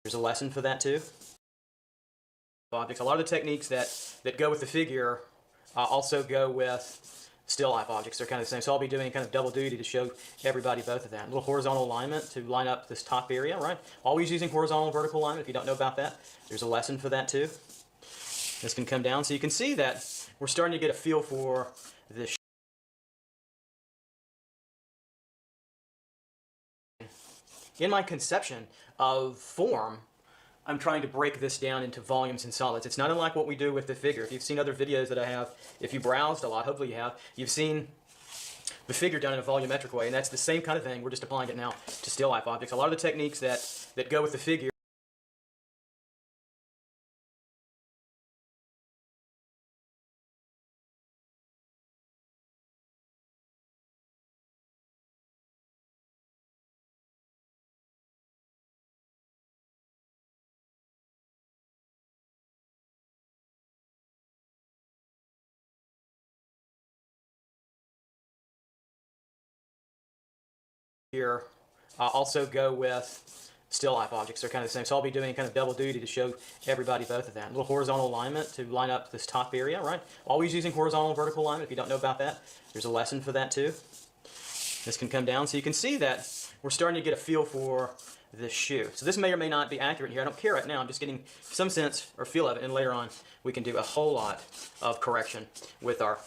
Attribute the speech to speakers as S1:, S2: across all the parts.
S1: There's a lesson for that too. Objects. A lot of the techniques that go with the figure also go with still life objects. They're kind of the same. So I'll be doing kind of double duty to show everybody both of that. A little horizontal alignment to line up this top area, right? Always using horizontal and vertical alignment. If you don't know about that, there's a lesson for that too. This can come down. So you can see that we're starting to get a feel for this. In my conception of form, I'm trying to break this down into volumes and solids. It's not unlike what we do with the figure. If you've seen other videos that I have, if you browsed a lot, hopefully you have, you've seen the figure done in a volumetric way, and that's the same kind of thing. We're just applying it now to still life objects. A lot of the techniques that go with the figure here also go with still life objects. They're kind of the same. So I'll be doing kind of double duty to show everybody both of that. A little horizontal alignment to line up this top area, right? Always using horizontal and vertical alignment. If you don't know about that, there's a lesson for that too. This can come down. So you can see that we're starting to get a feel for this shoe. So this may or may not be accurate here. I don't care right now. I'm just getting some sense or feel of it, and later on we can do a whole lot of correction with our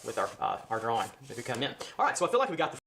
S1: drawing if we come in. All right, so I feel like we got the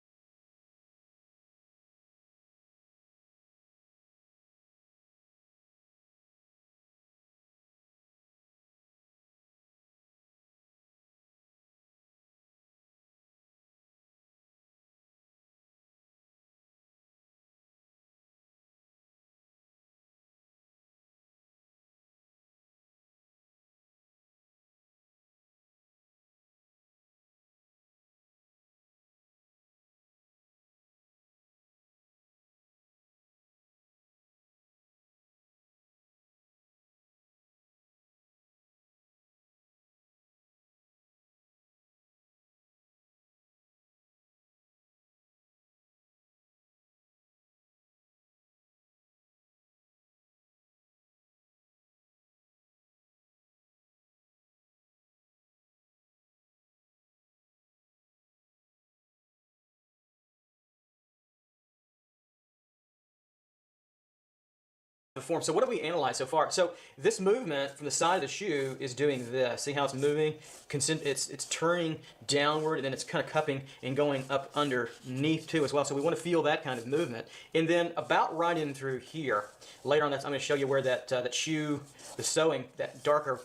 S1: form. So what have we analyzed so far? So this movement from the side of the shoe is doing this. See how it's moving? It's turning downward, and then it's kind of cupping and going up underneath too as well. So we want to feel that kind of movement. And then about right in through here, later on I'm going to show you where that shoe, the sewing, that darker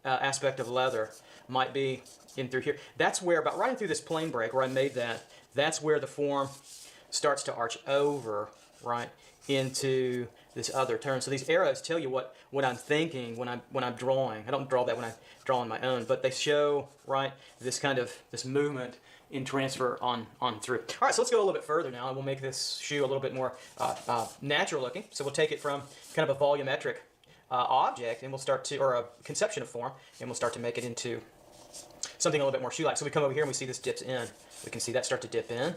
S1: aspect of leather might be in through here. That's where, about right in through this plane break where I made that, that's where the form starts to arch over, right, into this other turn. So these arrows tell you what I'm thinking when I'm drawing. I don't draw that when I draw on my own, but they show, right, this kind of this movement in transfer on through. All right, so let's go a little bit further now, and we'll make this shoe a little bit more natural looking. So we'll take it from kind of a volumetric object, and we'll start to, or a conception of form, and we'll start to make it into something a little bit more shoe-like. So we come over here and we see this dips in. We can see that start to dip in.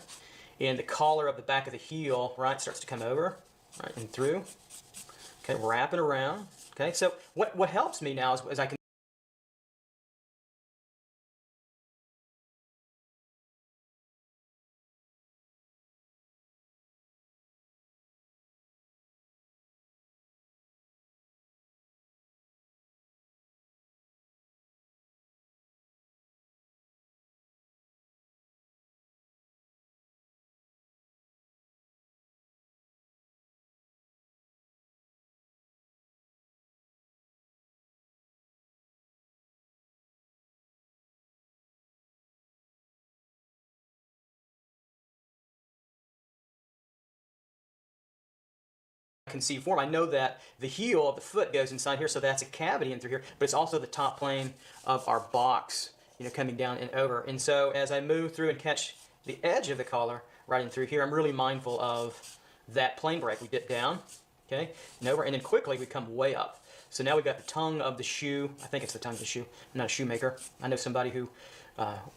S1: And the collar of the back of the heel, right, starts to come over, right, and through. Okay, wrap it around. Okay, so what helps me now is I can conceived form. I know that the heel of the foot goes inside here, so that's a cavity in through here, but it's also the top plane of our box, coming down and over. And so as I move through and catch the edge of the collar right in through here, I'm really mindful of that plane break. We dip down, okay, and over, and then quickly we come way up. So now we've got the tongue of the shoe. I think it's the tongue of the shoe. I'm not a shoemaker. I know somebody who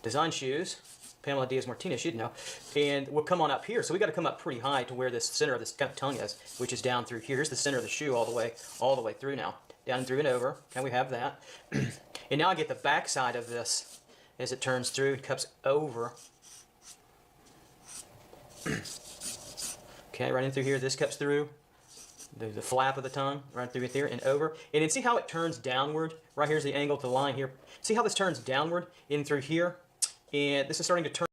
S1: designs shoes. Pamela Diaz-Martinez, she'd know. And we'll come on up here. So we got to come up pretty high to where this center of this kind of tongue is, which is down through here. Here's the center of the shoe all the way through now. Down and through and over. Okay, we have that. And now I get the back side of this as it turns through. It cups over. Okay, right in through here. This cups through. The flap of the tongue, right through here and over. And then see how it turns downward? Right here's the angle to the line here. See how this turns downward in through here? And this is starting to turn.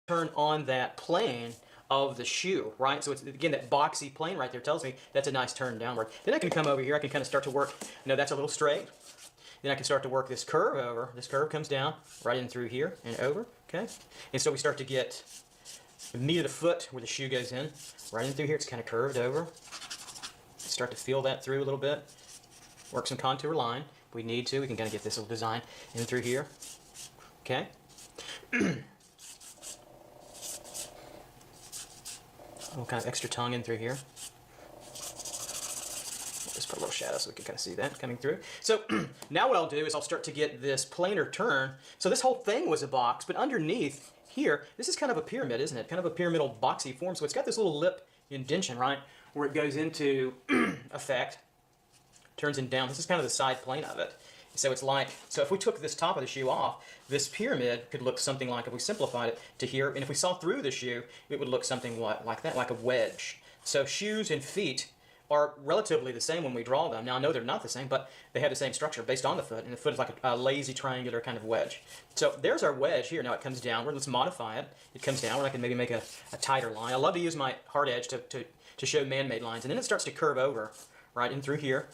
S1: Turn on that plane of the shoe, right? So it's, again, that boxy plane right there tells me that's a nice turn downward. Then I can come over here, I can kind of start to work, that's a little straight. Then I can start to work this curve over. This curve comes down right in through here and over, okay? And so we start to get the meat of the foot where the shoe goes in, right in through here. It's kind of curved over. Start to feel that through a little bit. Work some contour line. If we need to, we can kind of get this little design in through here, okay? A little kind of extra tongue in through here. Just put a little shadow so we can kind of see that coming through. So now what I'll do is I'll start to get this planar turn. So this whole thing was a box, but underneath here, this is kind of a pyramid, isn't it? Kind of a pyramidal boxy form. So it's got this little lip indentation, right, where it goes into effect, turns in down. This is kind of the side plane of it. So it's like, so if we took this top of the shoe off, this pyramid could look something like, if we simplified it to here, and if we saw through the shoe, it would look something like that, like a wedge. So shoes and feet are relatively the same when we draw them. Now I know they're not the same, but they have the same structure based on the foot, and the foot is like a lazy triangular kind of wedge. So there's our wedge here. Now it comes downward. Let's modify it. It comes downward. I can maybe make a tighter line. I love to use my hard edge to show man-made lines, and then it starts to curve over right in through here.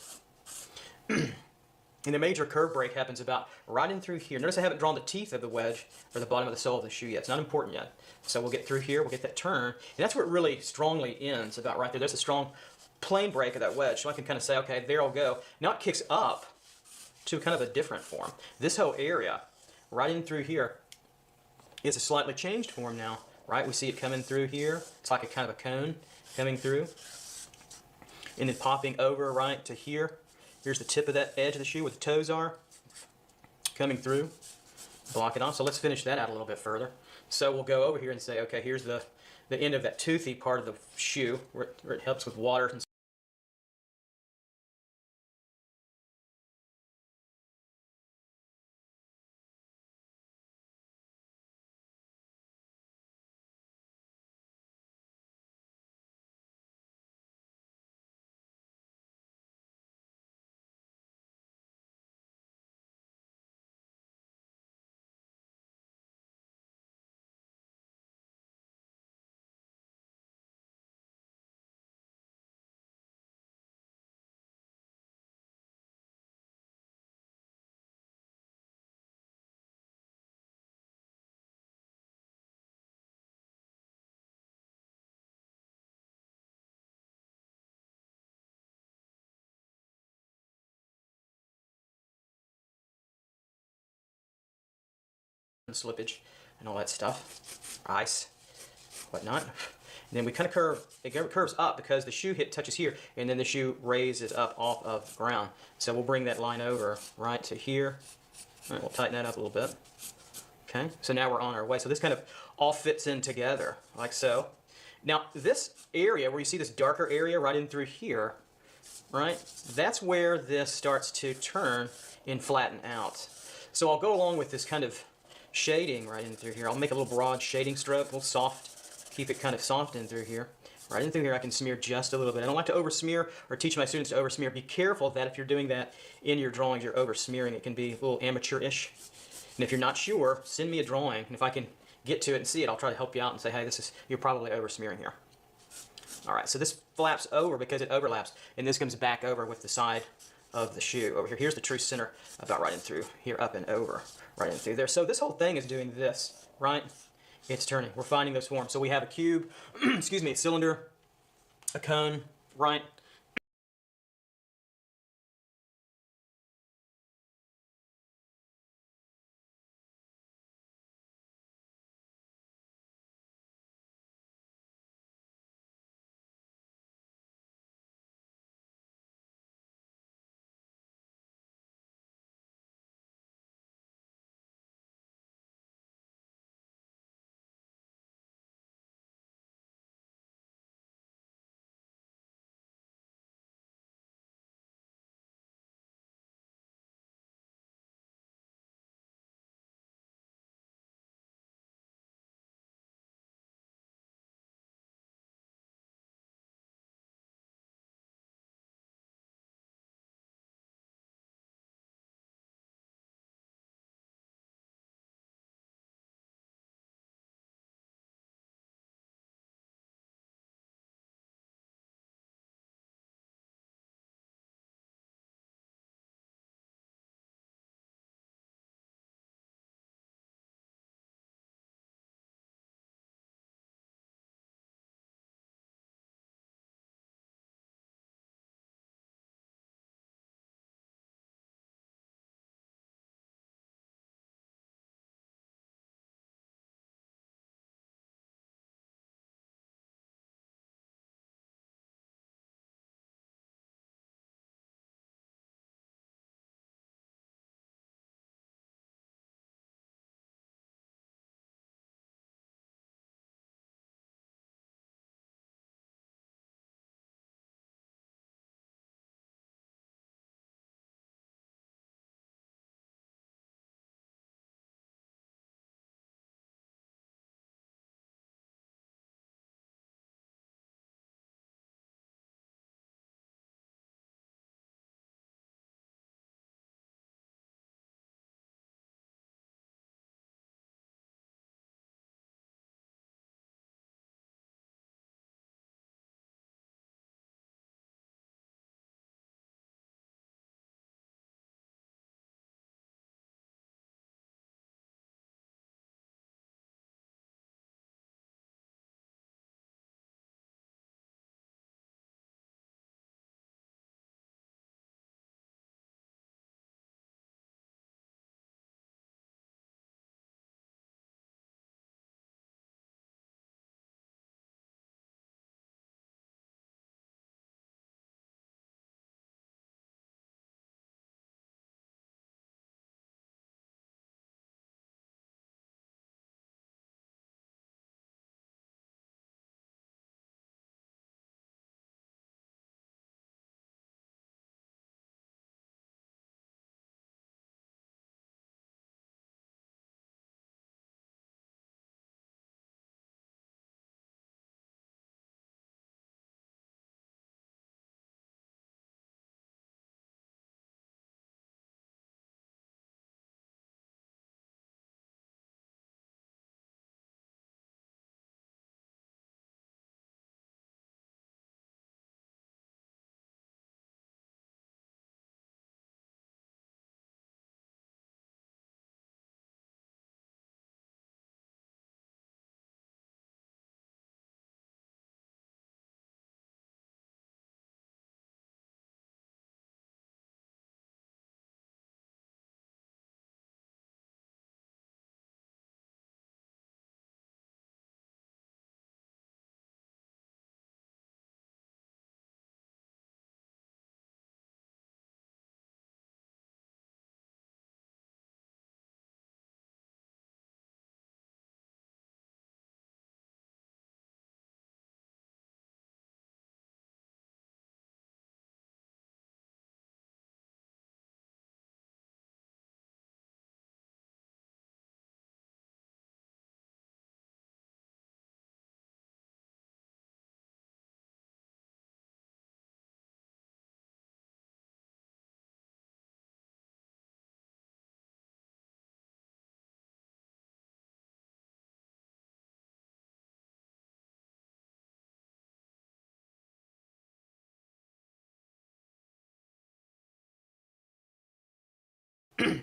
S1: And the major curve break happens about right in through here. Notice I haven't drawn the teeth of the wedge or the bottom of the sole of the shoe yet. It's not important yet. So we'll get through here, we'll get that turn, and that's where it really strongly ends, about right there. There's a strong plane break of that wedge. So I can kind of say, okay, there I'll go. Now it kicks up to kind of a different form. This whole area, right in through here, is a slightly changed form now, right? We see it coming through here. It's like a kind of a cone coming through. And then popping over right to here. Here's the tip of that edge of the shoe where the toes are, coming through, block it off. So let's finish that out a little bit further. So we'll go over here and say, okay, here's the end of that toothy part of the shoe where it helps with water and slippage and all that stuff, ice, whatnot. And then we kind of curve, it curves up because the shoe touches here, and then the shoe raises up off of the ground. So we'll bring that line over right to here. All right, we'll tighten that up a little bit. Okay, so now we're on our way. So this kind of all fits in together, like so. Now this area where you see this darker area right in through here, right, that's where this starts to turn and flatten out. So I'll go along with this kind of shading right in through here. I'll make a little broad shading stroke, a little soft, keep it kind of soft in through here. Right in through here I can smear just a little bit. I don't like to over smear or teach my students to over smear. Be careful that if you're doing that in your drawings, you're over smearing. It can be a little amateurish. And if you're not sure, send me a drawing, and if I can get to it and see it, I'll try to help you out and say, hey, you're probably over smearing here. All right, so this flaps over because it overlaps, and this comes back over with the side of the shoe over here. Here's the true center, about right in through here, up and over, right in through there. So this whole thing is doing this, right? It's turning. We're finding those forms. So we have a cube, excuse me, a cylinder, a cone, right?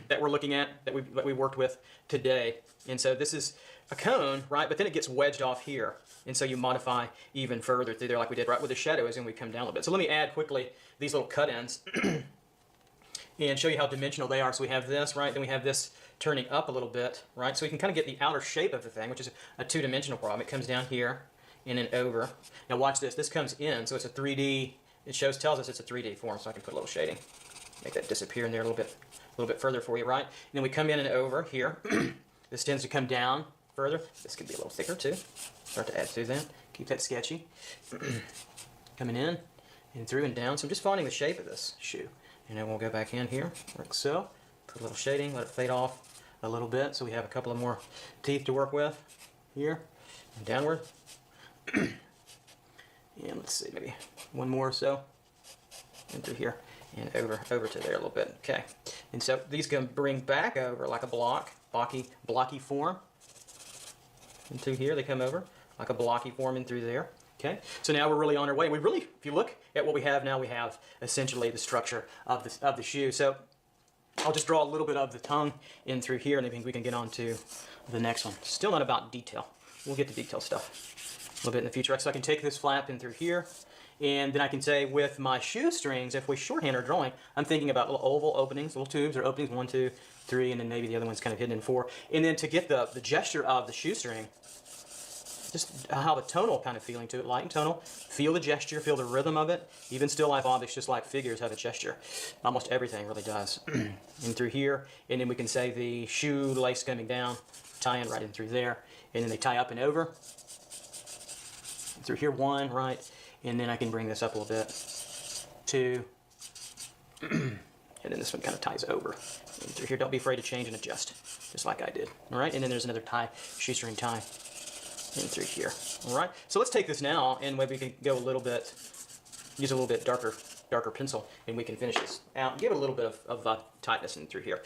S1: that we're looking at, that we worked with today. And so this is a cone, right? But then it gets wedged off here. And so you modify even further through there like we did right with the shadows, and we come down a little bit. So let me add quickly these little cut-ins and show you how dimensional they are. So we have this, right? Then we have this turning up a little bit, right? So we can kind of get the outer shape of the thing, which is a two-dimensional problem. It comes down here and then over. Now watch this. This comes in, so it's a 3D. It tells us it's a 3D form, so I can put a little shading, make that disappear in there a little bit further for you, right? And then we come in and over here. This tends to come down further. This could be a little thicker too. Start to add through that. Keep that sketchy. Coming in and through and down. So I'm just finding the shape of this shoe. And then we'll go back in here, like so. Put a little shading, let it fade off a little bit, so we have a couple of more teeth to work with here and downward. And let's see, maybe one more or so. And through here and over to there a little bit. Okay. And so these can bring back over like a blocky form. And through here they come over like a blocky form in through there. Okay. So now we're really on our way. If you look at what we have now, we have essentially the structure of the shoe. So I'll just draw a little bit of the tongue in through here, and then we can get on to the next one. Still not about detail. We'll get to detail stuff a little bit in the future. So I can take this flap in through here, and then I can say with my shoestrings, if we shorthand our drawing, I'm thinking about little oval openings, little tubes or openings, 1, 2, 3, and then maybe the other one's kind of hidden in 4. And then to get the gesture of the shoestring, just have a tonal kind of feeling to it, light and tonal. Feel the gesture, feel the rhythm of it. Even still life objects, just like figures, have a gesture. Almost everything really does. And through here, and then we can say the shoelace coming down, tie in right in through there, and then they tie up and over. And through here, 1, right, and then I can bring this up a little bit, 2, and then this one kind of ties over. And through here, don't be afraid to change and adjust, just like I did. All right, and then there's another tie, shoestring tie. In through here. All right, so let's take this now, and maybe we can go a little bit, use a little bit darker pencil, and we can finish this out. Give it a little bit of tightness in through here.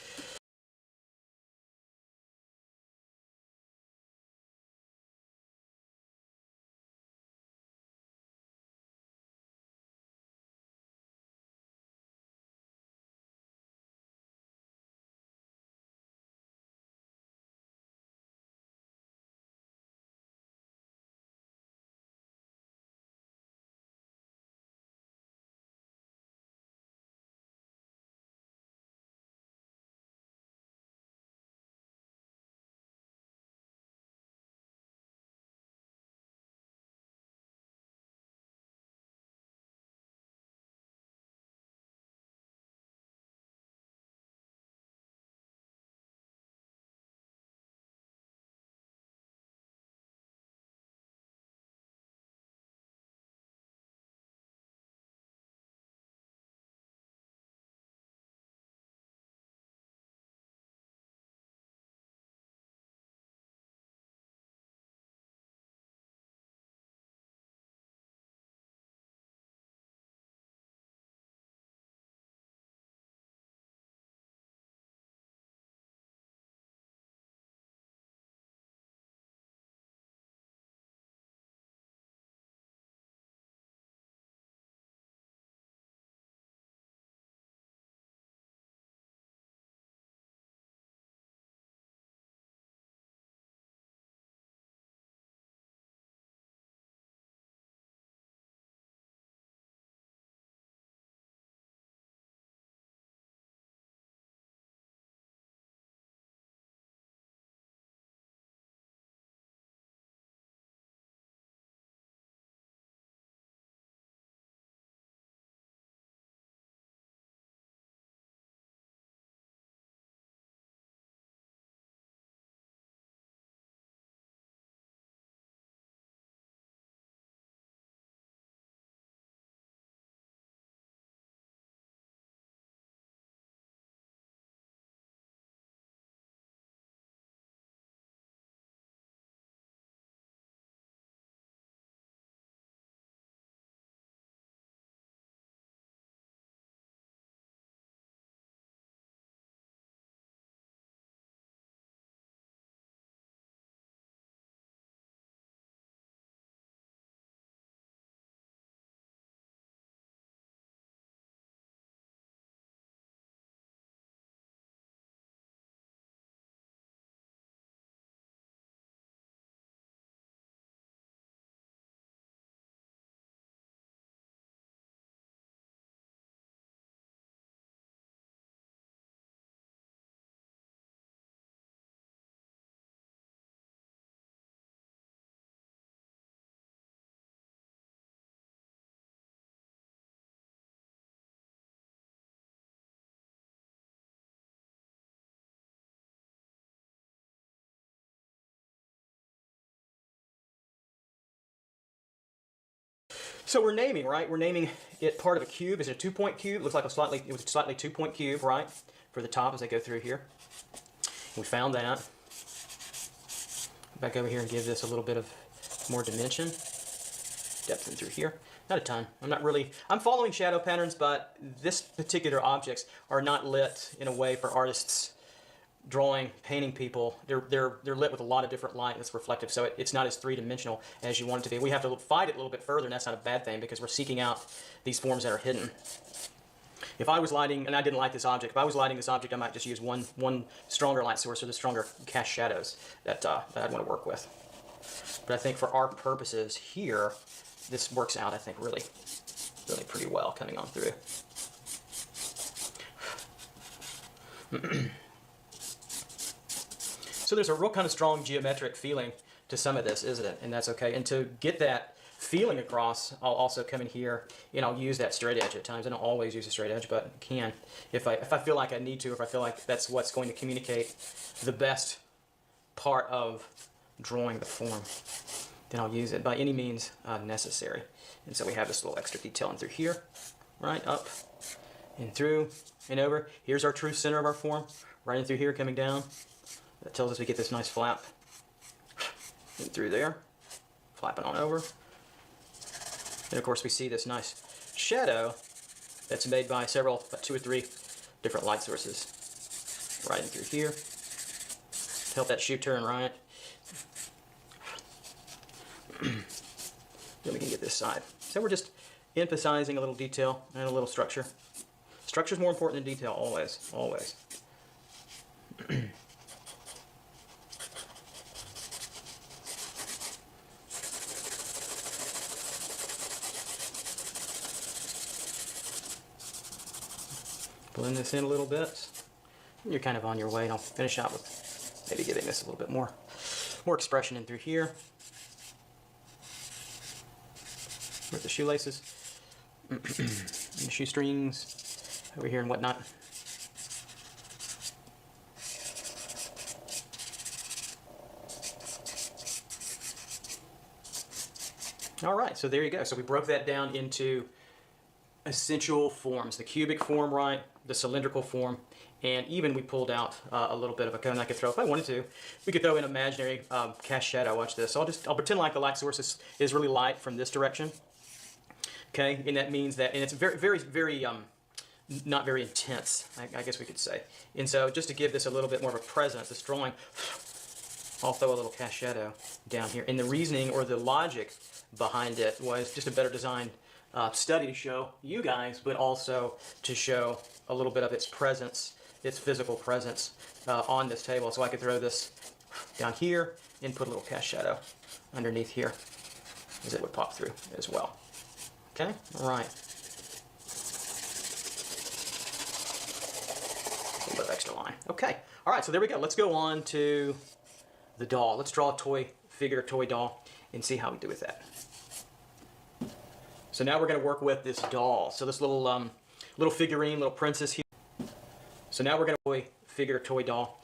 S1: So we're naming, right? We're naming it part of a cube. Is it a 2-point cube? It looks like it was a slightly 2-point cube, right? For the top as I go through here. We found that. Back over here and give this a little bit of more dimension. Depth in through here. Not a ton. I'm following shadow patterns, but this particular objects are not lit in a way for artists drawing, painting people. They're lit with a lot of different light that's reflective, so it's not as three-dimensional as you want it to be. We have to fight it a little bit further, and that's not a bad thing because we're seeking out these forms that are hidden. If I was lighting, and I didn't light this object, if I was lighting this object, I might just use one stronger light source or the stronger cast shadows that I'd want to work with. But I think for our purposes here, this works out, I think, really pretty well coming on through. So there's a real kind of strong geometric feeling to some of this, isn't it? And that's okay. And to get that feeling across, I'll also come in here and I'll use that straight edge at times. I don't always use a straight edge, but I can if I feel like I need to, if I feel like that's what's going to communicate the best part of drawing the form, then I'll use it by any means necessary. And so we have this little extra detail in through here, right, up and through and over. Here's our true center of our form, right in through here, coming down. That tells us we get this nice flap in through there, flapping on over. And of course we see this nice shadow that's made by about 2 or 3 different light sources right in through here to help that shoe turn right. Then we can get this side. So we're just emphasizing a little detail and a little structure. Structure is more important than detail, always, always. Blend this in a little bit. You're kind of on your way, and I'll finish out with maybe giving this a little bit more expression in through here. With the shoelaces, and the shoestrings over here and whatnot. All right, so there you go. So we broke that down into essential forms: the cubic form, right, the cylindrical form, and even we pulled out a little bit of a cone I could throw if I wanted to. We could throw an imaginary cast shadow. Watch this. So I'll pretend like the light source is really light from this direction. Okay, and that means that, and it's very not very intense, I guess we could say. And so just to give this a little bit more of a presence, this drawing, I'll throw a little cast shadow down here. And the reasoning or the logic behind it was just a better designed study to show you guys, but also to show a little bit of its presence, its physical presence on this table. So I could throw this down here and put a little cast shadow underneath here as it would pop through as well. Okay, all right. A little bit of extra line. Okay, all right, so there we go. Let's go on to the doll. Let's draw a toy figure, toy doll, and see how we do with that. So now we're going to work with this doll. So this little little figurine, little princess here. So now we're going to figure, toy doll.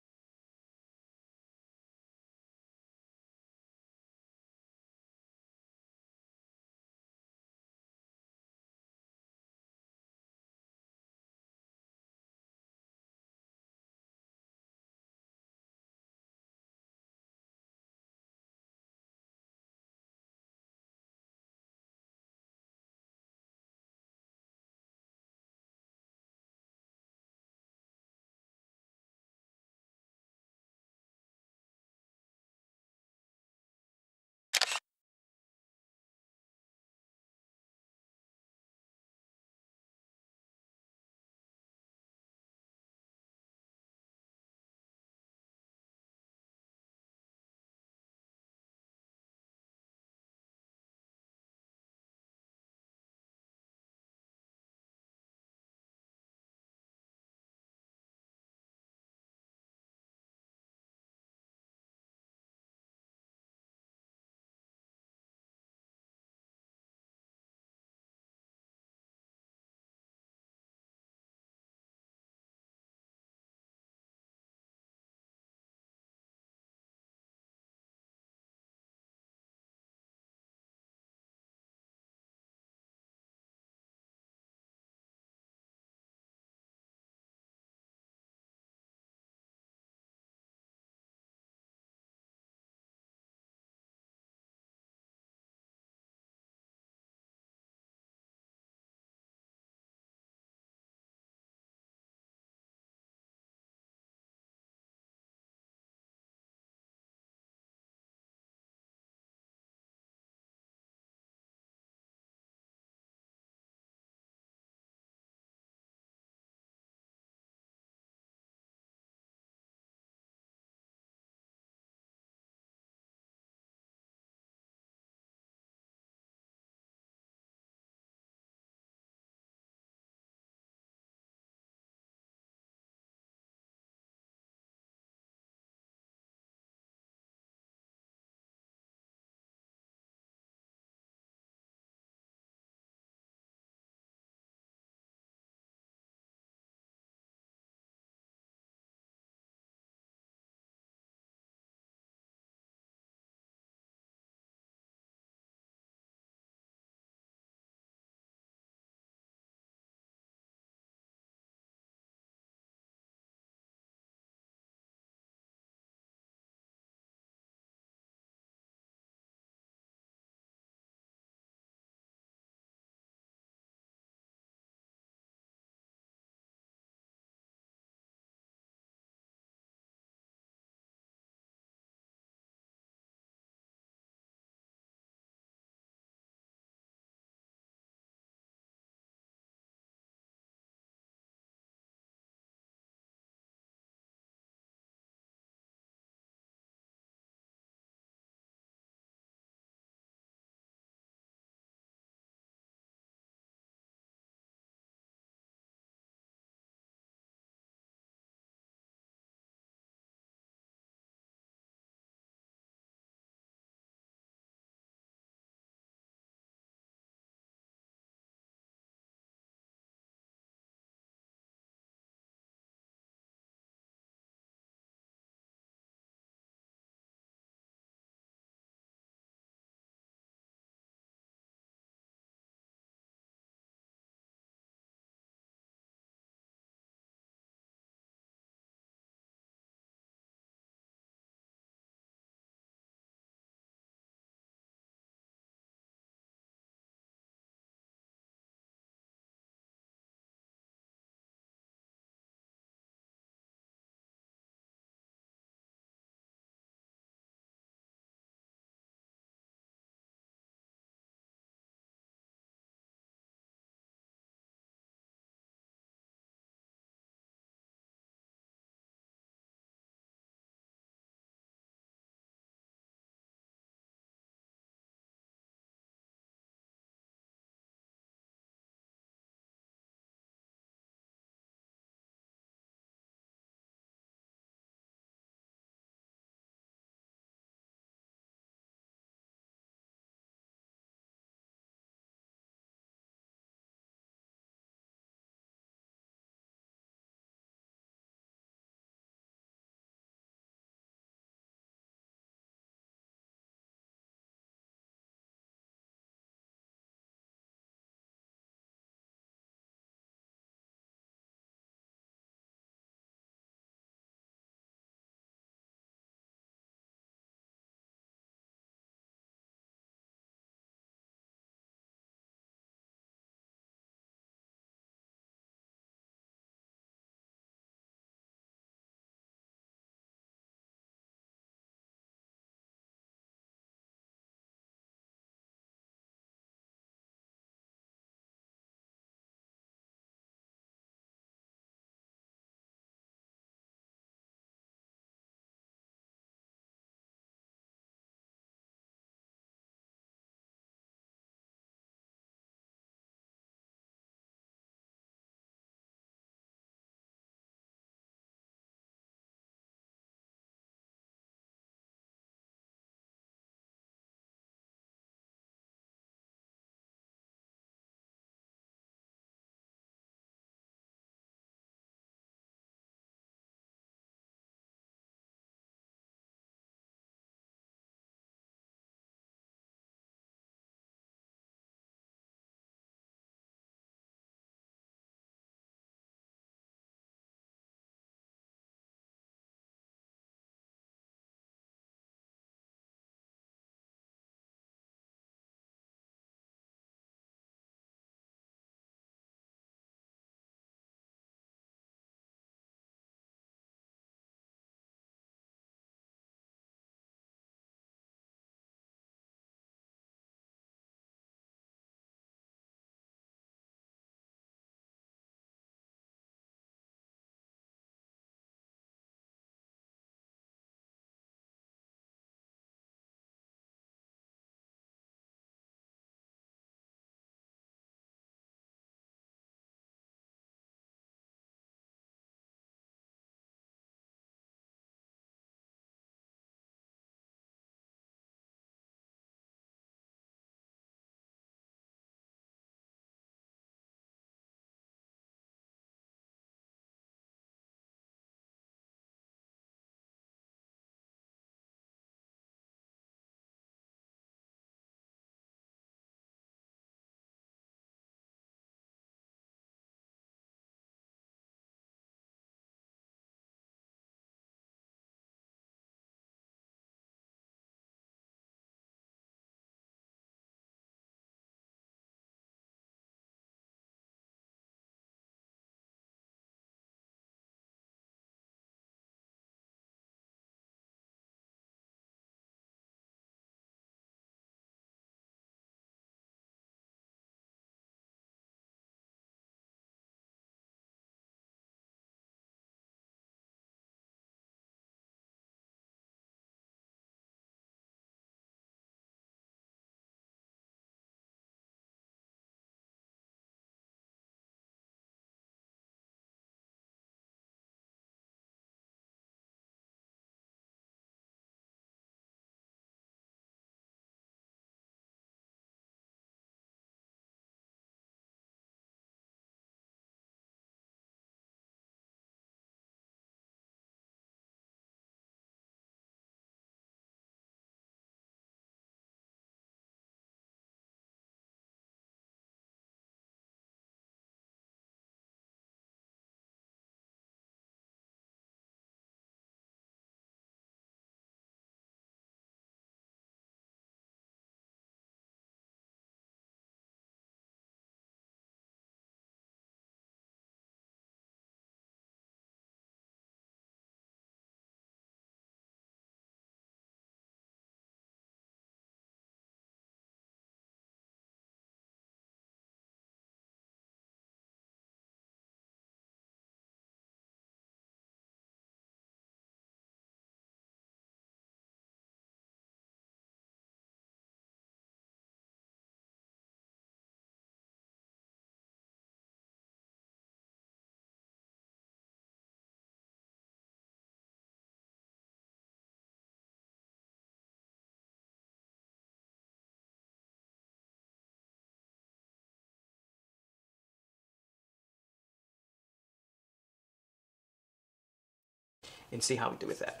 S1: and see how we do with that.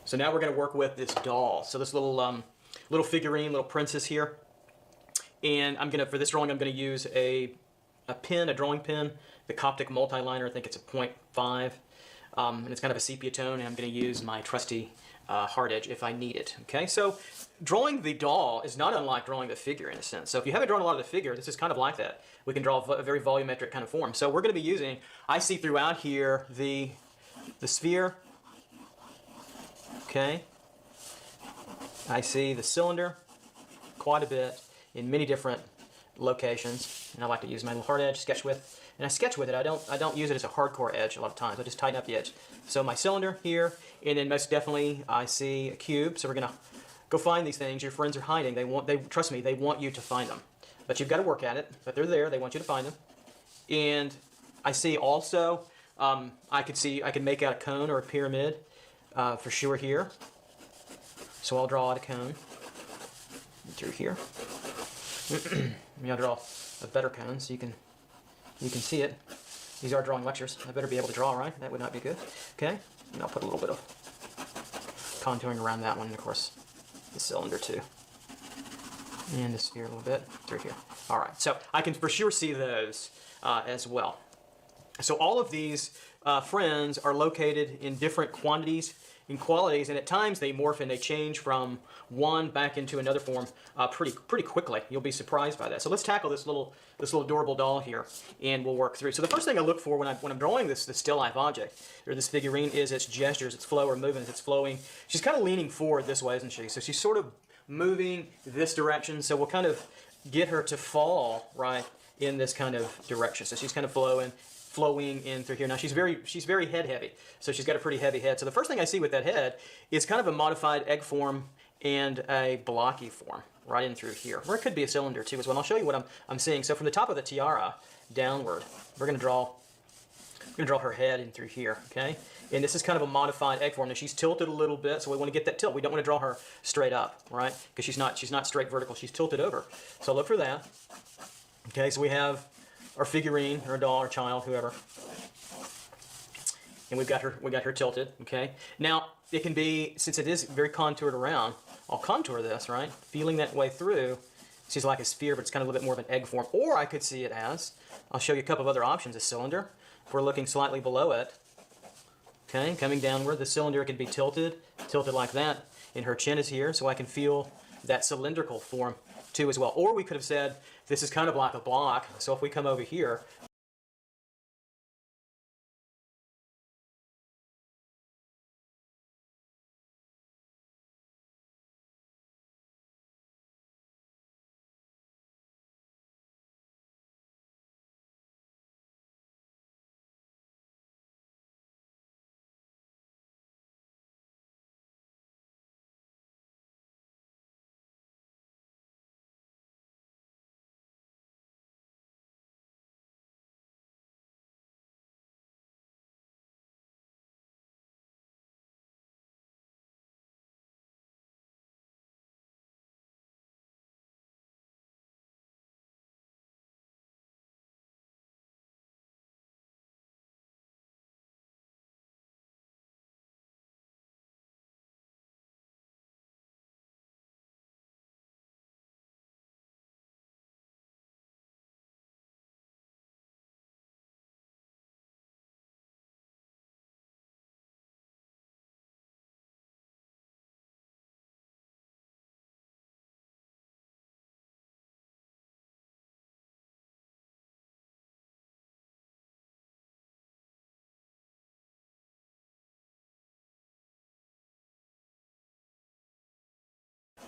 S1: So now we're going to work with this doll. So this little little figurine, little princess here. And I'm gonna, for this drawing, I'm gonna use a pen, a drawing pen, the Coptic multiliner. I think it's a 0.5, and it's kind of a sepia tone. And I'm gonna use my trusty hard edge if I need it. Okay, so drawing the doll is not unlike drawing the figure in a sense. So if you haven't drawn a lot of the figure, this is kind of like that. We can draw a very volumetric kind of form. So we're gonna be using, I see throughout here the sphere. Okay, I see the cylinder quite a bit in many different locations, and I like to use my little hard edge, sketch with, and I sketch with it. I don't use it as a hardcore edge a lot of times. I just tighten up the edge. So my cylinder here, and then most definitely I see a cube. So we're gonna go find these things. Your friends are hiding. They trust me. They want you to find them, but you've got to work at it. But they're there. They want you to find them. And I see also, I could make out a cone or a pyramid for sure here. So I'll draw out a cone through here. Maybe I'll draw a better cone so you can see it. These are drawing lectures. I better be able to draw, right? That would not be good. Okay, and I'll put a little bit of contouring around that one, and of course the cylinder too, and the sphere a little bit through here. All right, so I can for sure see those as well. So all of these friends are located in different quantities and qualities, and at times they morph and they change from one back into another form pretty quickly. You'll be surprised by that. So let's tackle this little adorable doll here, and we'll work through. So the first thing I look for when I'm drawing this still life object or this figurine is its gestures, its flow or movement, its flowing. She's kind of leaning forward this way, isn't she? So she's sort of moving this direction. So we'll kind of get her to fall right in this kind of direction. So she's kind of flowing in through here. Now she's very head heavy, so she's got a pretty heavy head. So the first thing I see with that head is kind of a modified egg form and a blocky form right in through here, or it could be a cylinder too as well. And I'll show you what I'm seeing. So from the top of the tiara downward, we're going to draw her head in through here. Okay, and this is kind of a modified egg form. Now she's tilted a little bit, so we want to get that tilt. We don't want to draw her straight up, right? Because she's not straight vertical. She's tilted over. So look for that. Okay, so we have our figurine, or a doll, or child, whoever, and we got her tilted. Okay. Now it can be, since it is very contoured around, I'll contour this right, feeling that way through. She's like a sphere, but it's kind of a little bit more of an egg form. Or I could see it as, I'll show you a couple of other options. A cylinder, if we're looking slightly below it. Okay, coming downward, the cylinder could be tilted like that, and her chin is here, so I can feel that cylindrical form too as well. Or we could have said this is kind of like a block, so if we come over here,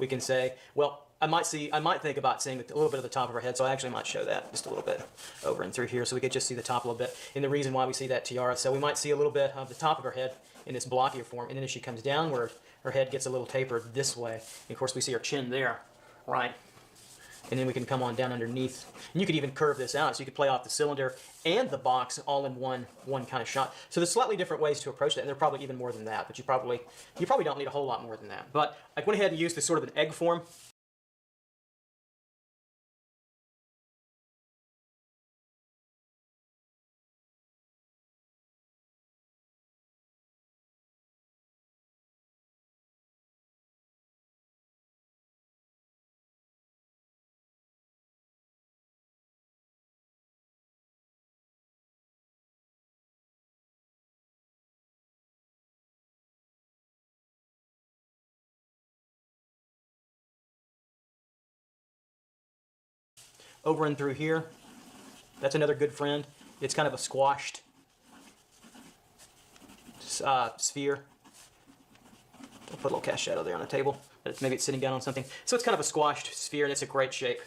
S1: we can say, well, I might think about seeing a little bit of the top of her head, so I actually might show that just a little bit over and through here, so we could just see the top a little bit. And the reason why we see that tiara, so we might see a little bit of the top of her head in this blockier form, and then as she comes downward, her head gets a little tapered this way. And of course, we see her chin there, right? And then we can come on down underneath. And you could even curve this out, so you could play off the cylinder and the box all in one kind of shot. So there's slightly different ways to approach that, and there are probably even more than that, but you probably don't need a whole lot more than that. But I went ahead and used this sort of an egg form. over and through here. That's another good friend. It's kind of a squashed sphere. I'll put a little cast shadow there on the table. Maybe it's sitting down on something. So it's kind of a squashed sphere, and it's a great shape.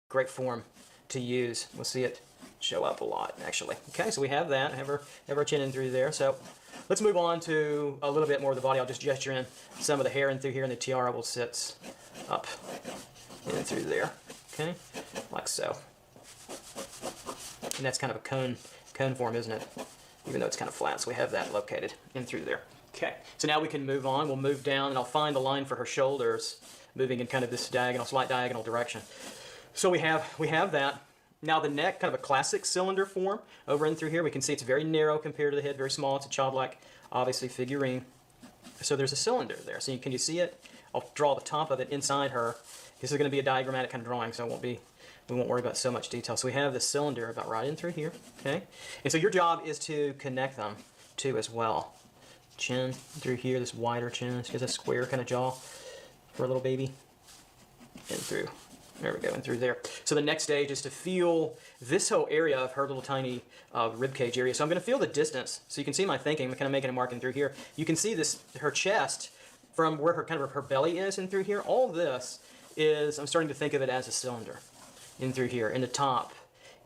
S1: great form to use. We'll see it show up a lot, actually. Okay, so we have that. Have our chin in through there. So let's move on to a little bit more of the body. I'll just gesture in some of the hair in through here, and the tiara will sit up in through there. Okay, like so. And that's kind of a cone form, isn't it? Even though it's kind of flat, so we have that located in through there. Okay, so now we can move on. We'll move down, and I'll find the line for her shoulders, moving in kind of this diagonal, slight diagonal direction. So we have that. Now the neck, kind of a classic cylinder form over in through here. We can see it's very narrow compared to the head, very small. It's a childlike, obviously, figurine. So there's a cylinder there. So can you see it? I'll draw the top of it inside her. This is going to be a diagrammatic kind of drawing, so we won't worry about so much detail. So we have the cylinder about right in through here, okay? And so your job is to connect them too as well. Chin through here, this wider chin. She has a square kind of jaw for a little baby. And through. There we go, and through there. So the next stage is to feel this whole area of her little tiny rib cage area. So I'm going to feel the distance. So you can see my thinking. I'm kind of making a mark in through here. You can see this, her chest from where her belly is in through here. All this is, I'm starting to think of it as a cylinder in through here. In the top,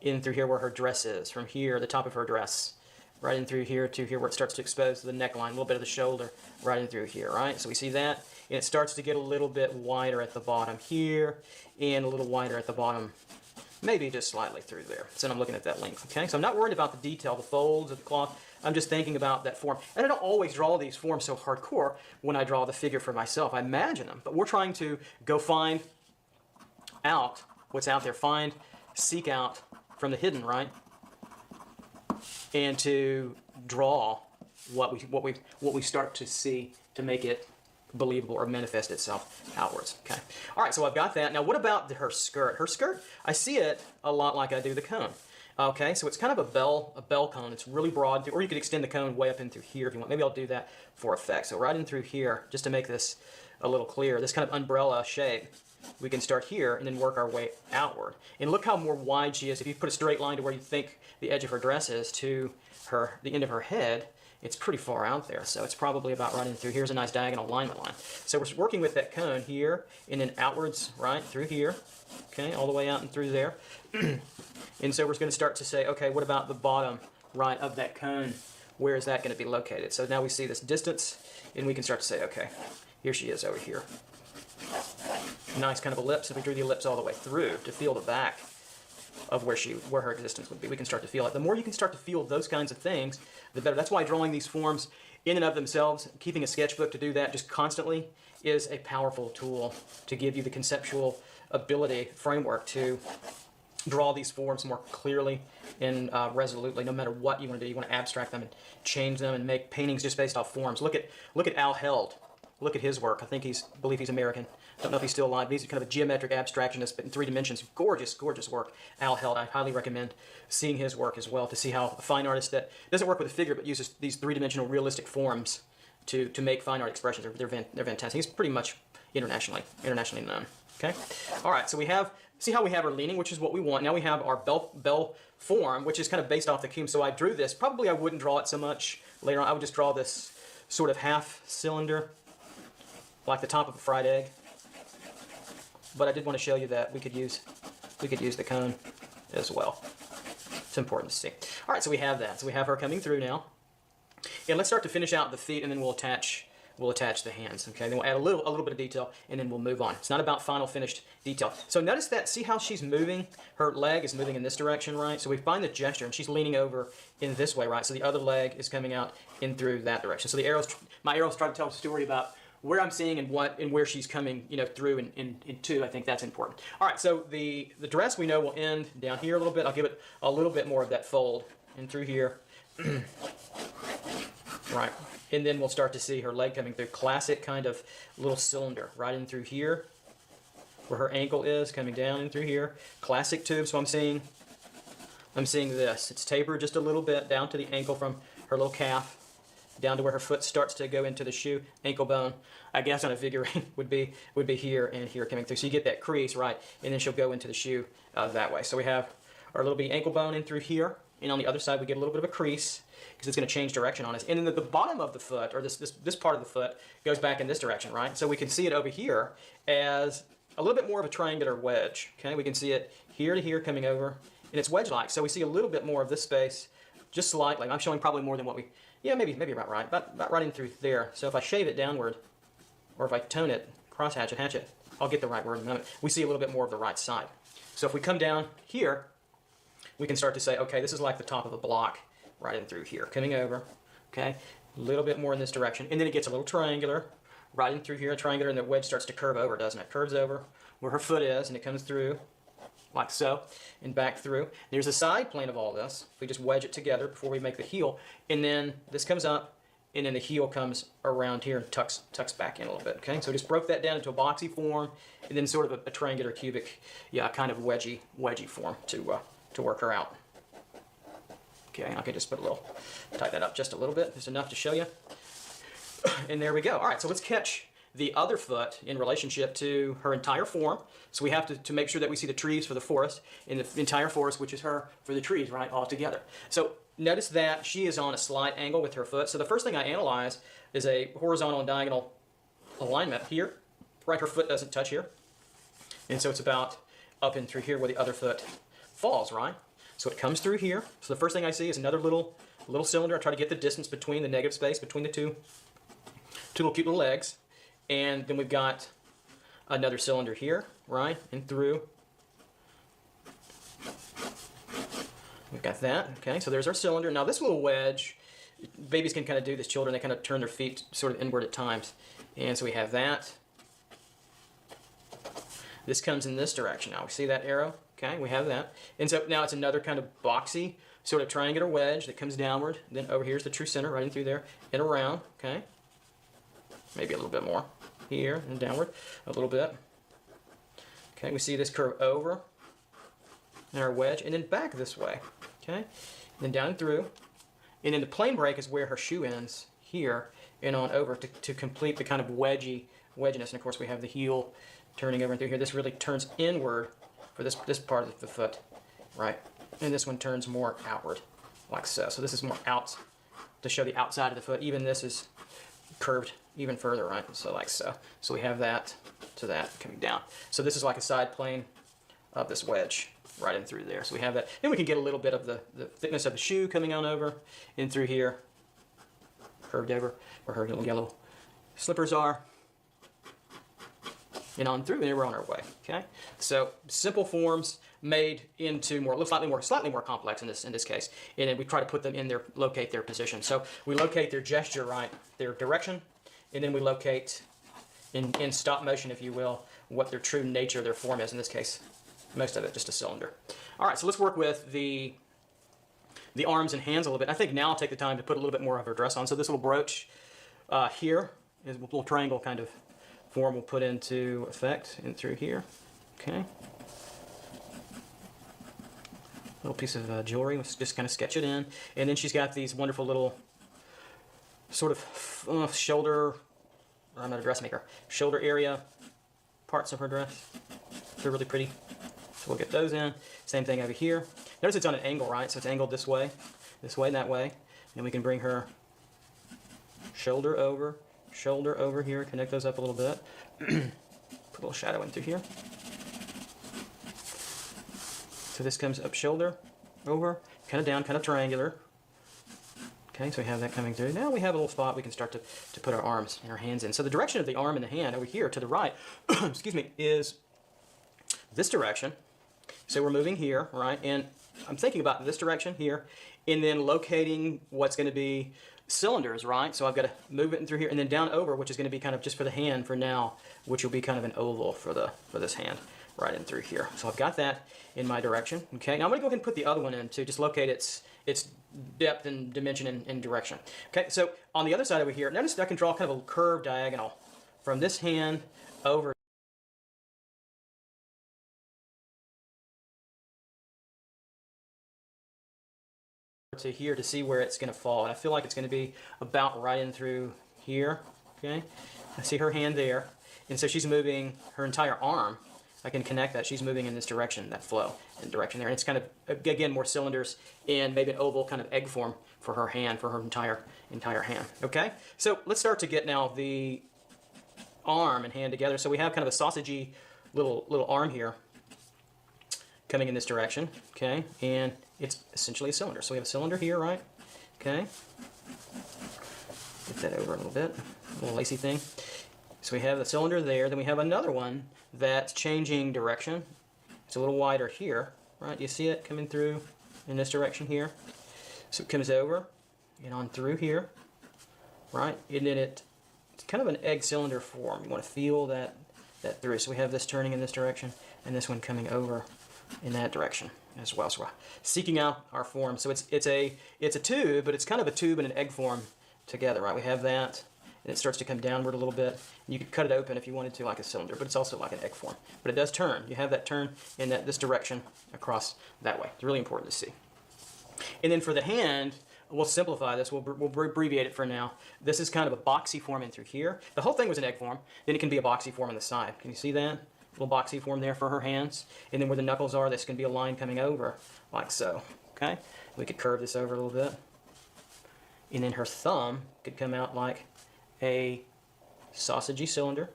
S1: in through here where her dress is. From here, the top of her dress. Right in through here to here where it starts to expose the neckline, a little bit of the shoulder, right in through here, right? So we see that, and it starts to get a little bit wider at the bottom here, and a little wider at the bottom, maybe just slightly through there. So I'm looking at that length, okay? So I'm not worried about the detail, the folds of the cloth. I'm just thinking about that form. And I don't always draw these forms so hardcore when I draw the figure for myself. I imagine them, but we're trying to go find out what's out there, seek out from the hidden, right? And to draw what we start to see to make it believable or manifest itself outwards. Okay. All right. So I've got that. Now, what about her skirt? Her skirt, I see it a lot like I do the cone. Okay. So it's kind of a bell cone. It's really broad, or you could extend the cone way up in through here if you want. Maybe I'll do that for effect. So right in through here, just to make this a little clearer. This kind of umbrella shape. We can start here and then work our way outward. And look how more wide she is. If you put a straight line to where you think the edge of her dress is to the end of her head, it's pretty far out there. So it's probably about right in through. Here's a nice diagonal alignment line. So we're working with that cone here and then outwards right through here. Okay, all the way out and through there. And so we're going to start to say, okay, what about the bottom right of that cone? Where is that going to be located? So now we see this distance and we can start to say, okay, here she is over here. Nice kind of ellipse. If we drew the ellipse all the way through to feel the back of where her existence would be, we can start to feel it. The more you can start to feel those kinds of things, the better. That's why drawing these forms in and of themselves, keeping a sketchbook to do that just constantly, is a powerful tool to give you the conceptual ability, framework to draw these forms more clearly and resolutely, no matter what you want to do. You want to abstract them and change them and make paintings just based off forms. Look at Al Held. Look at his work. I believe he's American. Don't know if he's still alive, but he's kind of a geometric abstractionist, but in 3 dimensions. Gorgeous, gorgeous work. Al Held. I highly recommend seeing his work as well to see how a fine artist that doesn't work with a figure but uses these 3-dimensional realistic forms to make fine art expressions. They're fantastic. He's pretty much internationally known. Okay. All right. So see how we have her leaning, which is what we want. Now we have our bell form, which is kind of based off the cube. So I drew this. Probably I wouldn't draw it so much later on. I would just draw this sort of half cylinder, like the top of a fried egg. But I did want to show you that we could use the cone as well. It's important to see. All right, so we have that. So we have her coming through now. And let's start to finish out the feet, and then we'll attach the hands. Okay, then we'll add a little bit of detail, and then we'll move on. It's not about final finished detail. So notice that. See how she's moving? Her leg is moving in this direction, right? So we find the gesture, and she's leaning over in this way, right? So the other leg is coming out in through that direction. So my arrows try to tell a story about where I'm seeing and where she's coming, through and to. I think that's important. All right, so the dress we know will end down here a little bit. I'll give it a little bit more of that fold in through here. Right, and then we'll start to see her leg coming through. Classic kind of little cylinder right in through here, where her ankle is coming down in through here. Classic tube. So I'm seeing this. It's tapered just a little bit down to the ankle from her little calf, down to where her foot starts to go into the shoe, ankle bone. I guess on a figurine would be here and here coming through. So you get that crease, right, and then she'll go into the shoe that way. So we have our little bitty ankle bone in through here, and on the other side we get a little bit of a crease because it's going to change direction on us. And then the bottom of the foot, or this part of the foot, goes back in this direction, right? So we can see it over here as a little bit more of a triangular wedge. Okay, we can see it here to here coming over, and it's wedge-like. So we see a little bit more of this space, just slightly. I'm showing probably more than what we, yeah, maybe about right, about right in through there. So if I shave it downward, or if I tone it, cross-hatch it, hatch it, I'll get the right word in a moment. We see a little bit more of the right side. So if we come down here, we can start to say, okay, this is like the top of a block right in through here, coming over, okay? A little bit more in this direction, and then it gets a little triangular, right in through here, triangular, and the wedge starts to curve over, doesn't it? Curves over where her foot is, and it comes through like so, and back through. There's a side plane of all this. If we just wedge it together before we make the heel, and then this comes up, and then the heel comes around here and tucks back in a little bit, okay? So we just broke that down into a boxy form, and then sort of a triangular cubic, yeah, kind of wedgy form to work her out. Okay, I can just tighten that up just a little bit, just enough to show you. And there we go. All right, so let's catch the other foot in relationship to her entire form. So we have to make sure that we see the trees for the forest, and the entire forest, which is her, for the trees, right, all together. So notice that she is on a slight angle with her foot. So the first thing I analyze is a horizontal and diagonal alignment here. Right, her foot doesn't touch here. And so it's about up and through here where the other foot falls, right? So it comes through here. So the first thing I see is another little cylinder. I try to get the distance between the negative space between the two little cute little legs. And then we've got another cylinder here, right? And through. We've got that, okay? So there's our cylinder. Now this little wedge, babies can kind of do this, children, they kind of turn their feet sort of inward at times. And so we have that. This comes in this direction now. We see that arrow? Okay, we have that. And so now it's another kind of boxy, sort of triangular wedge that comes downward. Then over here's the true center, right in through there, and around, okay? Maybe a little bit more here and downward, a little bit. Okay, we see this curve over, and our wedge, and then back this way, okay? And then down and through. And then the plane break is where her shoe ends, here, and on over to complete the kind of wedginess. And of course we have the heel turning over and through here. This really turns inward for this part of the foot, right? And this one turns more outward, like so. So this is more out to show the outside of the foot. Even this is curved even further, right? So like so. So we have that to that coming down. So this is like a side plane of this wedge right in through there. So we have that. Then we can get a little bit of the thickness of the shoe coming on over in through here, curved over where her little yellow slippers are. And on through, and then we're on our way. Okay, so simple forms made into slightly more complex in this case, and then we try to put them in their locate their position. So we locate their gesture, right, their direction, and then we locate in stop motion, if you will, what their true nature, their form is. In this case, most of it just a cylinder. All right, so let's work with the arms and hands a little bit. I think now I'll take the time to put a little bit more of her dress on. So this little brooch here is a little triangle kind of form we'll put into effect and through here. Okay. Little piece of jewelry. Let's just kind of sketch it in. And then she's got these wonderful little sort of shoulder, I'm not a dressmaker, shoulder area parts of her dress. They're really pretty. So we'll get those in. Same thing over here. Notice it's on an angle, right? So it's angled this way, and that way. And we can bring her shoulder over here, connect those up a little bit. Put a little shadow in through here. So this comes up shoulder, over, kind of down, kind of triangular. Okay, so we have that coming through. Now we have a little spot we can start to put our arms and our hands in. So the direction of the arm and the hand over here to the right, excuse me, is this direction. So we're moving here, right? And I'm thinking about this direction here, and then locating what's going to be cylinders, right? So I've got to move it in through here, and then down over, which is going to be kind of just for the hand for now, which will be kind of an oval for this hand, right in through here. So I've got that in my direction. Okay, now I'm going to go ahead and put the other one in to just locate its depth and dimension and direction. Okay, so on the other side over here, notice that I can draw kind of a curved diagonal from this hand over to here to see where it's going to fall, and I feel like it's going to be about right in through here. Okay, I see her hand there, and so she's moving her entire arm. I can connect that. She's moving in this direction, that flow and direction there, and it's kind of, again, more cylinders and maybe an oval kind of egg form for her hand, for her entire hand. Okay, so let's start to get now the arm and hand together. So we have kind of a sausagey little arm here coming in this direction, okay? And it's essentially a cylinder. So we have a cylinder here, right? Okay. Get that over a little bit, a little lacy thing. So we have the cylinder there, then we have another one that's changing direction. It's a little wider here, right? You see it coming through in this direction here. So it comes over and on through here, right? And then it's kind of an egg cylinder form. You want to feel that through. So we have this turning in this direction and this one coming over in that direction as well. So we're seeking out our form. So it's a tube, but it's kind of a tube and an egg form together, right? We have that, and it starts to come downward a little bit. You could cut it open if you wanted to, like a cylinder, but it's also like an egg form. But it does turn. You have that turn in this direction across that way. It's really important to see. And then for the hand, we'll simplify this. We'll abbreviate it for now. This is kind of a boxy form in through here. The whole thing was an egg form. Then it can be a boxy form on the side. Can you see that? Little boxy form there for her hands. And then where the knuckles are, this can be a line coming over, like so. Okay? We could curve this over a little bit. And then her thumb could come out like a sausagey cylinder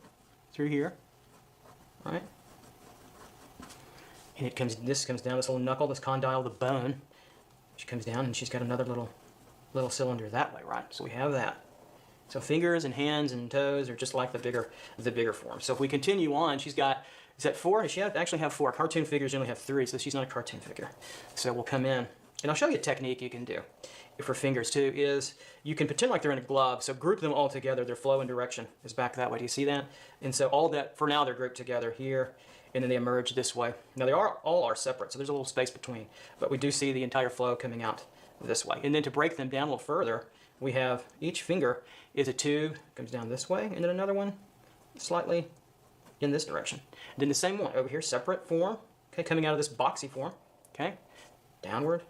S1: through here, right? And this comes down, this little knuckle, this condyle, the bone. She comes down and she's got another little cylinder that way, right? So we have that. So fingers and hands and toes are just like the bigger form. So if we continue on, she's got, is that 4? She actually have 4. Cartoon figures only have 3, so she's not a cartoon figure. So we'll come in, and I'll show you a technique you can do for fingers too, is you can pretend like they're in a glove, so group them all together. Their flow and direction is back that way. Do you see that? And so all that, for now, they're grouped together here, and then they emerge this way. Now they all are separate, so there's a little space between, but we do see the entire flow coming out this way. And then to break them down a little further, we have each finger is a tube, comes down this way, and then another one slightly in this direction. And then the same one over here, separate form, okay, coming out of this boxy form, okay, downward,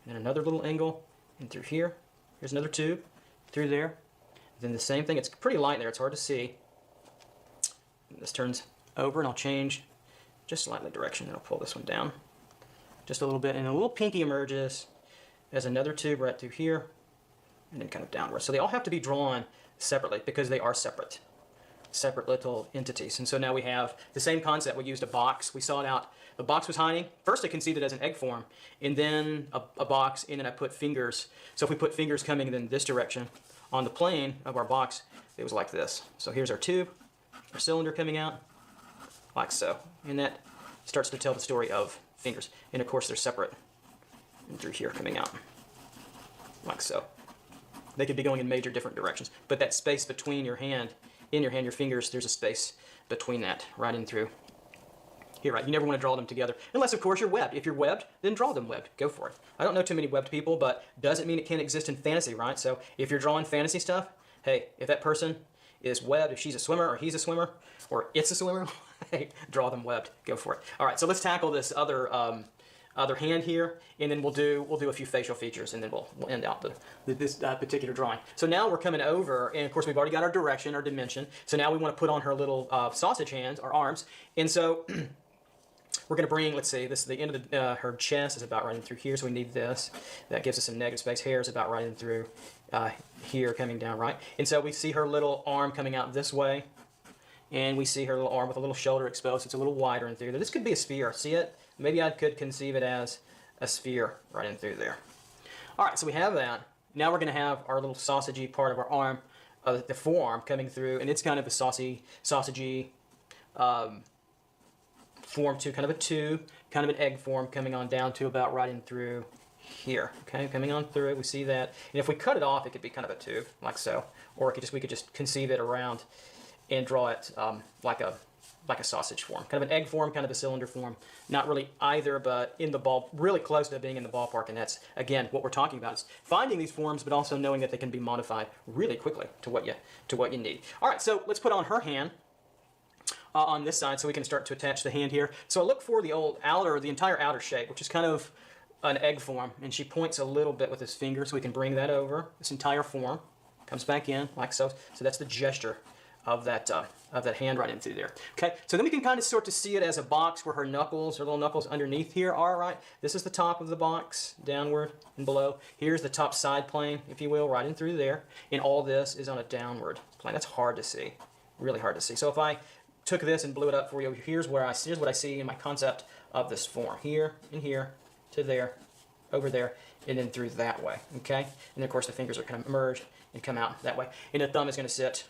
S1: and then another little angle, and through here, here's another tube, through there. Then the same thing, it's pretty light there, it's hard to see. This turns over, and I'll change just slightly direction, and I'll pull this one down just a little bit, and a little pinky emerges as another tube right through here, and then kind of downward. So they all have to be drawn separately because they are separate little entities. And so now we have the same concept. We used a box. We saw it out. The box was hiding. First I conceived it as an egg form, and then a box, and then I put fingers. So if we put fingers coming in this direction on the plane of our box, it was like this. So here's our tube, our cylinder coming out, like so. And that starts to tell the story of fingers. And of course they're separate and through here coming out, like so. They could be going in major different directions, but that space between your hand, your fingers, there's a space between that, right in through here, right? You never want to draw them together, unless of course you're webbed. If you're webbed, then draw them webbed. Go for it. I don't know too many webbed people, but doesn't mean it can't exist in fantasy, right? So if you're drawing fantasy stuff, hey, if that person is webbed, if she's a swimmer or he's a swimmer or it's a swimmer, hey, draw them webbed. Go for it. All right, so let's tackle this other hand here, and then we'll do a few facial features, and then we'll end out this particular drawing. So now we're coming over, and of course we've already got our direction, our dimension. So now we want to put on her little sausage hands, our arms, and so we're going to bring, let's see, this is the end of her chest is about right in through here, so we need this. That gives us some negative space. Hair is about right in through here, coming down, right? And so we see her little arm coming out this way, and we see her little arm with a little shoulder exposed. It's a little wider in through there. This could be a sphere. See it? Maybe I could conceive it as a sphere right in through there. All right, so we have that. Now we're going to have our little sausagey part of our arm, the forearm coming through, and it's kind of a sausagey form too, kind of a tube, kind of an egg form coming on down to about right in through here. Okay, coming on through it, we see that. And if we cut it off, it could be kind of a tube, like so, or we could just conceive it around and draw it like a sausage form, kind of an egg form, kind of a cylinder form. Not really either, but in the ball, really close to being in the ballpark. And that's again what we're talking about, is finding these forms, but also knowing that they can be modified really quickly to what you need. All right, so let's put on her hand on this side, so we can start to attach the hand here. So I look for the entire outer shape, which is kind of an egg form, and she points a little bit with his finger, so we can bring that over. This entire form comes back in like so. So that's the gesture of that hand right in through there. Okay, so then we can kind of sort to see it as a box where her little knuckles underneath here are, right? This is the top of the box, downward and below. Here's the top side plane, if you will, right in through there. And all this is on a downward plane. That's hard to see, really hard to see. So if I took this and blew it up for you. Here's what I see in my concept of this form. Here and here to there, over there, and then through that way. Okay? And then of course the fingers are kind of merged and come out that way. And the thumb is going to sit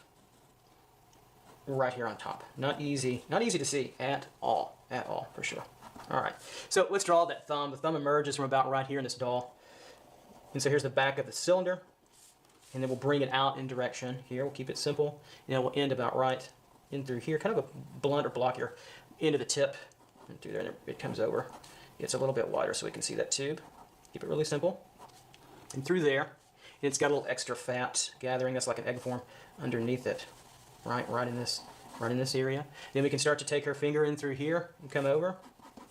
S1: right here on top. Not easy to see at all for sure. All right, so let's draw that thumb. The thumb emerges from about right here in this doll. And so here's the back of the cylinder, and then we'll bring it out in direction here. We'll keep it simple, and it will end about right in through here, kind of a blunt or block here, into the tip, and through there, and it comes over. It's a little bit wider so we can see that tube. Keep it really simple. And through there, and it's got a little extra fat gathering. That's like an egg form underneath it, right in this area. Then we can start to take our finger in through here and come over.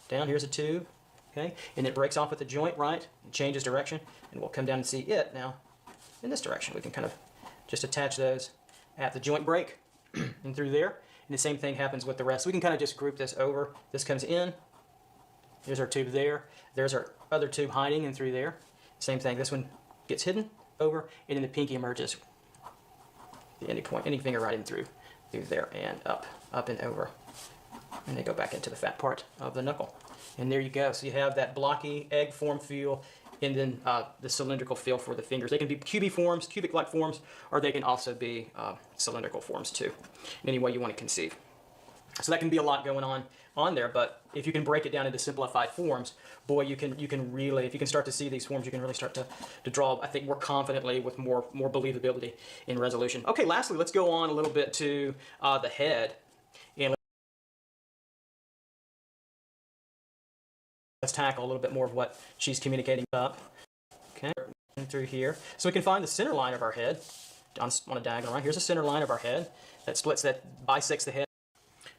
S1: Down, here's a tube, okay? And it breaks off at the joint, right? It changes direction, and we'll come down and see it now in this direction. We can kind of just attach those at the joint break and through there. And the same thing happens with the rest. We can kind of just group this over. This comes in. There's our tube there. There's our other tube hiding in through there. Same thing. This one gets hidden over, and then the pinky emerges. Any finger right in through there and up and over. And they go back into the fat part of the knuckle. And there you go. So you have that blocky egg form feel, and then the cylindrical feel for the fingers. They can be cubic-like forms, or they can also be cylindrical forms too, any way you want to conceive. So that can be a lot going on there, but if you can break it down into simplified forms, boy, you can really, if you can start to see these forms, you can really start to draw, I think, more confidently with more believability in resolution. Okay, lastly, let's go on a little bit to the head. And let's tackle a little bit more of what she's communicating up. Okay, and through here. So we can find the center line of our head on a diagonal line. Here's the center line of our head that bisects the head.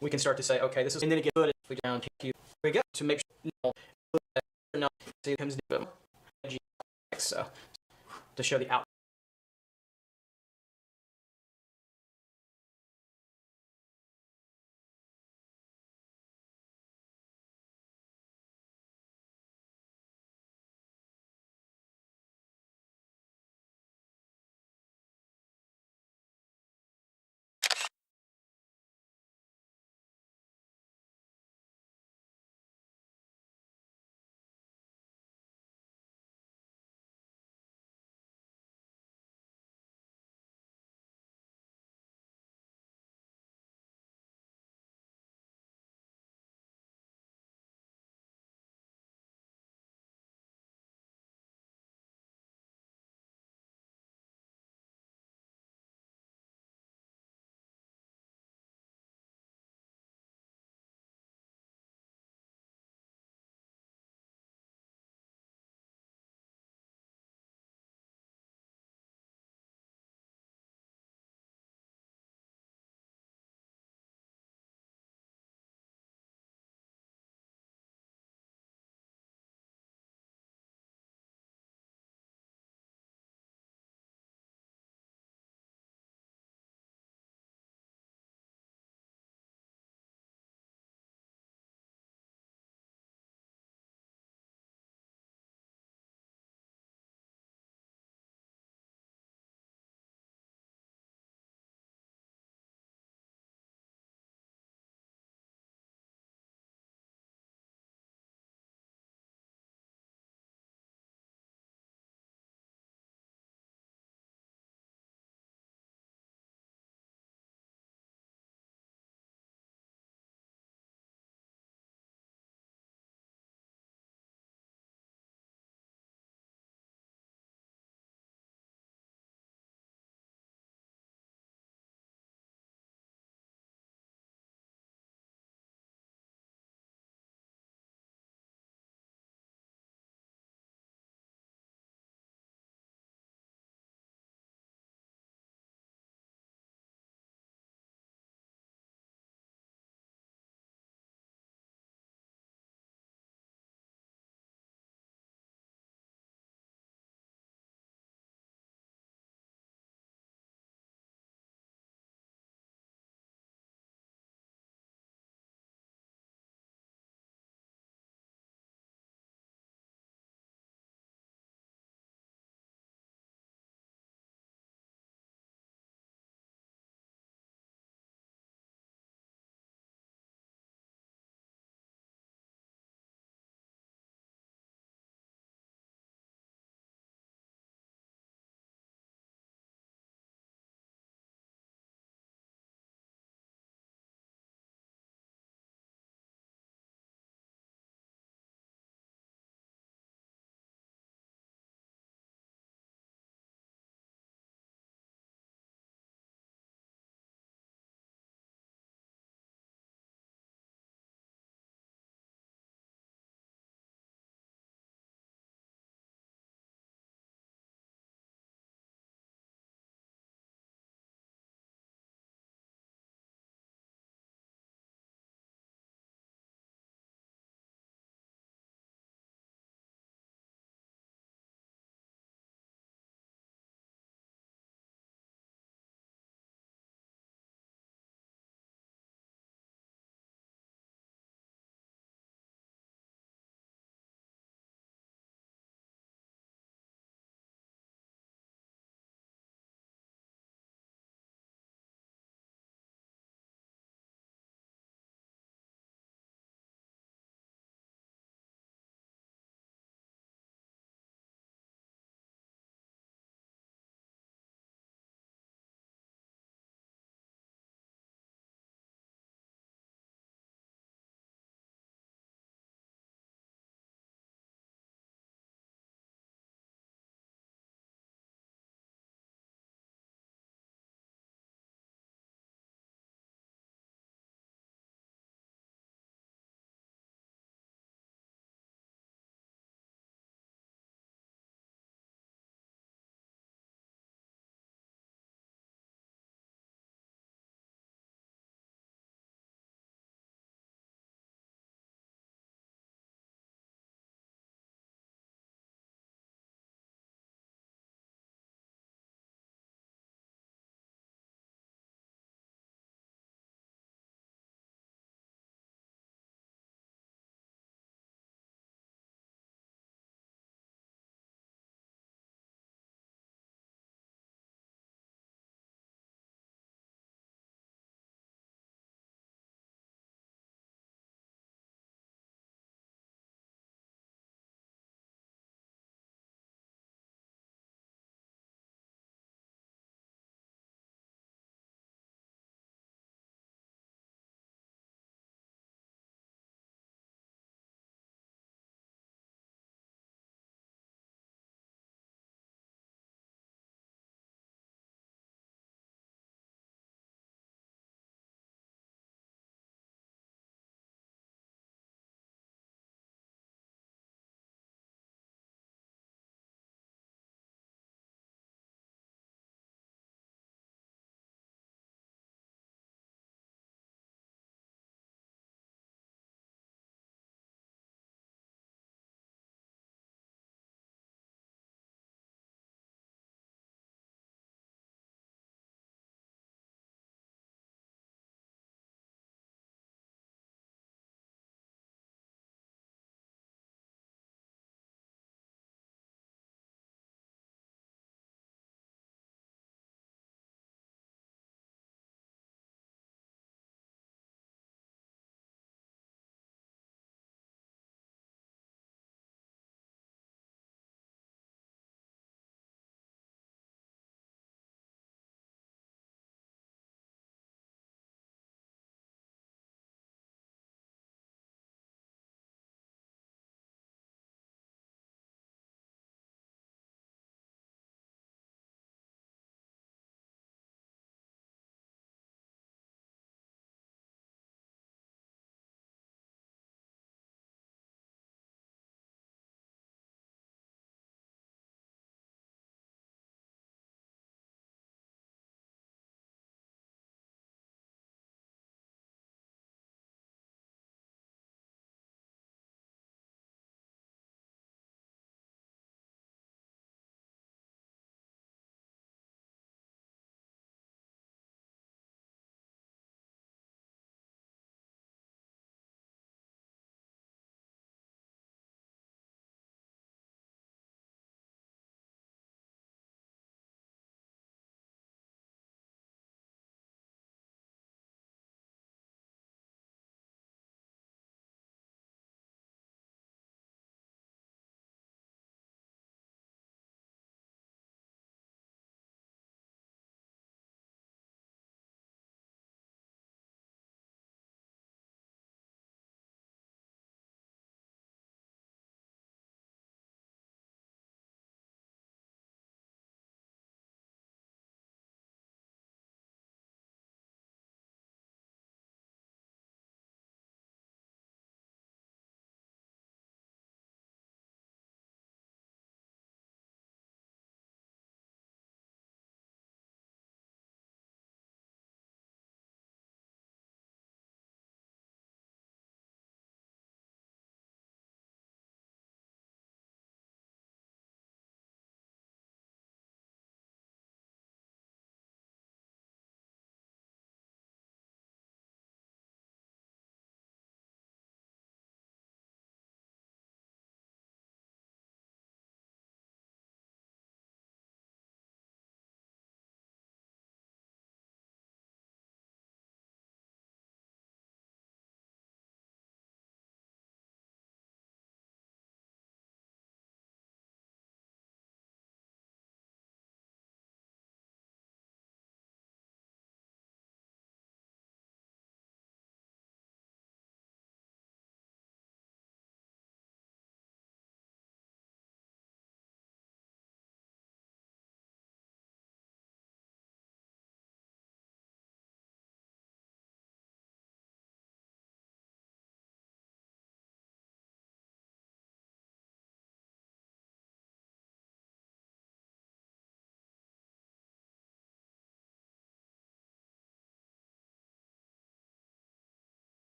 S1: We can start to say, okay, this is, and then it gets good if we down to here we go to make sure see it comes down so to show the out.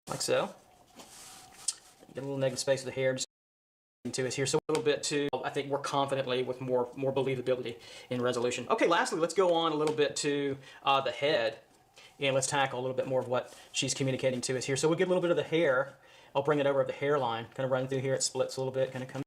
S1: like so. Get a little negative space of the hair just to us here, so a little bit to, I think, more confidently with more believability in resolution. Okay, lastly, let's go on a little bit to the head, and let's tackle a little bit more of what she's communicating to us here. So we'll get a little bit of the hair. I'll bring it over the hairline, kind of running through here. It splits a little bit, kind of comes.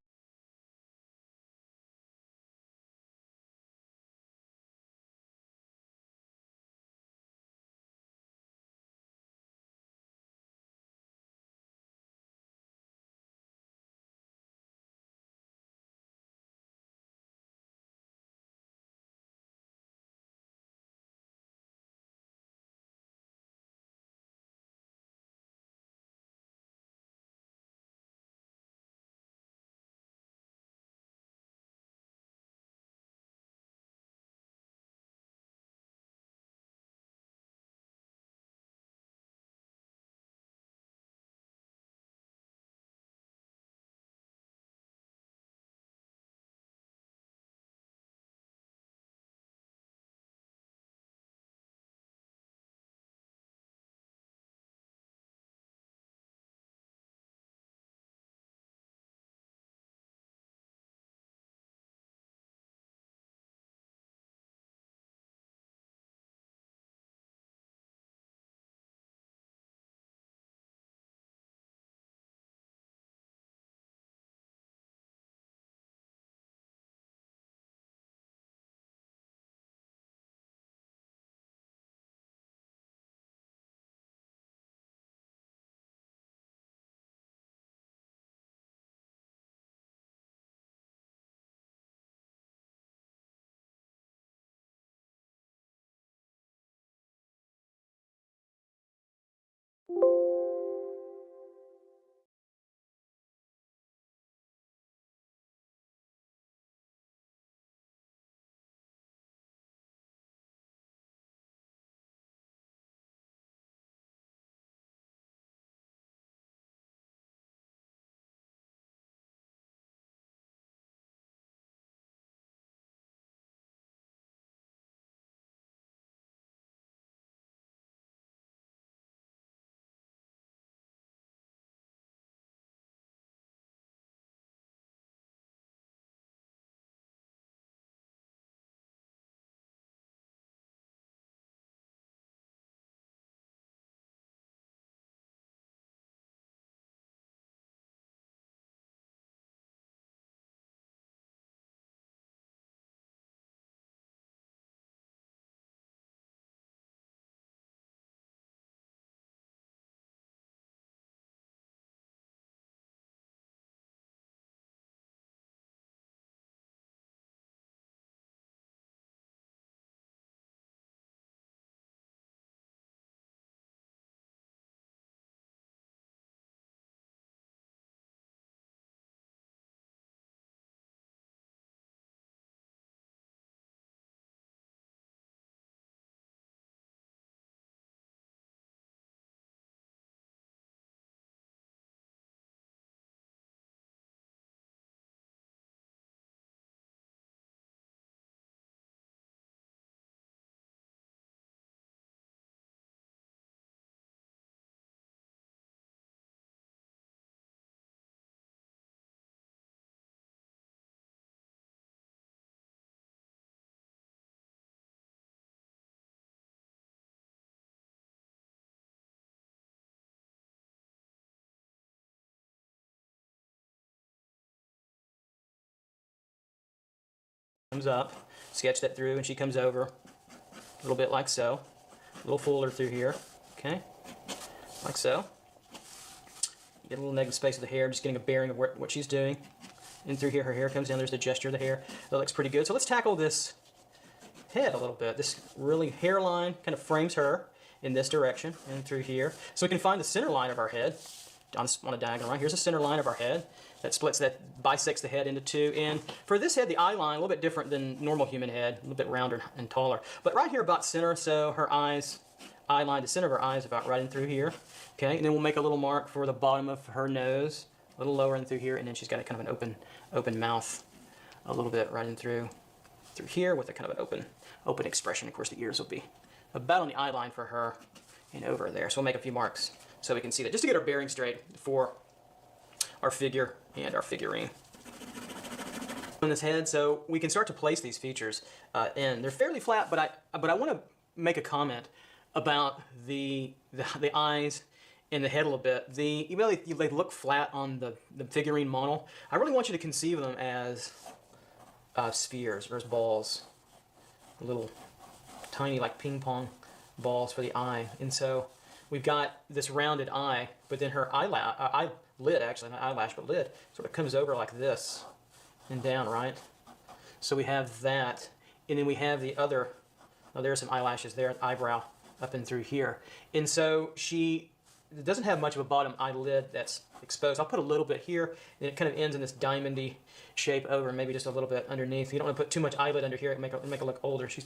S1: Comes up, sketch that through, and she comes over a little bit like so. A little fuller through here, okay, like so. Get a little negative space of the hair, just getting a bearing of what she's doing. And through here, her hair comes down. There's the gesture of the hair. That looks pretty good. So let's tackle this head a little bit. This really hairline kind of frames her in this direction and through here. So we can find the center line of our head on a diagonal right. Here's the center line of our head that splits, that bisects the head into two. And for this head, the eye line, a little bit different than normal human head, a little bit rounder and taller. But right here about center, so her eyes, eye line, the center of her eye is about right in through here. Okay, and then we'll make a little mark for the bottom of her nose, a little lower in through here, and then she's got a kind of an open mouth, a little bit right in through here with a kind of an open expression. Of course, the ears will be about on the eye line for her and over there. So we'll make a few marks so we can see that, just to get our bearing straight for our figure and our figurine. On this head, so we can start to place these features in. They're fairly flat, but I want to make a comment about the eyes and the head a little bit. Even though they look flat on the figurine model, I really want you to conceive them as spheres or as balls, little tiny like ping pong balls for the eye. And so we've got this rounded eye, but then her eyelid, actually not eyelash but lid, sort of comes over like this and down, right? So we have that, and then we have the other, oh, there's some eyelashes there, eyebrow up and through here. And so she doesn't have much of a bottom eyelid that's exposed. I'll put a little bit here, and it kind of ends in this diamondy shape over, maybe just a little bit underneath. You don't want to put too much eyelid under here, make it look older. She's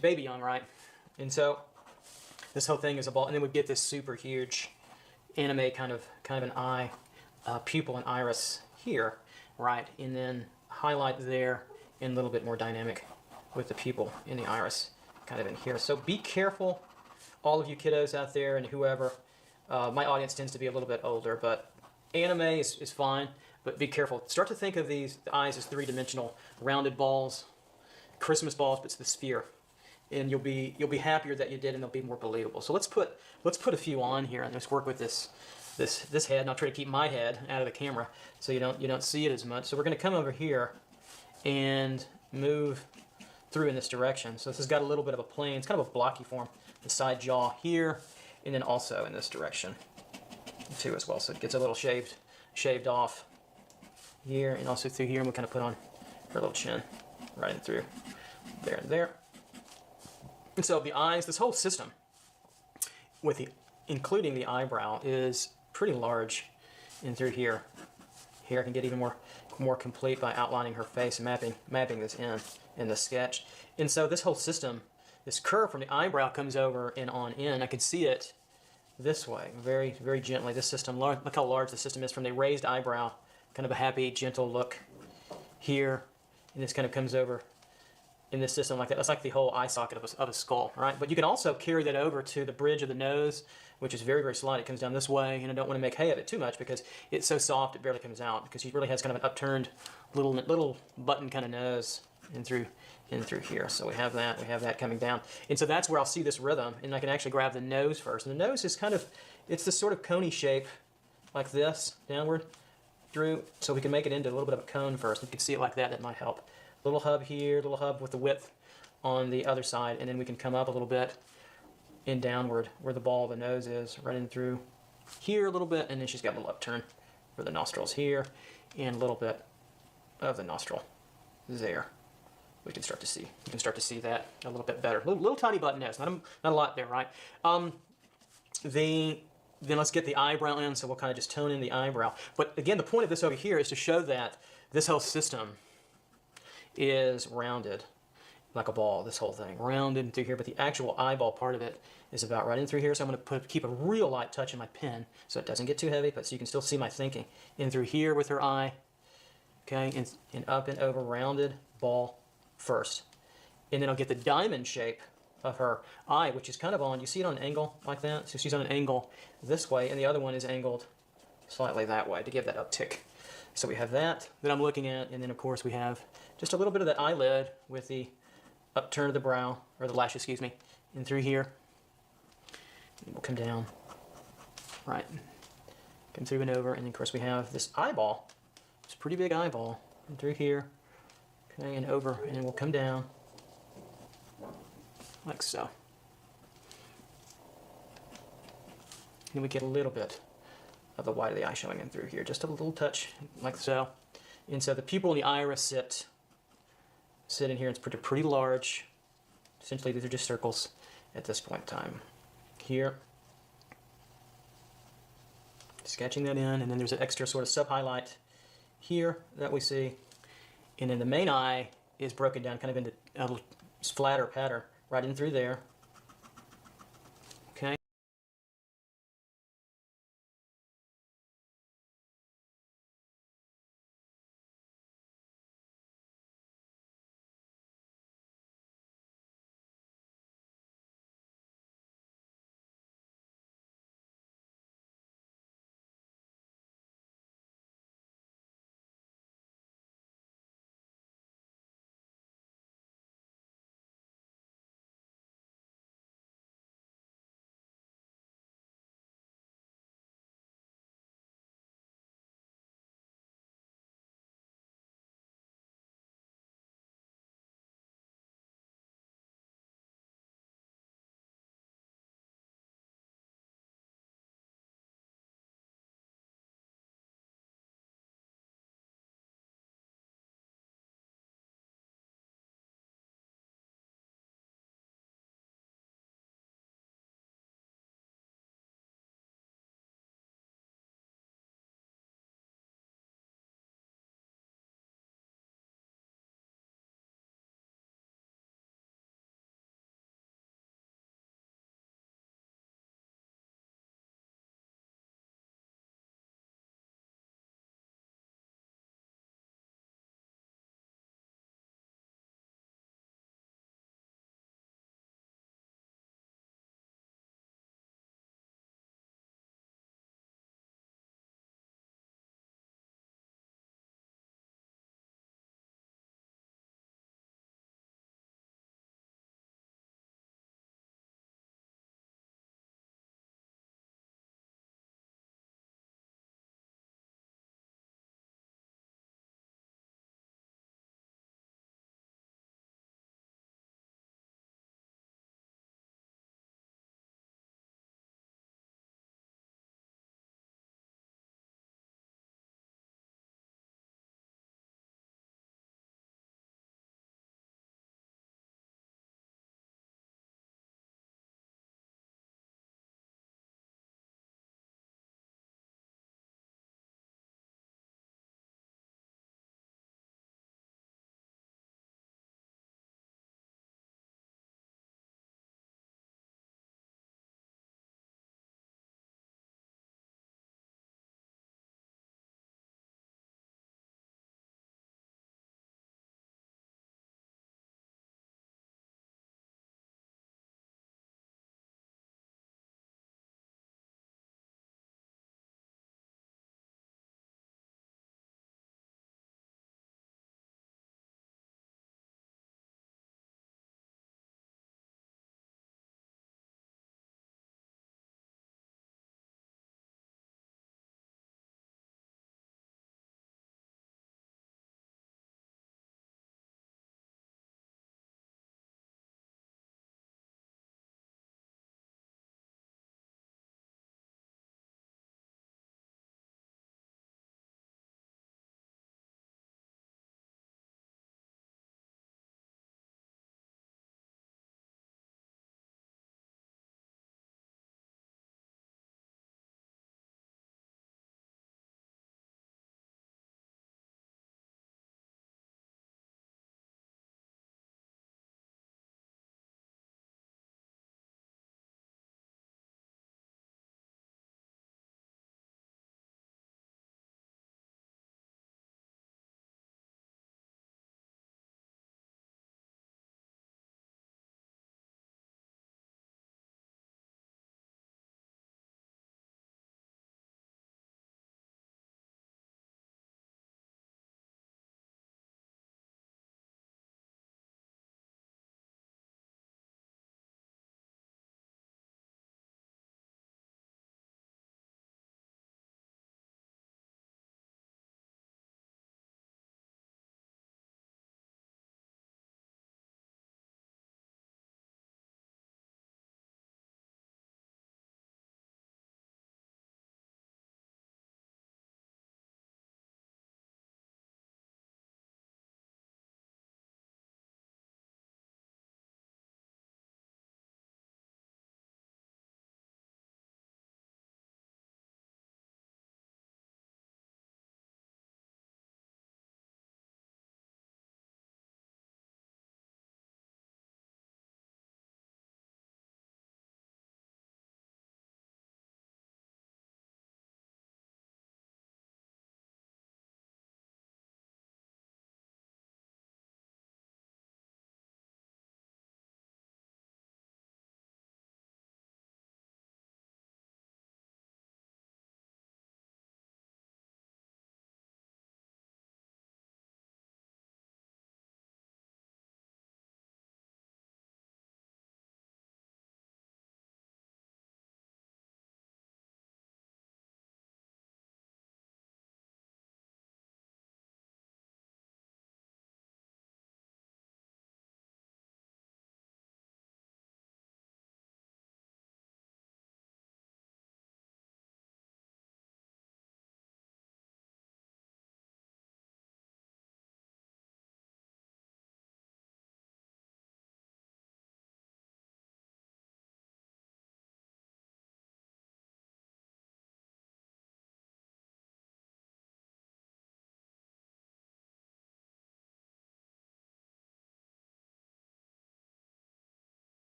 S1: baby young, right? And so this whole thing is a ball, and then we get this super huge anime kind of an eye, pupil and iris here, right? And then highlight there, and a little bit more dynamic with the pupil in the iris kind of in here. So be careful, all of you kiddos out there and whoever. My audience tends to be a little bit older, but anime is fine, but be careful. Start to think of the eyes as three-dimensional rounded balls, Christmas balls, but it's the sphere. And you'll be happier that you did, and they'll be more believable. So let's put a few on here, and let's work with this head, and I'll try to keep my head out of the camera so you don't see it as much. So we're going to come over here and move through in this direction. So this has got a little bit of a plane. It's kind of a blocky form. The side jaw here, and then also in this direction too as well. So it gets a little shaved off here, and also through here, and we'll kind of put on her little chin right in through there and there. And so the eyes, this whole system, including the eyebrow, is pretty large in through here. Here I can get even more complete by outlining her face and mapping this in the sketch. And so this whole system, this curve from the eyebrow comes over and on in. I can see it this way, very, very gently. This system, look how large the system is from the raised eyebrow, kind of a happy, gentle look here, and this kind of comes over in this system like that. That's like the whole eye socket of a skull, right? But you can also carry that over to the bridge of the nose, which is very, very slight. It comes down this way, and I don't want to make hay of it too much because it's so soft it barely comes out, because she really has kind of an upturned little button kind of nose in through here. So we have that coming down. And so that's where I'll see this rhythm, and I can actually grab the nose first. And the nose is it's this sort of coney shape like this, downward through, so we can make it into a little bit of a cone first. You can see it like that, that might help. Little hub here, little hub with the width on the other side, and then we can come up a little bit and downward where the ball of the nose is, right in through here a little bit, and then she's got a little upturn for the nostrils here, and a little bit of the nostril there. We can start to see. You can start to see that a little bit better. Little tiny button nose, not a lot there, right? Then let's get the eyebrow in, so we'll kind of just tone in the eyebrow. But again, the point of this over here is to show that this whole system is rounded like a ball, this whole thing, rounded through here, but the actual eyeball part of it is about right in through here. So I'm going to keep a real light touch in my pen so it doesn't get too heavy, but so you can still see my thinking. In through here with her eye, okay, and up and over, rounded ball first. And then I'll get the diamond shape of her eye, which is kind of on, you see it on an angle like that? So she's on an angle this way, and the other one is angled slightly that way to give that uptick. So we have that I'm looking at, and then of course we have just a little bit of that eyelid with the upturn of the brow, or the lash, excuse me, in through here. And we'll come down, right, come through and over, and then of course we have this eyeball, this pretty big eyeball, in through here, okay, and over, and then we'll come down, like so. And we get a little bit of the white of the eye showing in through here, just a little touch, like so. And so the pupil and the iris sit in here. It's pretty large. Essentially, these are just circles at this point in time. Here, sketching that in, and then there's an extra sort of sub-highlight here that we see. And then the main eye is broken down kind of into a little flatter pattern right in through there.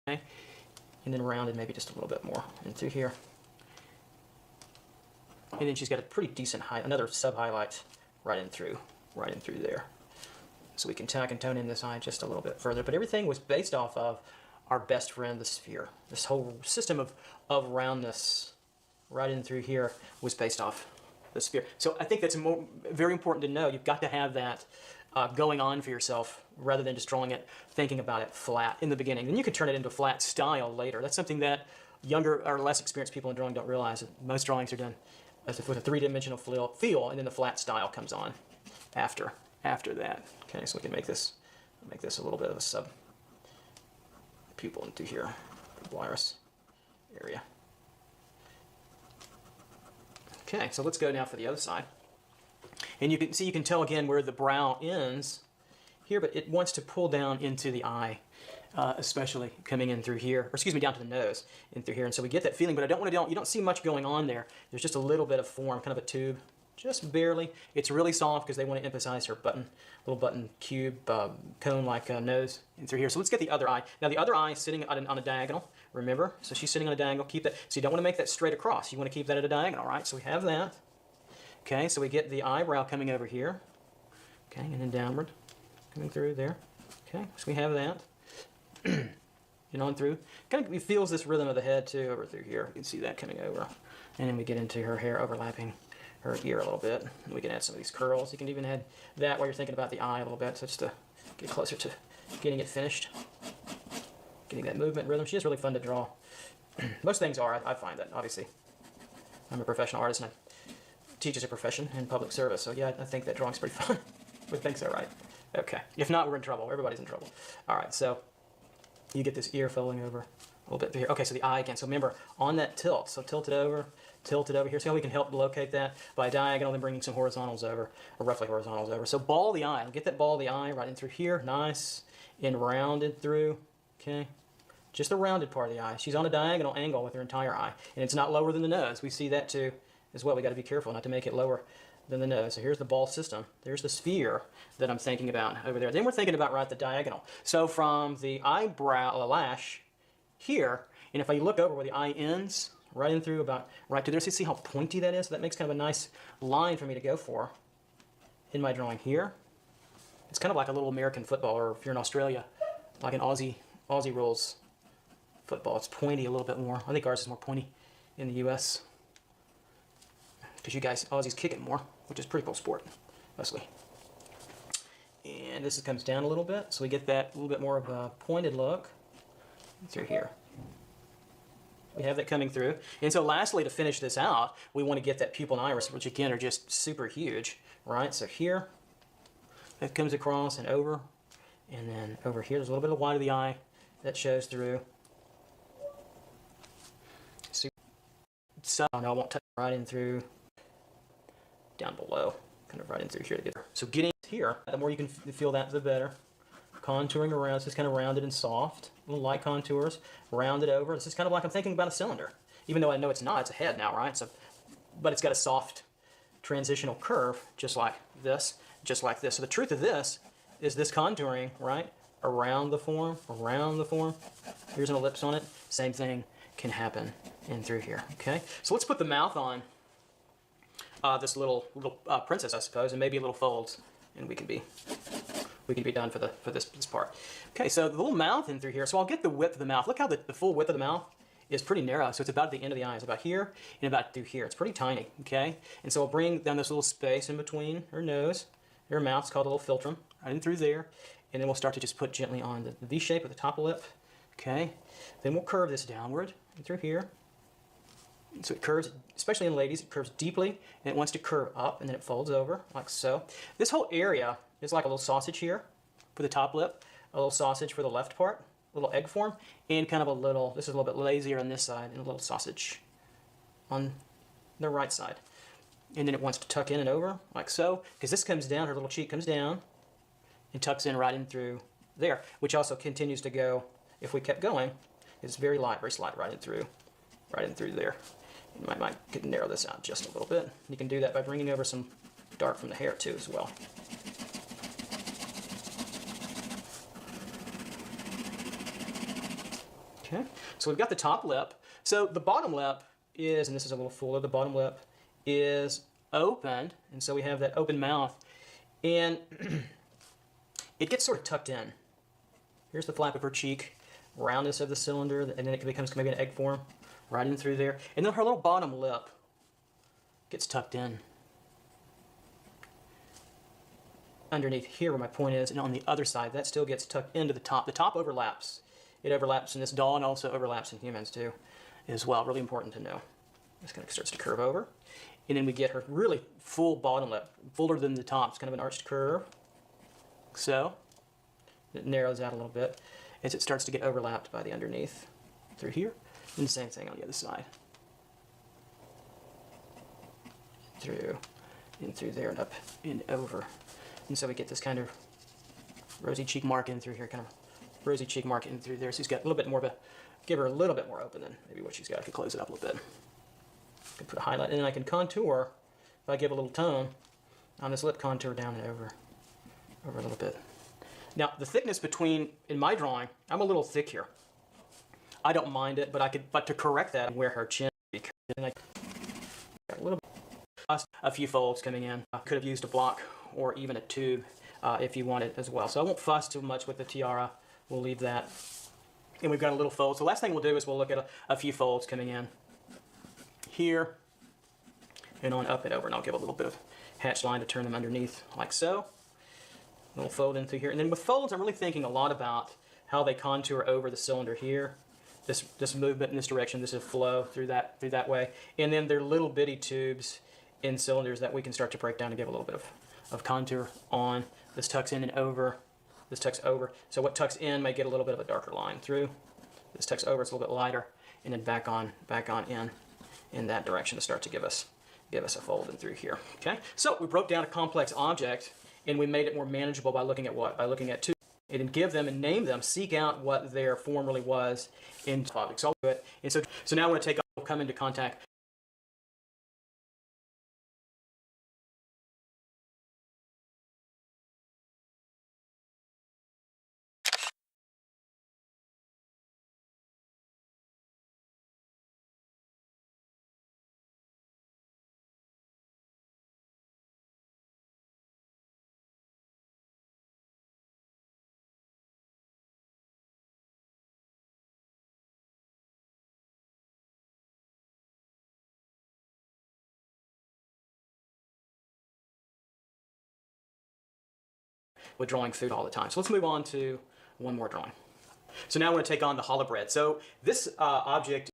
S1: okay? And then rounded maybe just a little bit more in through here. And then she's got a pretty decent height, another sub-highlight right in through there. So we can tack and tone in this eye just a little bit further. But everything was based off of our best friend, the sphere. This whole system of roundness right in through here was based off the sphere. So I think that's very important to know. You've got to have that going on for yourself rather than just drawing it, thinking about it flat in the beginning. And you can turn it into flat style later. That's something that younger or less experienced people in drawing don't realize. Most drawings are done with a three-dimensional feel, and then the flat style comes on after that. Okay, so we can make this a little bit of a sub pupil into here, the iris area. Okay, so let's go now for the other side. And you can tell again where the brow ends here, but it wants to pull down into the eye, especially coming in through here, or excuse me, down to the nose, in through here. And so we get that feeling, but you don't see much going on there. There's just a little bit of form, kind of a tube, just barely. It's really soft because they want to emphasize her little button cube, cone-like nose in through here. So let's get the other eye. Now the other eye is sitting on a diagonal, remember? So she's sitting on a diagonal. Keep that. So you don't want to make that straight across. You want to keep that at a diagonal, right? So we have that. Okay, so we get the eyebrow coming over here. Okay, and then downward, coming through there. Okay, so we have that. And on through. Kind of feels this rhythm of the head too over through here. You can see that coming over. And then we get into her hair overlapping her ear a little bit. And we can add some of these curls. You can even add that while you're thinking about the eye a little bit, so just to get closer to getting it finished. Getting that movement rhythm. She is really fun to draw. Most things are, I find that, obviously. I'm a professional artist and I teach as a profession in public service, so yeah, I think that drawing's pretty fun. Would think so, right? Okay. If not, we're in trouble. Everybody's in trouble. All right, so you get this ear folding over a little bit here. Okay, so the eye again. So remember, on that tilt, so tilt it over here. See how we can help locate that by diagonal, then bringing some horizontals over, or roughly horizontals over. So ball the eye. Get that ball of the eye right in through here. Nice and rounded through. Okay. Just the rounded part of the eye. She's on a diagonal angle with her entire eye. And it's not lower than the nose. We see that too as well. We got to be careful not to make it lower than the nose. So here's the ball system. There's the sphere that I'm thinking about over there. Then we're thinking about right the diagonal. So from the eyebrow, lash here, and if I look over where the eye ends, right in through about right to there, see how pointy that is? So that makes kind of a nice line for me to go for in my drawing here. It's kind of like a little American football, or if you're in Australia, like an Aussie rules football. It's pointy a little bit more. I think ours is more pointy in the U.S. because you guys, Aussies, kick it more, which is a pretty cool sport, mostly. And this comes down a little bit, so we get that little bit more of a pointed look through here. We have that coming through. And so lastly, to finish this out, we want to get that pupil and iris, which again are just super huge, right? So here, that comes across and over, and then over here, there's a little bit of white of the eye that shows through. So now I won't touch right in through, down below, kind of right in through here to get there. So getting here, the more you can feel that, the better. Contouring around, so it's kind of rounded and soft. Little light contours, rounded over. This is kind of like I'm thinking about a cylinder. Even though I know it's not, it's a head now, right? So, but it's got a soft transitional curve, just like this, just like this. So the truth of this is this contouring, right? Around the form, around the form. Here's an ellipse on it. Same thing can happen in through here, okay? So let's put the mouth on this little princess, I suppose, and maybe a little folds, and we can be done for this part. Okay, so the little mouth in through here. So I'll get the width of the mouth. Look how the full width of the mouth is pretty narrow. So it's about the end of the eye. It's about here and about through here. It's pretty tiny, okay? And so I'll bring down this little space in between her nose, her mouth. It's called a little philtrum, right in through there. And then we'll start to just put gently on the V shape of the top lip, okay? Then we'll curve this downward and through here. So it curves, especially in ladies, it curves deeply, and it wants to curve up, and then it folds over, like so. This whole area is like a little sausage here for the top lip, a little sausage for the left part, a little egg form, and kind of a little, this is a little bit lazier on this side, and a little sausage on the right side. And then it wants to tuck in and over, like so, because this comes down, her little cheek comes down, and tucks in right in through there, which also continues to go, if we kept going, it's very light, very slight, right in through there. You might narrow this out just a little bit. You can do that by bringing over some dark from the hair too as well. Okay, so we've got the top lip. So the bottom lip is, and this is a little fuller, the bottom lip is opened, and so we have that open mouth, and it gets sort of tucked in. Here's the flap of her cheek, roundness of the cylinder, and then it becomes maybe an egg form right in through there. And then her little bottom lip gets tucked in underneath here where my point is, and on the other side, that still gets tucked into the top. The top overlaps. It overlaps in this doll and also overlaps in humans too, as well. Really important to know. This kind of starts to curve over. And then we get her really full bottom lip, fuller than the top. It's kind of an arched curve. So, it narrows out a little bit as it starts to get overlapped by the underneath through here. And the same thing on the other side. Through, and through there and up and over. And so we get this kind of rosy cheek mark in through here, kind of rosy cheek mark in through there. So she's got a little bit more of a, give her a little bit more open than maybe what she's got. I could close it up a little bit. I can put a highlight, and then I can contour, if I give a little tone, on this lip contour down and over a little bit. Now, the thickness between, in my drawing, I'm a little thick here. I don't mind it, but to correct that, where her chin would be, and I got a little bit, a few folds coming in. I could have used a block or even a tube if you wanted as well. So I won't fuss too much with the tiara. We'll leave that. And we've got a little fold. So the last thing we'll do is we'll look at a few folds coming in here and on up and over. And I'll give a little bit of hatch line to turn them underneath like so. A little fold in through here. And then with folds, I'm really thinking a lot about how they contour over the cylinder here. This movement in this direction, this is flow through that way. And then they're little bitty tubes in cylinders that we can start to break down and give a little bit of contour on. This tucks in and over. This tucks over. So what tucks in may get a little bit of a darker line through. This tucks over, it's a little bit lighter, and then back on in that direction to start to give us a fold in through here. Okay. So we broke down a complex object, and we made it more manageable by looking at what? By looking at two, and then give them and name them, seek out what their form really was in objects. So I'll do it. And so now we're going to come into contact with drawing food all the time. So let's move on to one more drawing. So now we're going to take on the challah bread. So this object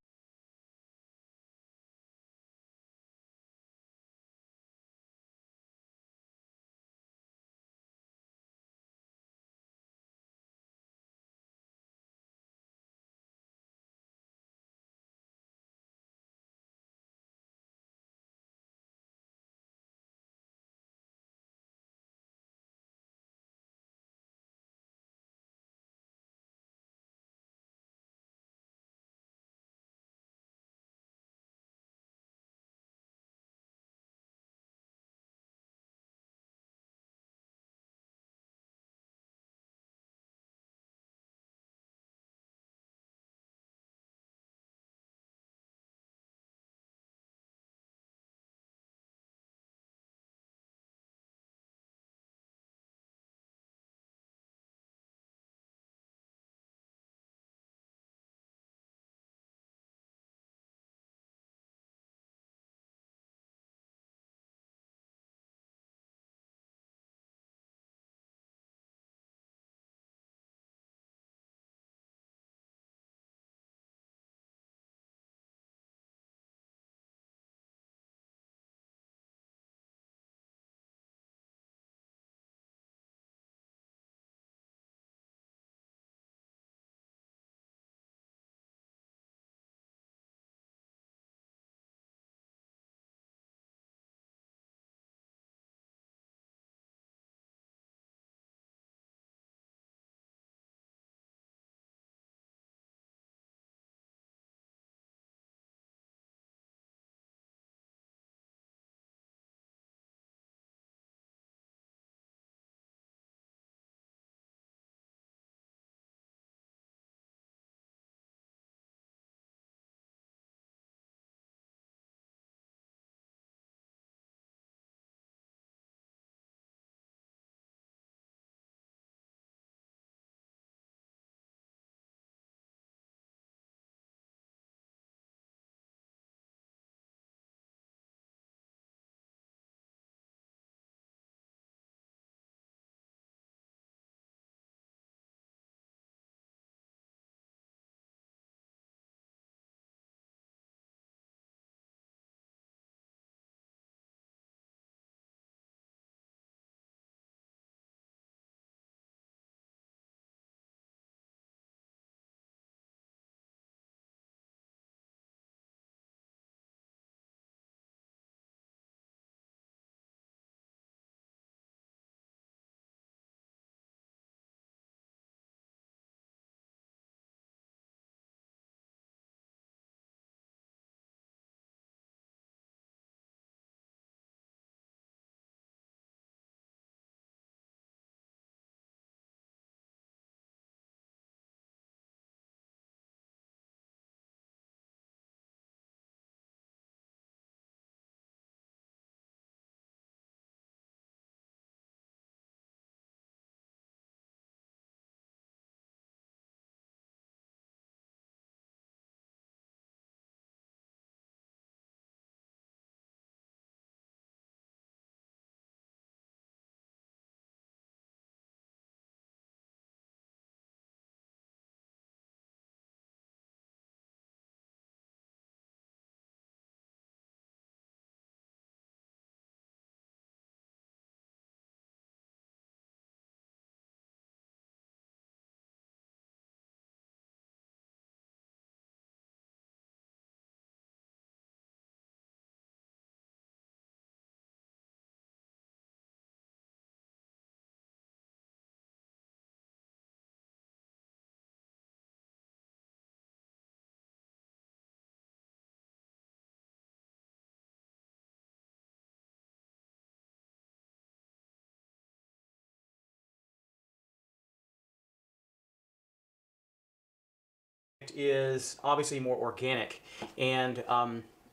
S1: is obviously more organic and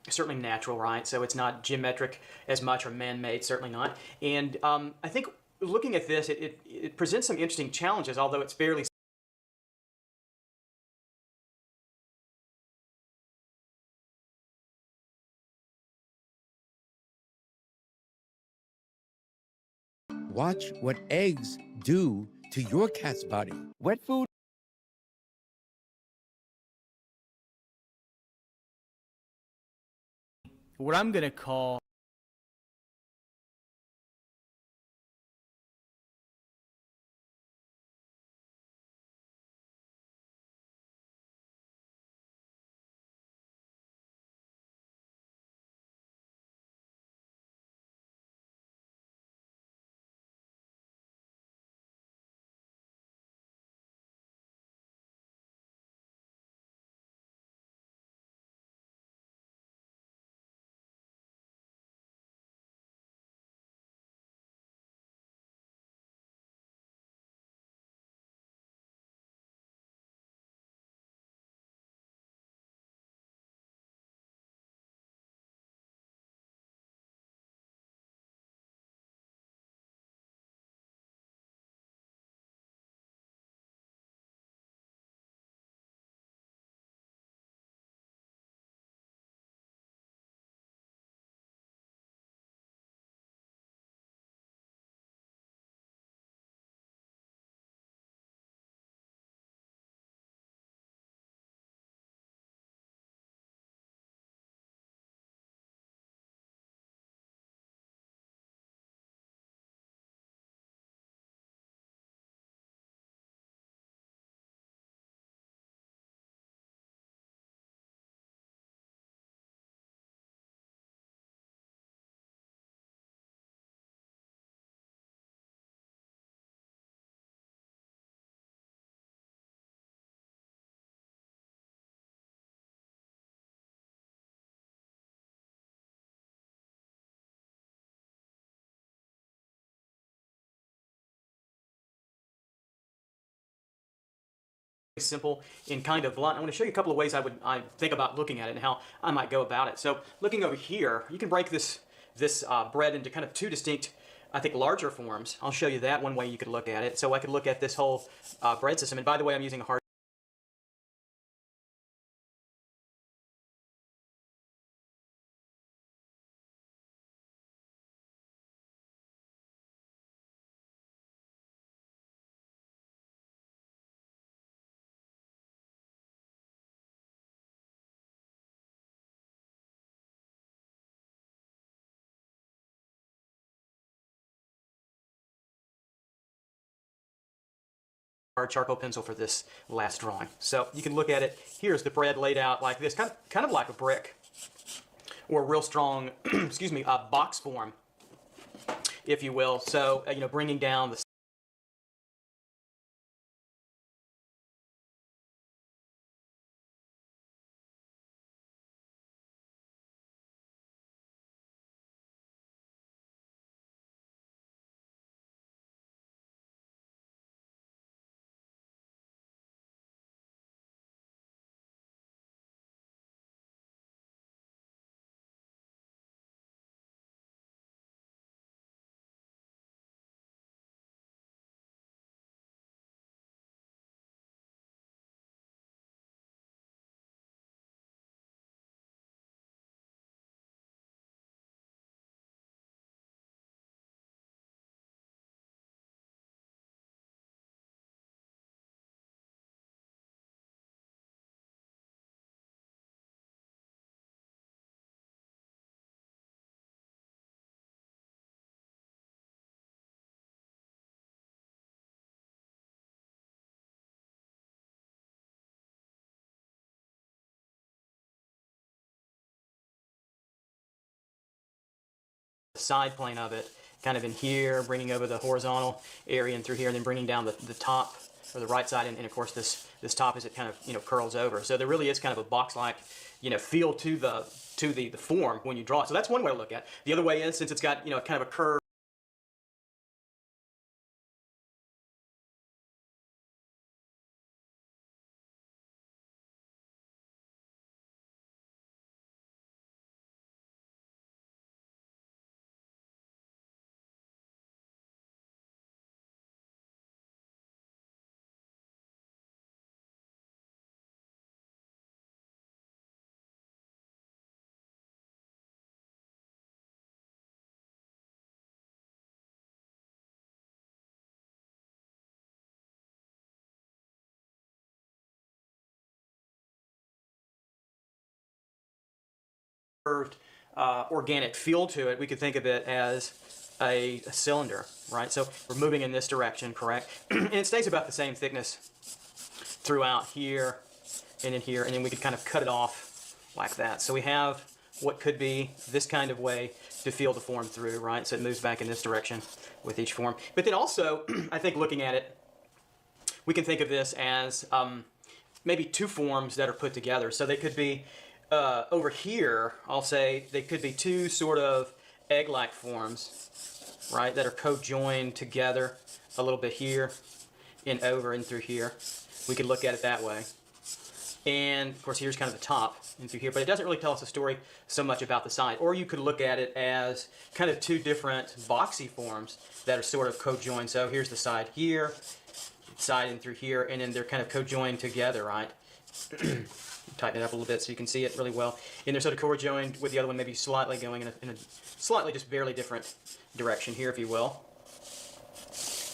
S1: certainly natural, right? So it's not geometric as much or man-made, certainly not. And I think looking at this, it presents some interesting challenges, although it's fairly
S2: Watch what eggs do to your cat's body. Wet food.
S1: what I'm going to call simple and kind of blunt. I'm going to show you a couple of ways I think about looking at it and how I might go about it. So looking over here, you can break this bread into kind of two distinct, I think, larger forms. I'll show you that one way you could look at it. So I could look at this whole bread system. And by the way, I'm using a hard charcoal pencil for this last drawing. So you can look at it. Here's the bread laid out like this, kind of like a brick or a real strong, excuse me, box form, if you will. So you know, bringing down the side plane of it, kind of in here, bringing over the horizontal area and through here, and then bringing down the top or the right side, and of course this top as it kind of, you know, curls over. So there really is kind of a box-like, you know, feel to the form when you draw it. So that's one way to look at it. The other way is, since it's got, you know, kind of a curve curved organic feel to it, we could think of it as a cylinder, right? So we're moving in this direction, correct? And it stays about the same thickness throughout here and in here, and then we could kind of cut it off like that. So we have what could be this kind of way to feel the form through, right? So it moves back in this direction with each form. But then also, I think looking at it, we can think of this as maybe two forms that are put together. So they could be over here, I'll say they could be two sort of egg-like forms, right, that are co-joined together a little bit here and over and through here. We could look at it that way. And of course here's kind of the top and through here, but it doesn't really tell us a story so much about the side. Or you could look at it as kind of two different boxy forms that are sort of co-joined. So here's the side here, side and through here, and then they're kind of co-joined together, right? Tighten it up a little bit so you can see it really well. And they're sort of co-joined with the other one, maybe slightly going in a slightly just barely different direction here, if you will,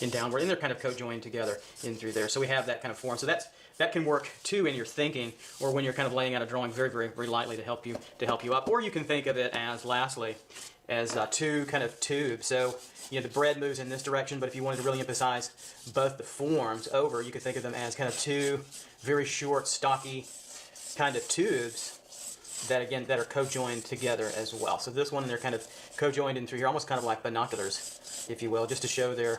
S1: and downward. And they're kind of co-joined together in through there. So we have that kind of form. So that can work too in your thinking, or when you're kind of laying out a drawing very, very, very lightly to help you up. Or you can think of it as, lastly, as two kind of tubes. So the bread moves in this direction, but if you wanted to really emphasize both the forms over, you could think of them as kind of two very short, stocky kind of tubes that, again, that are co-joined together as well. So this one, they're kind of co-joined in through here, almost kind of like binoculars, if you will, just to show their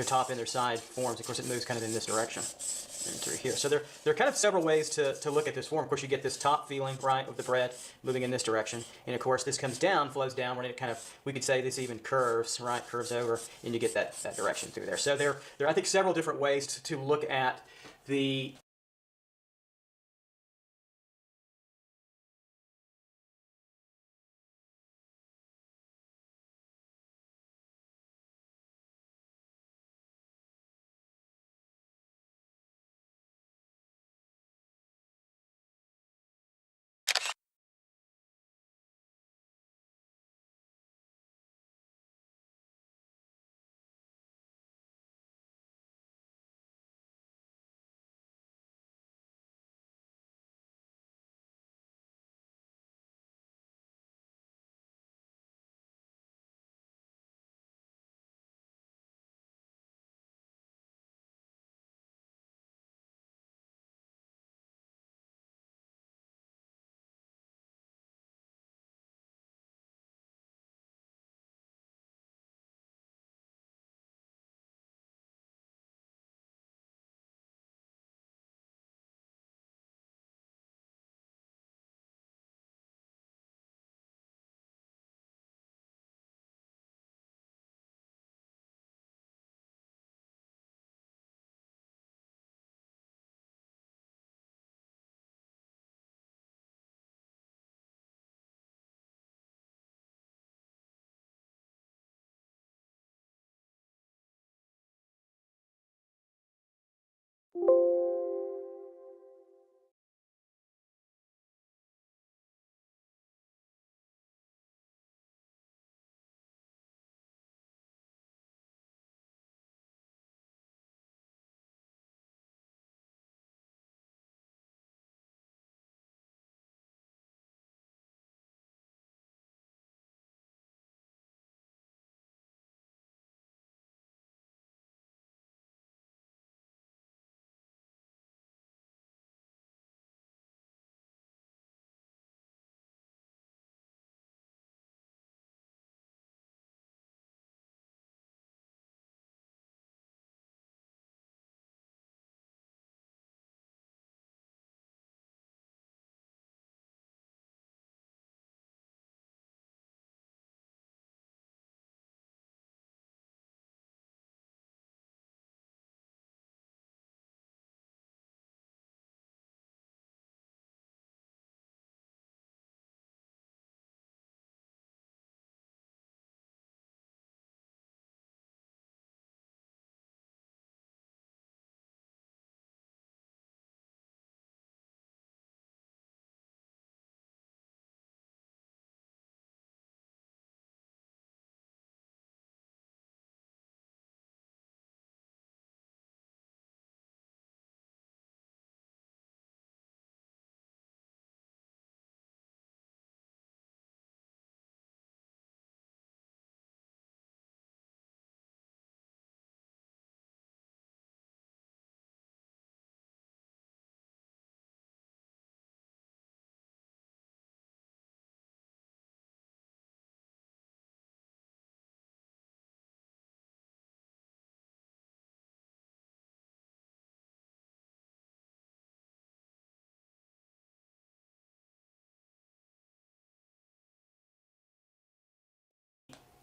S1: top and their side forms. Of course, it moves kind of in this direction and through here. So there are kind of several ways to look at this form. Of course, you get this top feeling, right, of the bread moving in this direction. And of course, this comes down, flows downward, and it kind of, we could say this even curves, right, curves over, and you get that direction through there. So there are, I think, several different ways to look at the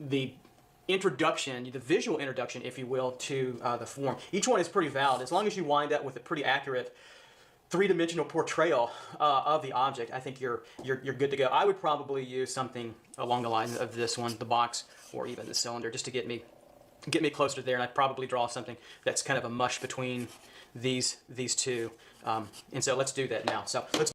S1: the introduction, the visual introduction, if you will, to the form. Each one is pretty valid as long as you wind up with a pretty accurate three-dimensional portrayal of the object. I think you're good to go. I would probably use something along the lines of this one, the box, or even the cylinder, just to get me closer to there. And I'd probably draw something that's kind of a mush between these two. And so let's do that now. So let's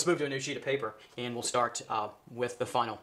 S1: Let's move to a new sheet of paper, and we'll start with the final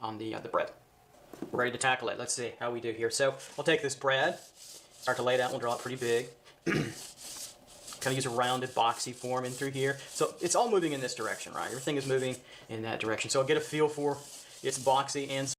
S1: on the bread. We're ready to tackle it. Let's see how we do here. So we'll take this bread, start to lay it out, we'll draw it pretty big. Kind of use a rounded, boxy form in through here. So it's all moving in this direction, right? Everything is moving in that direction. So I'll get a feel for its boxy and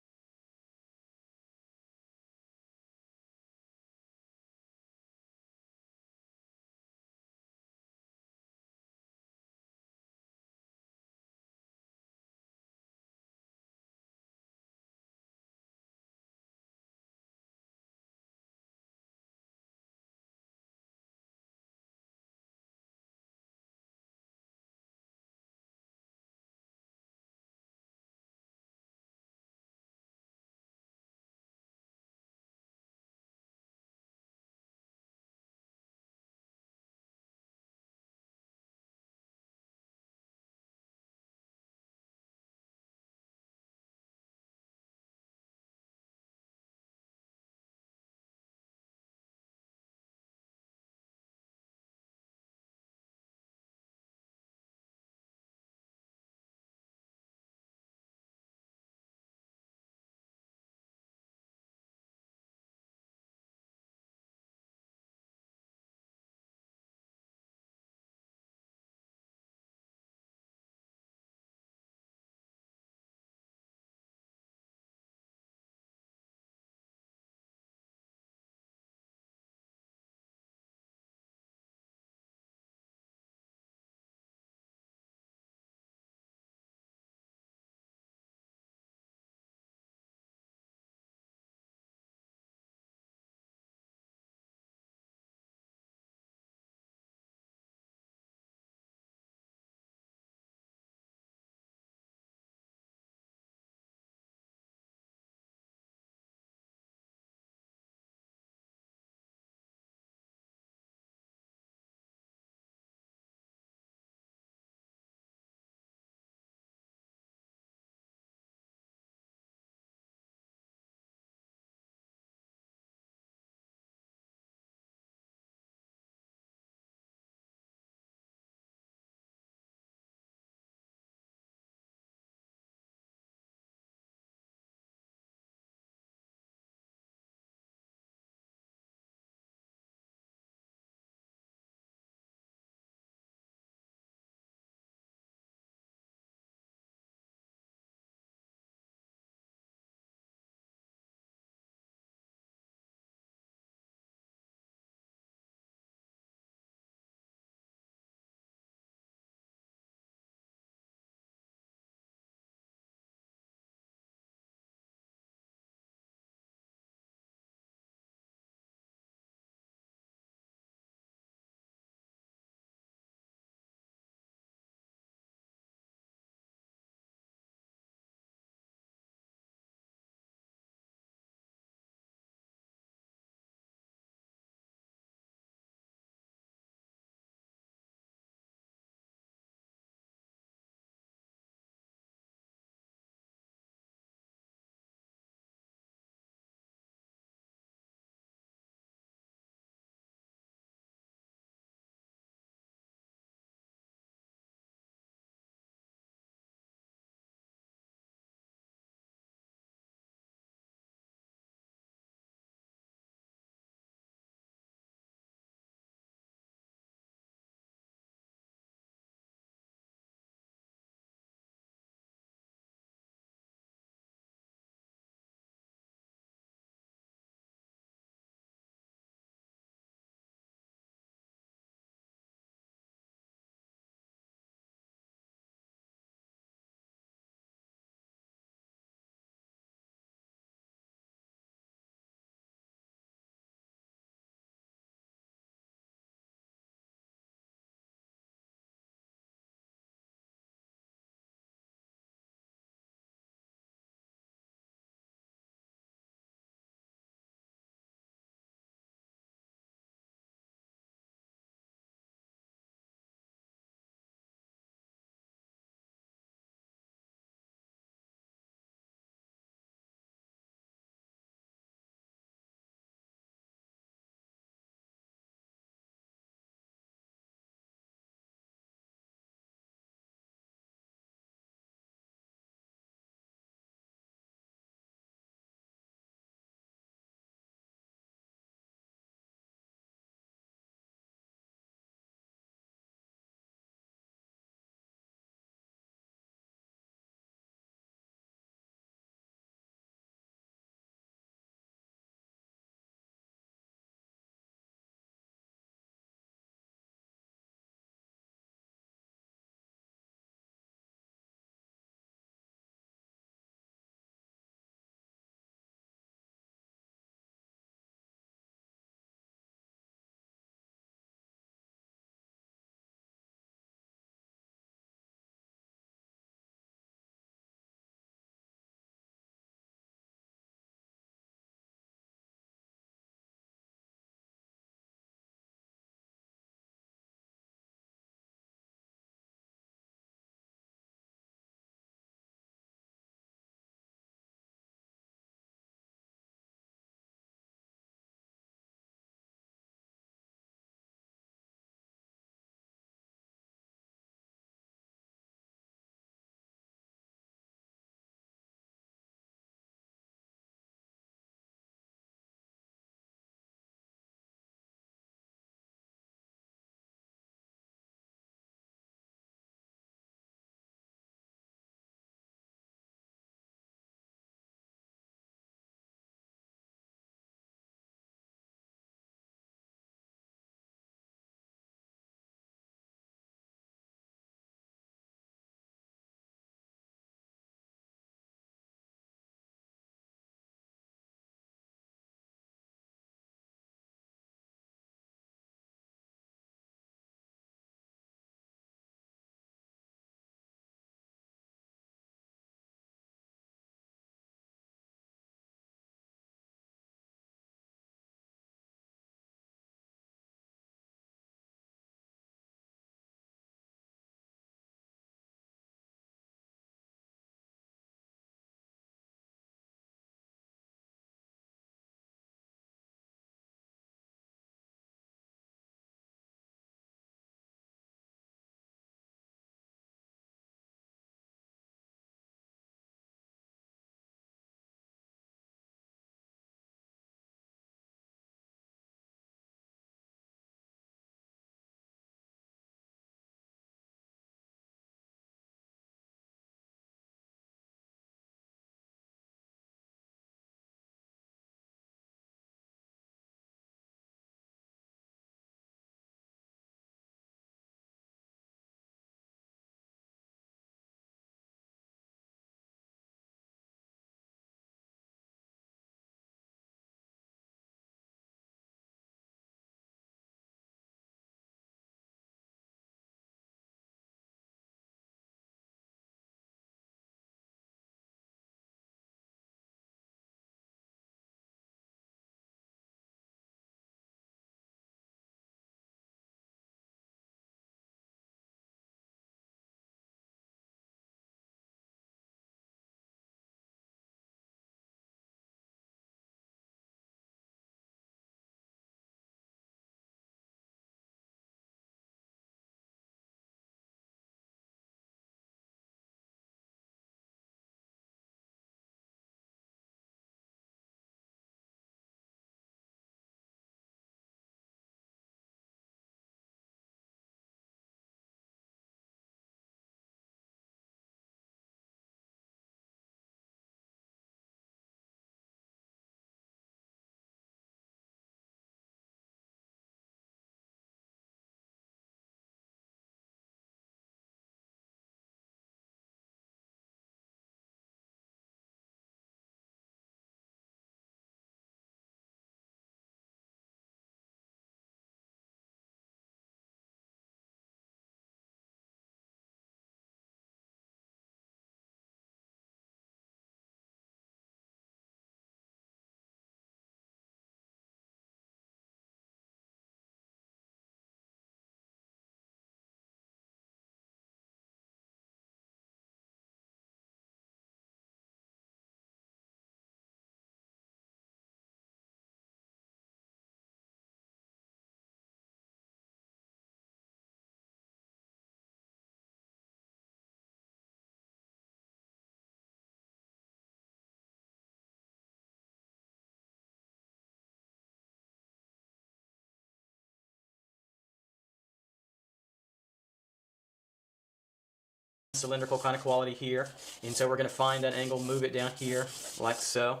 S1: cylindrical kind of quality here. And so we're going to find that angle, move it down here, like so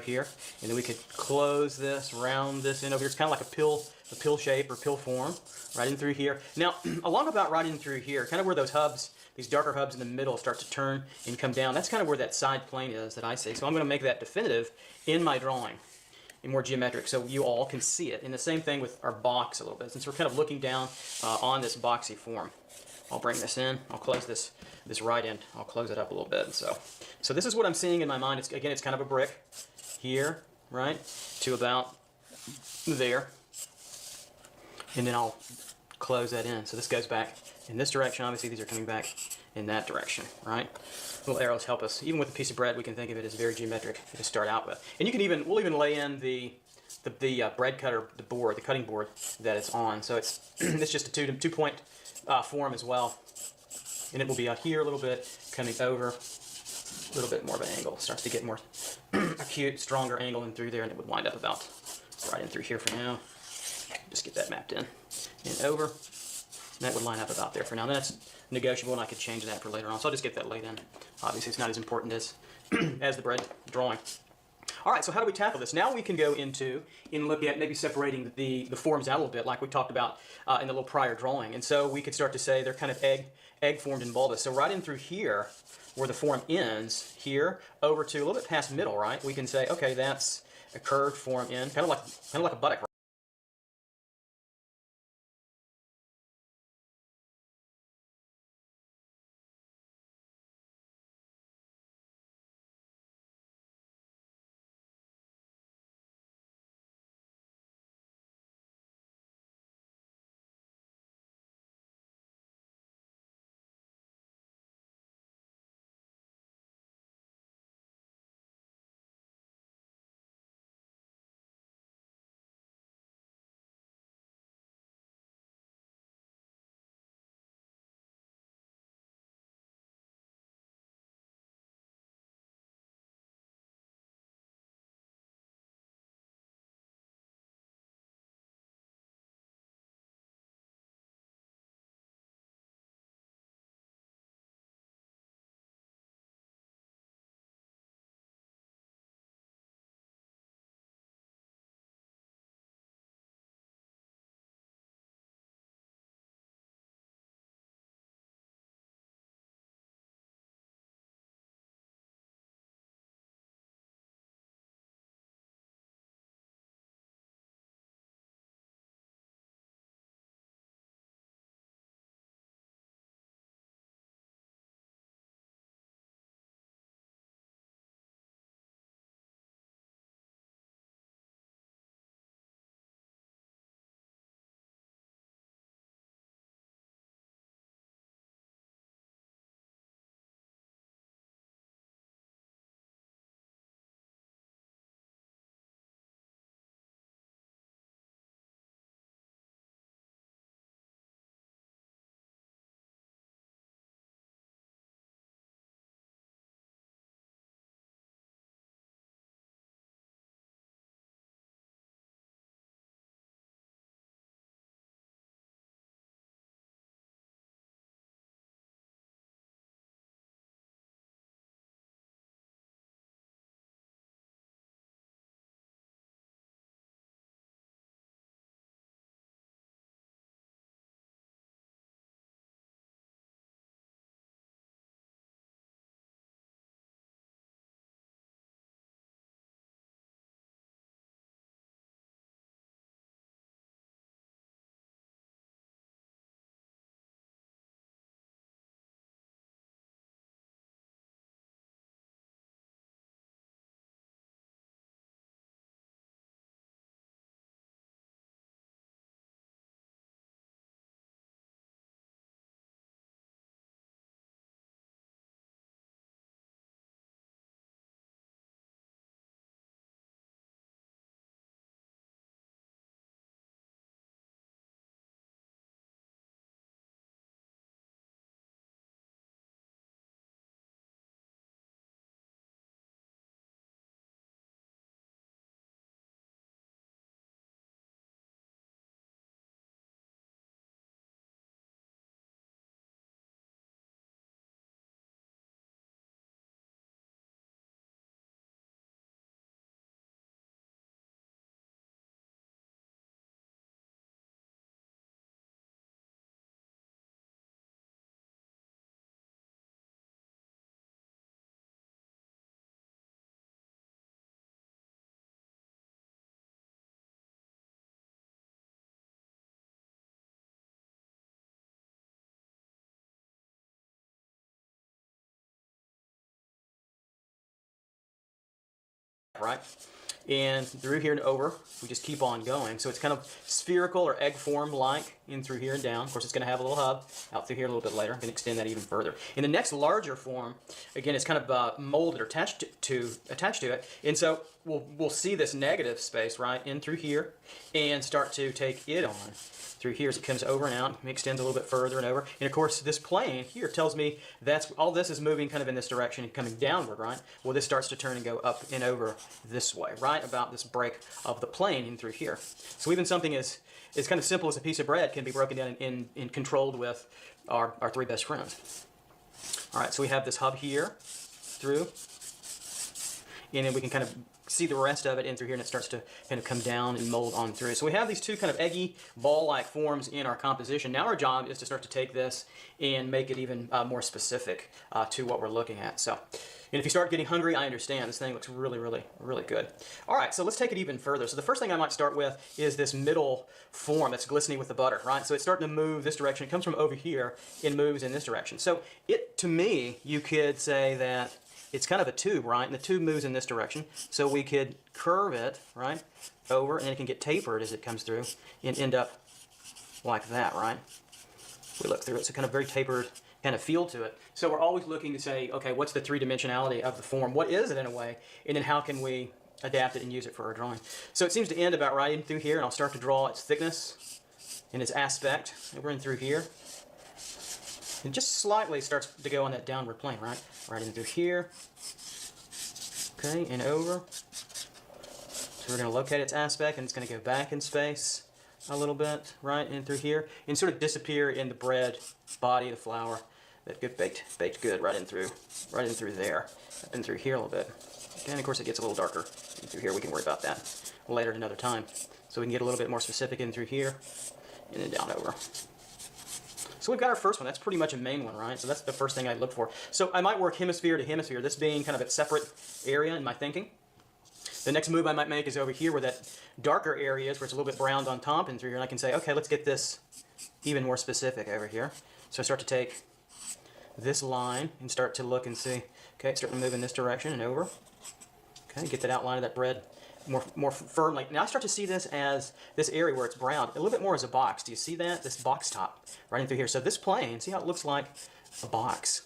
S1: here. And then we could close this, round this in over here. It's kind of like a pill shape or pill form, right in through here. Now, along about right in through here, kind of where those hubs, these darker hubs in the middle start to turn and come down, that's kind of where that side plane is that I see. So I'm going to make that definitive in my drawing, and more geometric, so you all can see it. And the same thing with our box a little bit, since we're kind of looking down on this boxy form. I'll bring this in. I'll close this right end. I'll close it up a little bit. So this is what I'm seeing in my mind. It's kind of a brick here, right, to about there, and then I'll close that in. So this goes back in this direction. Obviously, these are coming back in that direction, right? Little arrows help us. Even with a piece of bread, we can think of it as very geometric to start out with. And you can we'll even lay in the bread cutter, the cutting board that it's on. So it's it's just a two-point form as well, and it will be out here a little bit, coming over a little bit more of an angle. Starts to get more acute, stronger angle in through there, and it would wind up about right in through here for now. Just get that mapped in and over. And that would line up about there for now. That's negotiable, and I could change that for later on. So I'll just get that laid in. Obviously, it's not as important as as the bread drawing. All right, so how do we tackle this? Now we can go into and look at maybe separating the forms out a little bit, like we talked about in the little prior drawing. And so we could start to say they're kind of egg formed and bulbous. So right in through here, where the form ends, here over to a little bit past middle, right? We can say, okay, that's a curved form in, kind of like a buttock. Right? right? And through here and over, we just keep on going. So it's kind of spherical or egg form like in through here and down. Of course, it's going to have a little hub out through here a little bit later. I can extend that even further. In the next larger form, again, it's kind of molded or attached to it. And so we'll see this negative space right in through here and start to take it on through here as it comes over and out. It extends a little bit further and over. And of course, this plane here tells me that's all this is moving kind of in this direction and coming downward, right? Well, this starts to turn and go up and over this way, right? About this break of the plane in through here. So even something as kind of simple as a piece of bread can be broken down and controlled with our three best friends. All right, so we have this hub here through, and then we can kind of see the rest of it in through here, and it starts to kind of come down and mold on through. So we have these two kind of eggy ball-like forms in our composition. Now our job is to start to take this and make it even more specific to what we're looking at. So, and if you start getting hungry, I understand. This thing looks really, really, really good. All right, so let's take it even further. So the first thing I might start with is this middle form that's glistening with the butter, right? So it's starting to move this direction. It comes from over here and moves in this direction. So it, to me, you could say that it's kind of a tube, right? And the tube moves in this direction. So we could curve it, right, over, and it can get tapered as it comes through and end up like that, right? We look through it. So kind of very tapered kind of feel to it. So we're always looking to say, okay, what's the three-dimensionality of the form? What is it in a way? And then how can we adapt it and use it for our drawing? So it seems to end about right in through here, and I'll start to draw its thickness and its aspect over in through here. It just slightly starts to go on that downward plane, right? Right in through here. Okay, and over. So we're going to locate its aspect, and it's going to go back in space a little bit, right in through here, and sort of disappear in the bread body, the flour, that good baked good right in through there, up in through here a little bit. Okay, and of course it gets a little darker in through here. We can worry about that later at another time. So we can get a little bit more specific in through here, and then down over. So we've got our first one. That's pretty much a main one, right? So that's the first thing I'd look for. So I might work hemisphere to hemisphere, this being kind of a separate area in my thinking. The next move I might make is over here where that darker area is, where it's a little bit browned on top and through here. And I can say, okay, let's get this even more specific over here. So I start to take this line and start to look and see, okay, it's starting to move in this direction and over. Okay, get that outline of that bread more firmly. Now I start to see this as this area where it's brown, a little bit more as a box. Do you see that? This box top right in through here. So this plane, see how it looks like a box,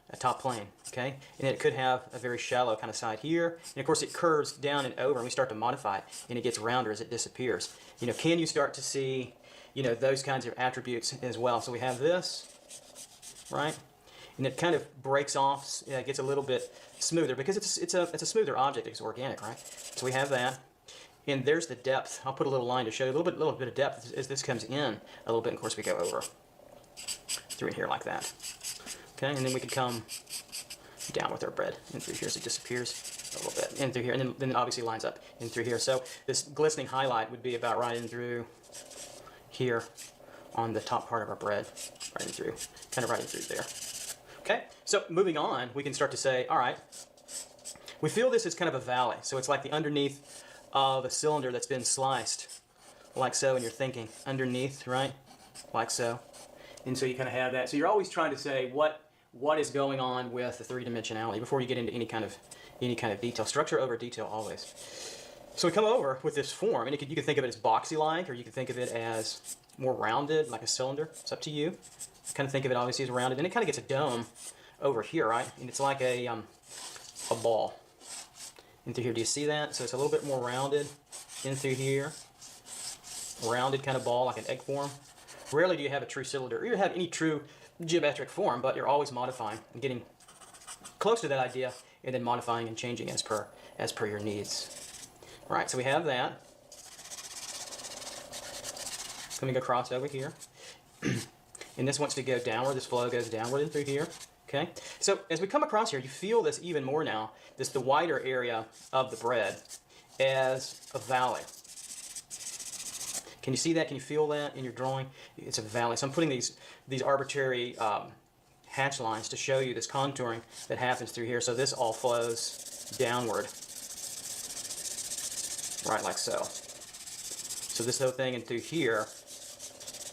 S1: a top plane, okay? And it could have a very shallow kind of side here. And of course it curves down and over, and we start to modify it, and it gets rounder as it disappears. You know, can you start to see, you know, those kinds of attributes as well? So we have this, right? And it kind of breaks off, gets a little bit smoother because it's a smoother object. It's organic, right? So we have that, and there's the depth. I'll put a little line to show you a little bit of depth as this comes in a little bit. And of course, we go over through in here like that. Okay, and then we can come down with our bread in through here as it disappears a little bit in through here, and then it obviously lines up in through here. So this glistening highlight would be about right in through here on the top part of our bread, right in through, kind of right in through there. Okay, so moving on, we can start to say, all right, we feel this is kind of a valley. So it's like the underneath of a cylinder that's been sliced, like so, and you're thinking underneath, right? Like so. And so you kind of have that. So you're always trying to say what is going on with the three-dimensionality before you get into any kind of detail. Structure over detail always. So we come over with this form, and you can think of it as boxy-like, or you can think of it as more rounded, like a cylinder. It's up to you. Kind of think of it obviously as rounded, and it kind of gets a dome over here, right? And it's like a ball. In through here, do you see that? So it's a little bit more rounded in through here. Rounded kind of ball, like an egg form. Rarely do you have a true cylinder, or you have any true geometric form, but you're always modifying and getting close to that idea, and then modifying and changing as per your needs. All right, so we have that. Coming across over here. And this wants to go downward. This flow goes downward in through here. Okay? So as we come across here, you feel this even more now, the wider area of the bread as a valley. Can you see that? Can you feel that in your drawing? It's a valley. So I'm putting these arbitrary hatch lines to show you this contouring that happens through here. So this all flows downward, right like so. So this whole thing in through here,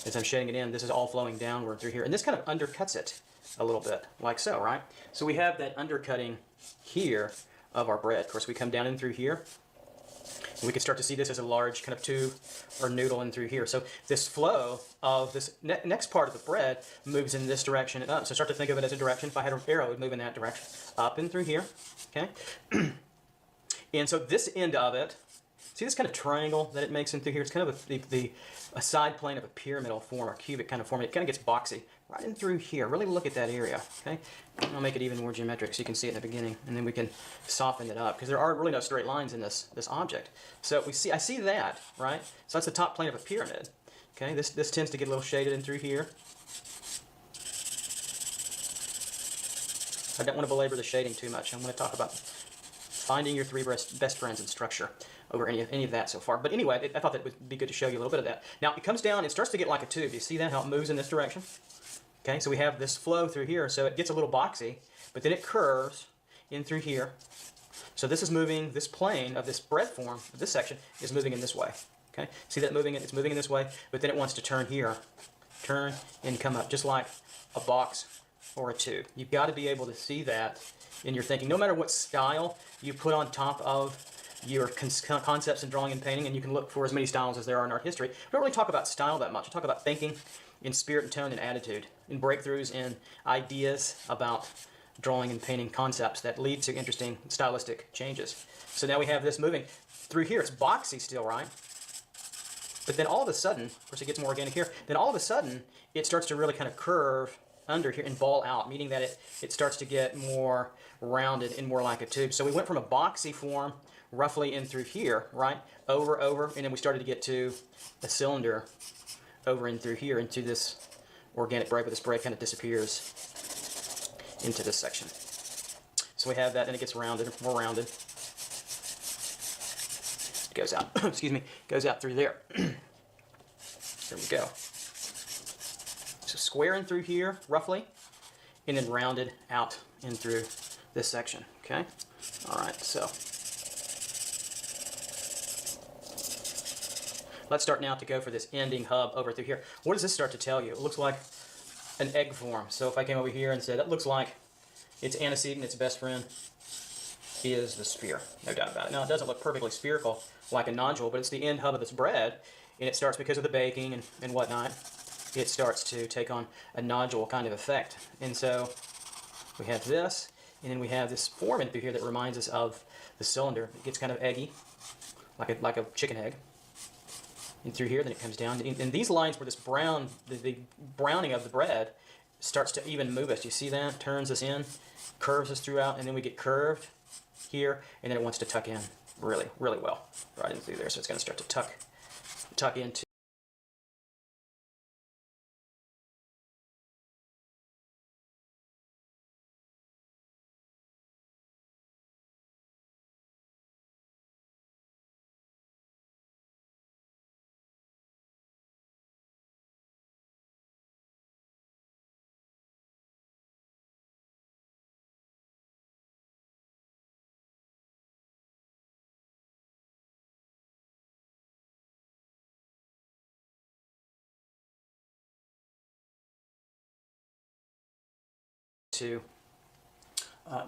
S1: as I'm shading it in, this is all flowing downward through here. And this kind of undercuts it a little bit, like so, right? So we have that undercutting here of our bread. Of course, we come down in through here. And we can start to see this as a large kind of tube or noodle in through here. So this flow of this next part of the bread moves in this direction and up. So start to think of it as a direction. If I had an arrow, it would move in that direction. Up and through here, okay? And so this end of it, see this kind of triangle that it makes in through here? It's kind of a side plane of a pyramidal form or cubic kind of form. It kind of gets boxy right in through here. Really look at that area, okay? I'll make it even more geometric so you can see it in the beginning, and then we can soften it up because there are really no straight lines in this object. So I see that, right? So that's the top plane of a pyramid, okay? This tends to get a little shaded in through here. I don't want to belabor the shading too much. I want to talk about finding your three best friends in structure over any of that so far. But anyway, I thought that would be good to show you a little bit of that. Now, it comes down, it starts to get like a tube. You see that, how it moves in this direction? Okay, so we have this flow through here, so it gets a little boxy, but then it curves in through here. So this is moving, this plane of this bread form, this section, is moving in this way. Okay, see that moving? It's moving in this way, but then it wants to turn here. Turn and come up, just like a box or a tube. You've got to be able to see that in your thinking, no matter what style you put on top of your concepts in drawing and painting, and you can look for as many styles as there are in art history. We don't really talk about style that much. We talk about thinking in spirit and tone and attitude, in breakthroughs in ideas about drawing and painting concepts that lead to interesting stylistic changes. So now we have this moving through here. It's boxy still, right? But then all of a sudden, of course it gets more organic here, then all of a sudden it starts to really kind of curve under here and ball out, meaning that it starts to get more rounded and more like a tube. So we went from a boxy form roughly in through here, right? Over, and then we started to get to a cylinder over in through here into this organic bread, but this bread kind of disappears into this section. So we have that, and it gets rounded, more rounded. It goes out, excuse me, goes out through there. There we go. So square in through here, roughly, and then rounded out in through this section, okay? All right, so let's start now to go for this ending hub over through here. What does this start to tell you? It looks like an egg form. So if I came over here and said, that looks like its antecedent, its best friend, is the spear. No doubt about it. Now, it doesn't look perfectly spherical like a nodule, but it's the end hub of this bread, and it starts because of the baking and whatnot. It starts to take on a nodule kind of effect. And so we have this, and then we have this form in through here that reminds us of the cylinder. It gets kind of eggy, like a chicken egg. And through here, then it comes down. And these lines where this brown, the browning of the bread starts to even move us. You see that? Turns us in, curves us throughout, and then we get curved here, and then it wants to tuck in really, really well right in through there. So it's going to start to tuck into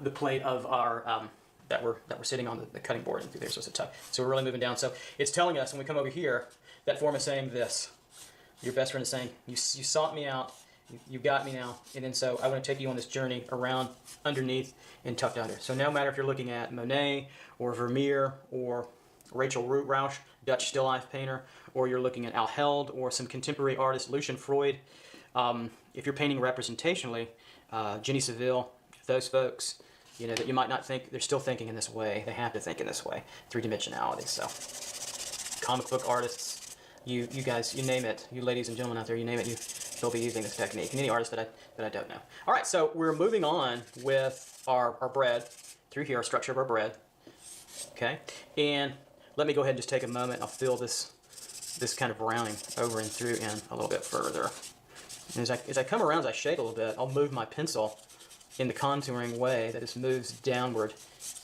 S1: the plate of our that we're sitting on the cutting board and through there, so it's a tuck. So we're really moving down. So it's telling us when we come over here, that form is saying this. Your best friend is saying, you sought me out, you got me now, and then so I want to take you on this journey around, underneath, and tucked under. So no matter if you're looking at Monet or Vermeer or Rachel Rausch, Dutch still life painter, or you're looking at Al Held or some contemporary artist, Lucian Freud, if you're painting representationally, Jenny Saville, those folks, you know, that you might not think, they're still thinking in this way. They have to think in this way, three-dimensionality. So comic book artists, you guys, you name it, you ladies and gentlemen out there, you name it, they'll be using this technique. And any artist that I don't know. All right, so we're moving on with our bread through here, our structure of our bread. Okay, and let me go ahead and just take a moment. I'll fill this kind of browning over and through in a little bit further. And as I come around, as I shade a little bit, I'll move my pencil in the contouring way that it moves downward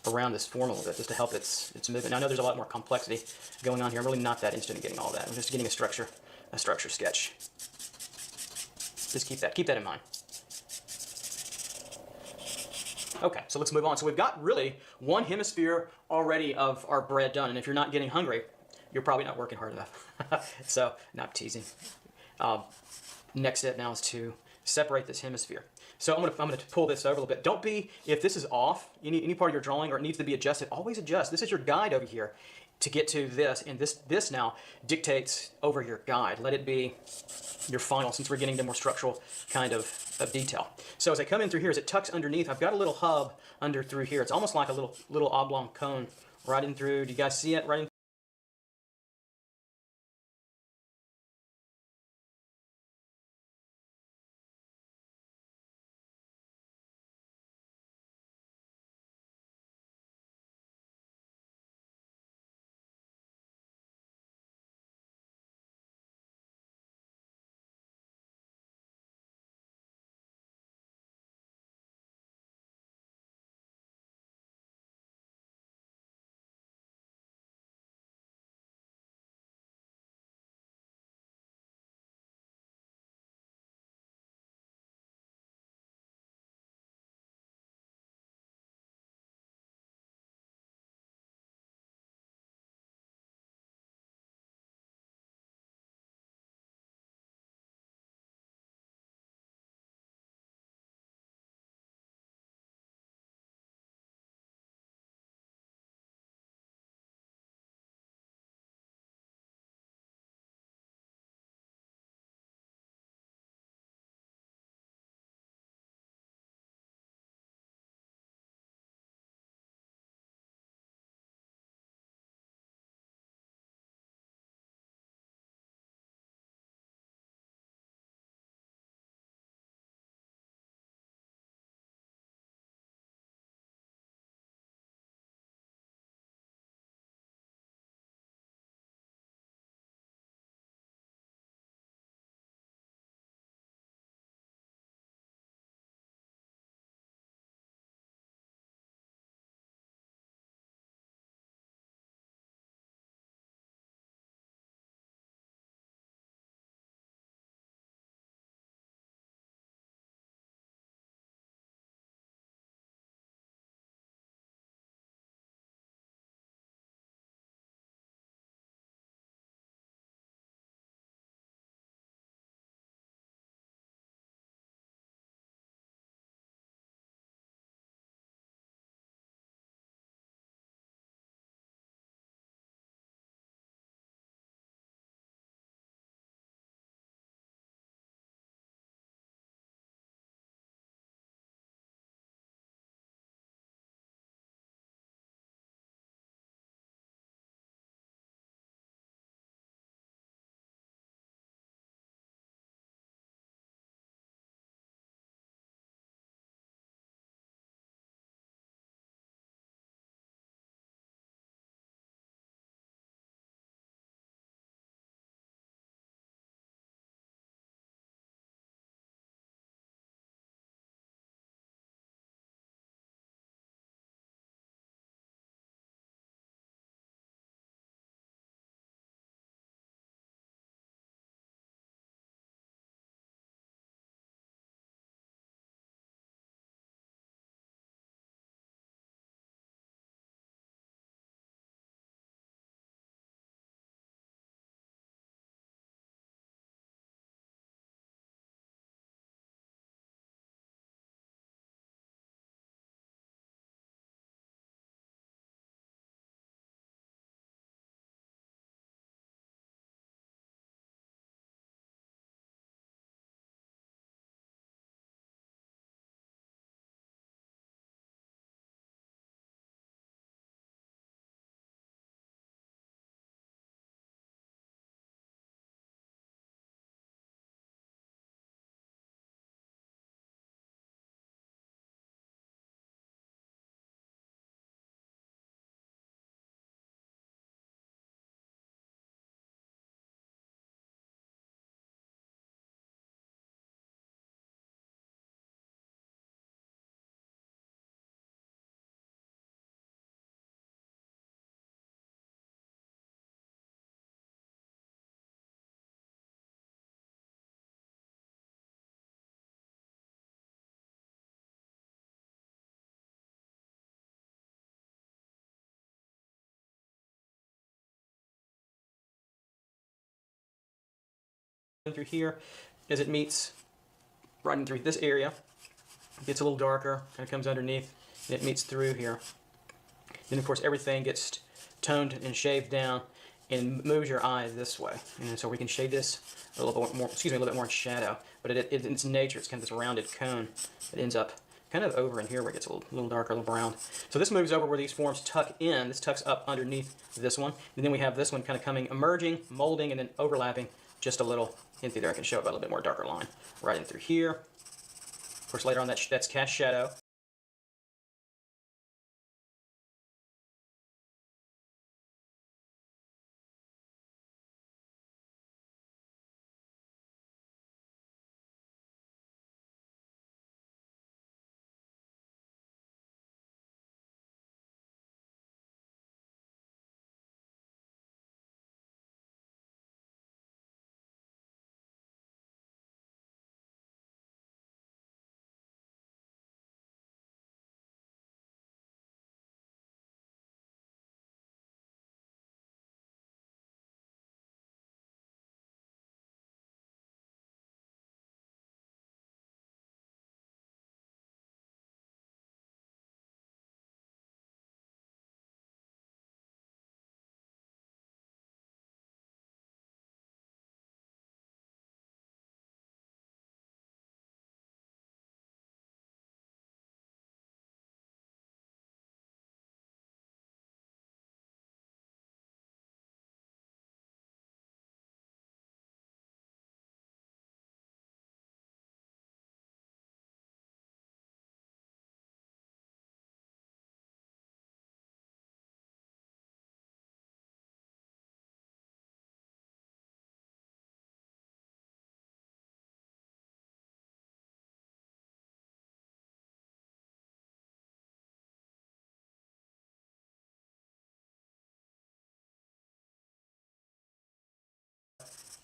S1: around this form a little bit, just to help its movement. Now, I know there's a lot more complexity going on here. I'm really not that interested in getting all that. I'm just getting a structure sketch. Just keep that in mind. Okay, so let's move on. So we've got really one hemisphere already of our bread done, and if you're not getting hungry, you're probably not working hard enough. So, not teasing. Next step now is to separate this hemisphere. So I'm gonna pull this over a little bit. Don't be, if this is off, any part of your drawing or it needs to be adjusted, always adjust. This is your guide over here to get to this, and this now dictates over your guide. Let it be your final, since we're getting to more structural kind of detail. So as I come in through here, as it tucks underneath, I've got a little hub under through here. It's almost like a little oblong cone right in through. Do you guys see it right in through here as it meets right in through this area. It gets a little darker, kind of comes underneath, and it meets through here. Then of course everything gets toned and shaved down and moves your eye this way. And so we can shade this a little bit more, a little bit more in shadow. But in its nature, it's kind of this rounded cone that ends up kind of over in here where it gets a little darker, a little brown. So this moves over where these forms tuck in. This tucks up underneath this one. And then we have this one kind of coming, emerging, molding, and then overlapping just a little in through there. I can show a little bit more darker line right in through here. Of course, later on that's cast shadow.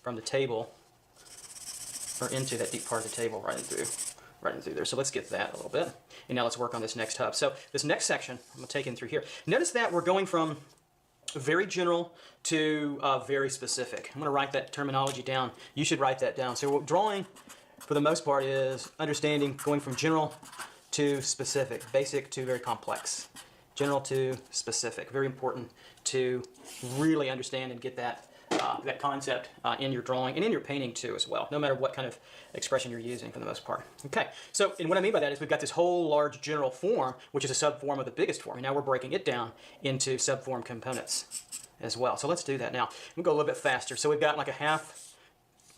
S1: From the table, or into that deep part of the table, right in through there. So let's get that a little bit. And now let's work on this next hub. So this next section, I'm gonna take in through here. Notice that we're going from very general to very specific. I'm gonna write that terminology down. You should write that down. So drawing, for the most part, is understanding going from general to specific, basic to very complex. General to specific, very important to really understand and get that that concept in your drawing and in your painting too as well, no matter what kind of expression you're using for the most part. Okay, so and what I mean by that is we've got this whole large general form, which is a subform of the biggest form, and now we're breaking it down into subform components as well. So let's do that now. We'll go a little bit faster. So we've got like a half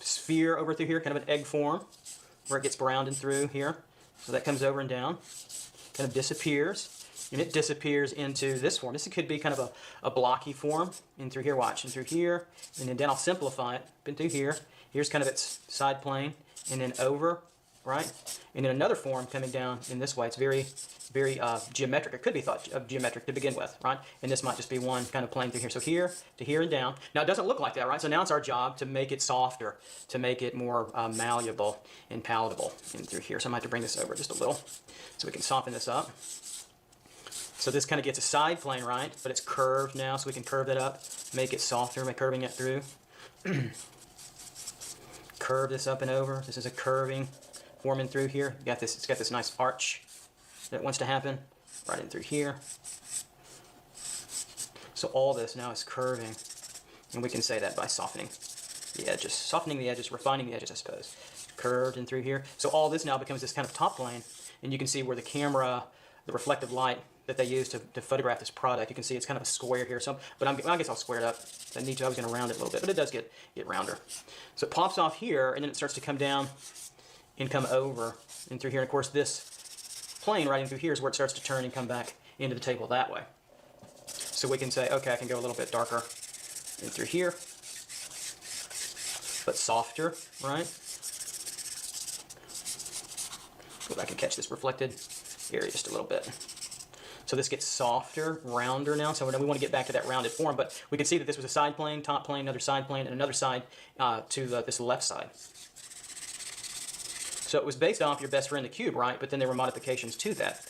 S1: sphere over through here, kind of an egg form, where it gets browned in through here. So that comes over and down, kind of disappears. And it disappears into this form. This could be kind of a blocky form. In through here, watch, and through here, and then I'll simplify it. In through here. Here's kind of its side plane, and then over, right? And then another form coming down in this way. It's very, very geometric. It could be thought of geometric to begin with, right? And this might just be one kind of plane through here. So here to here and down. Now it doesn't look like that, right? So now it's our job to make it softer, to make it more malleable and palatable in through here. So I might have to bring this over just a little so we can soften this up. So this kind of gets a side plane, right? But it's curved now, so we can curve that up, make it softer by curving it through. Curve this up and over. This is a curving forming through here. You got this. It's got this nice arch that wants to happen right in through here. So all this now is curving, and we can say that by softening the edges, refining the edges, I suppose. Curved in through here. So all this now becomes this kind of top plane, and you can see where the camera, the reflective light that they use to photograph this product. You can see it's kind of a square here. So, but I guess I'll square it up. If I need to, I was going to round it a little bit, but it does get rounder. So it pops off here, and then it starts to come down and come over and through here. And of course, this plane right in through here is where it starts to turn and come back into the table that way. So we can say, okay, I can go a little bit darker in through here, but softer, right? Go back and catch this reflected area just a little bit. So this gets softer, rounder now. So we want to get back to that rounded form, but we can see that this was a side plane, top plane, another side plane, and another side to this left side. So it was based off your best friend, the cube, right? But then there were modifications to that.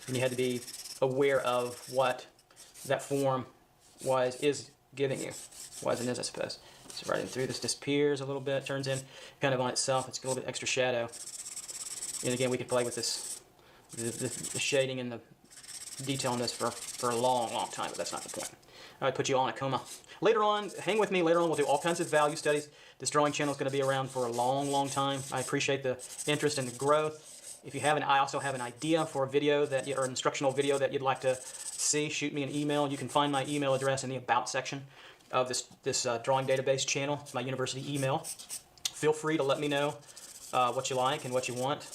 S1: And you had to be aware of what that form is giving you. Was and is, I suppose. So right in through, this disappears a little bit, turns in kind of on itself. It's a little bit extra shadow. And again, we could play with this, the shading and the detail on this for a long, long time, but that's not the point. I would put you all in a coma. Later on, hang with me. Later on, we'll do all kinds of value studies. This drawing channel is going to be around for a long, long time. I appreciate the interest and the growth. If you have I also have an idea for a video that, or an instructional video that you'd like to see, shoot me an email. You can find my email address in the About section of this drawing database channel. It's my university email. Feel free to let me know what you like and what you want.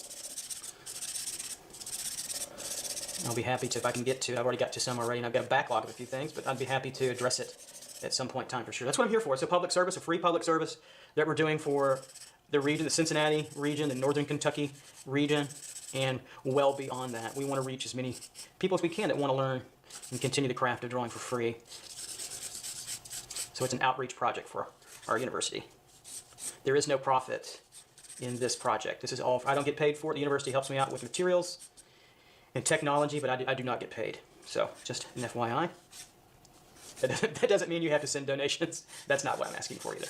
S1: I'll be happy to, if I can get to, I've already got to some already, and I've got a backlog of a few things, but I'd be happy to address it at some point in time for sure. That's what I'm here for. It's a public service, a free public service that we're doing for the region, the Cincinnati region, the Northern Kentucky region, and well beyond that. We want to reach as many people as we can that want to learn and continue the craft of drawing for free. So it's an outreach project for our university. There is no profit in this project. This is all, I don't get paid for it. The university helps me out with materials and technology, but I do not get paid. So just an FYI. That doesn't mean you have to send donations. That's not what I'm asking for either.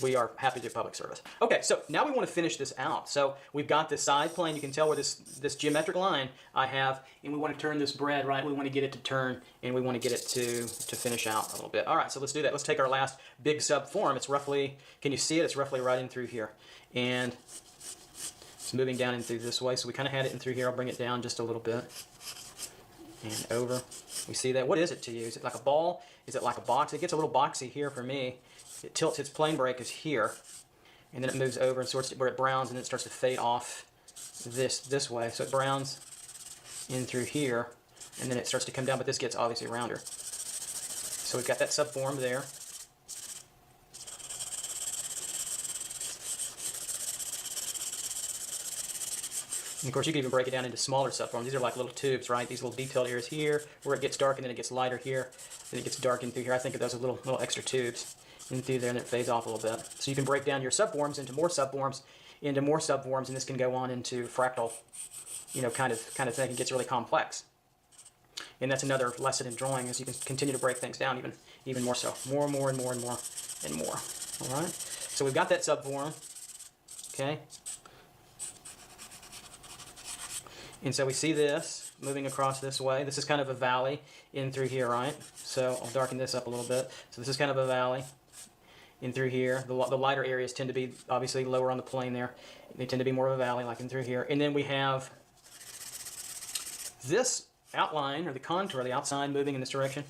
S1: We are happy to do public service. Okay, so now we want to finish this out. So we've got this side plane. You can tell where this geometric line I have, and we want to turn this bread, right? We want to get it to turn, and we want to get it to finish out a little bit. All right, so let's do that. Let's take our last big sub form. It's roughly, can you see it? It's roughly right in through here. And it's moving down in through this way. So we kind of had it in through here. I'll bring it down just a little bit. And over. We see that. What is it to you? Is it like a ball? Is it like a box? It gets a little boxy here for me. It tilts, its plane break is here, and then it moves over and sorts where it browns, and it starts to fade off this way. So it browns in through here, and then it starts to come down, but this gets obviously rounder. So we've got that subform there. And of course, you can even break it down into smaller subforms. These are like little tubes, right? These little detailed areas here, where it gets dark, and then it gets lighter here, then it gets dark in through here. I think of those as little extra tubes in through there, and it fades off a little bit. So you can break down your subforms into more subforms, and this can go on into fractal, kind of thing. It gets really complex. And that's another lesson in drawing, is you can continue to break things down even more so. More and more and more and more and more. All right? So we've got that subform, okay? And so we see this moving across this way. This is kind of a valley in through here, right? So I'll darken this up a little bit. So this is kind of a valley in through here. The lighter areas tend to be obviously lower on the plane there. They tend to be more of a valley, like in through here. And then we have this outline, or the contour, the outside moving in this direction.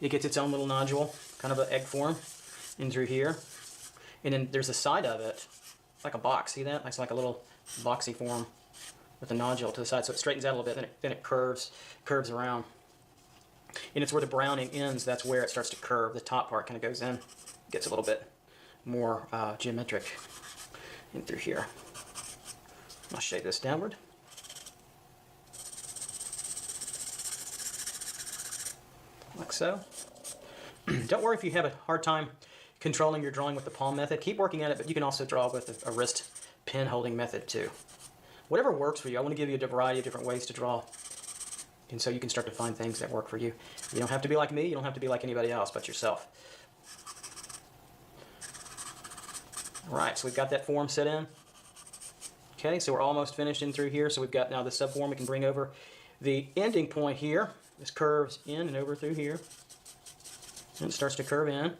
S1: It gets its own little nodule, kind of an egg form in through here. And then there's the side of it, like a box. See that? It's like a little boxy form with a nodule to the side. So it straightens out a little bit, then it curves around. And it's where the browning ends. That's where it starts to curve. The top part kind of goes in, gets a little bit more geometric in through here. I'll shade this downward. Like so. Don't worry if you have a hard time controlling your drawing with the palm method. Keep working at it, but you can also draw with a wrist pen holding method too. Whatever works for you. I want to give you a variety of different ways to draw. And so you can start to find things that work for you. You don't have to be like me. You don't have to be like anybody else but yourself. All right, so we've got that form set in. Okay, so we're almost finished in through here. So we've got now the subform we can bring over. The ending point here, this curves in and over through here. And it starts to curve in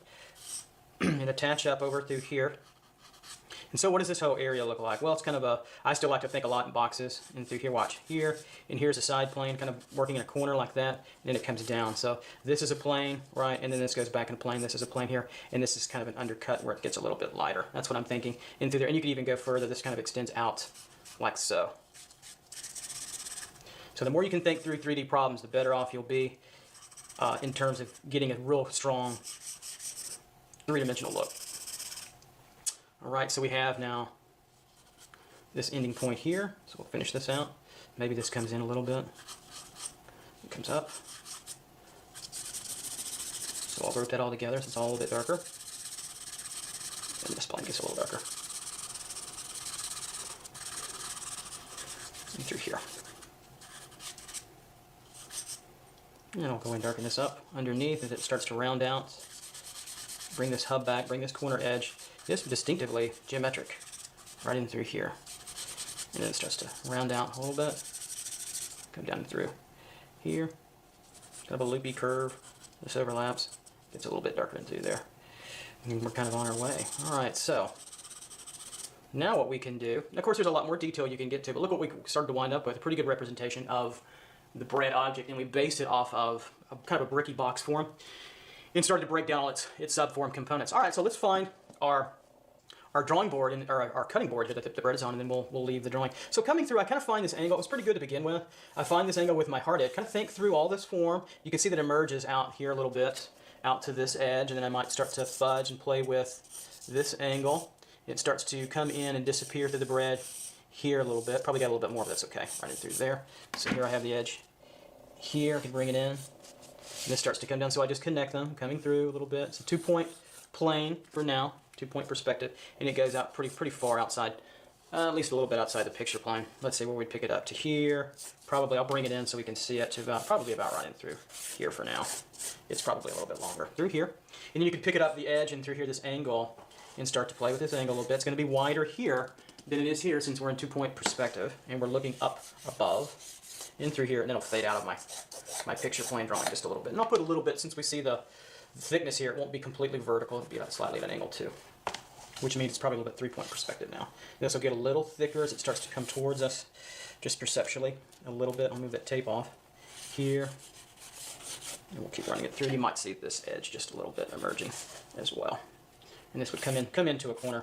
S1: and attach up over through here. And so what does this whole area look like? Well, it's kind of I still like to think a lot in boxes. And through here, watch, here, and here's a side plane kind of working in a corner like that, and then it comes down. So this is a plane, right, and then this goes back in a plane. This is a plane here, and this is kind of an undercut where it gets a little bit lighter. That's what I'm thinking in through there. And you can even go further. This kind of extends out like so. So the more you can think through 3D problems, the better off you'll be in terms of getting a real strong three-dimensional look. All right, so we have now this ending point here. So we'll finish this out. Maybe this comes in a little bit. It comes up. So I'll group that all together so it's all a little bit darker. And this plane gets a little darker. And through here. And I'll go and darken this up underneath as it starts to round out bring this hub back, bring this corner edge, just distinctively geometric, right in through here. And then it starts to round out a little bit, come down through here. Kind of a loopy curve. This overlaps, gets a little bit darker in through there. And we're kind of on our way. All right, so now what we can do, and of course there's a lot more detail you can get to, but look what we started to wind up with, a pretty good representation of the bread object, and we based it off of a kind of a bricky box form and started to break down all its subform components. All right, so let's find our drawing board, and our cutting board here that the bread is on, and then we'll leave the drawing. So coming through, I kind of find this angle, it was pretty good to begin with. I find this angle with my hard edge, kind of think through all this form. You can see that it emerges out here a little bit, out to this edge, and then I might start to fudge and play with this angle. It starts to come in and disappear through the bread here a little bit. Probably got a little bit more, but that's okay. Right in through there. So here I have the edge. Here I can bring it in. And this starts to come down, so I just connect them, coming through a little bit. It's a 2-point plane for now, 2-point perspective, and it goes out pretty far outside, at least a little bit outside the picture plane. Let's see where we'd pick it up to here. Probably I'll bring it in so we can see it to probably about right in through here for now. It's probably a little bit longer through here, and then you can pick it up the edge and through here this angle, and start to play with this angle a little bit. It's going to be wider here than it is here since we're in 2-point perspective, and we're looking up above in through here, and then it'll fade out of my picture plane drawing just a little bit. And I'll put a little bit, since we see the thickness here, it won't be completely vertical, it'll be slightly at an angle too, which means it's probably a little bit 3-point perspective now. This will get a little thicker as it starts to come towards us, just perceptually, a little bit. I'll move that tape off here, and we'll keep running it through. You might see this edge just a little bit emerging as well. And this would come into a corner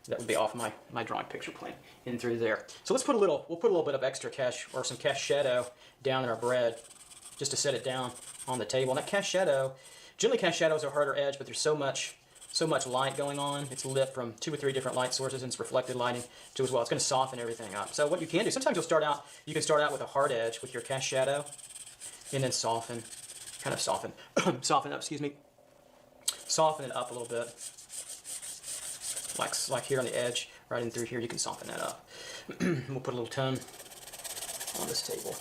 S1: that would be off my drawing picture plane in through there. So we'll put a little bit of extra cast or some cast shadow down in our bread just to set it down on the table. And that cast shadow, generally cast shadows are harder edge, but there's so much light going on. It's lit from 2 or 3 different light sources, and it's reflected lighting too as well. It's going to soften everything up. So what you can do, sometimes you can start out with a hard edge with your cast shadow, and then soften up, excuse me, soften it up a little bit. Like here on the edge, right in through here, you can soften that up. We'll put a little tone on this table.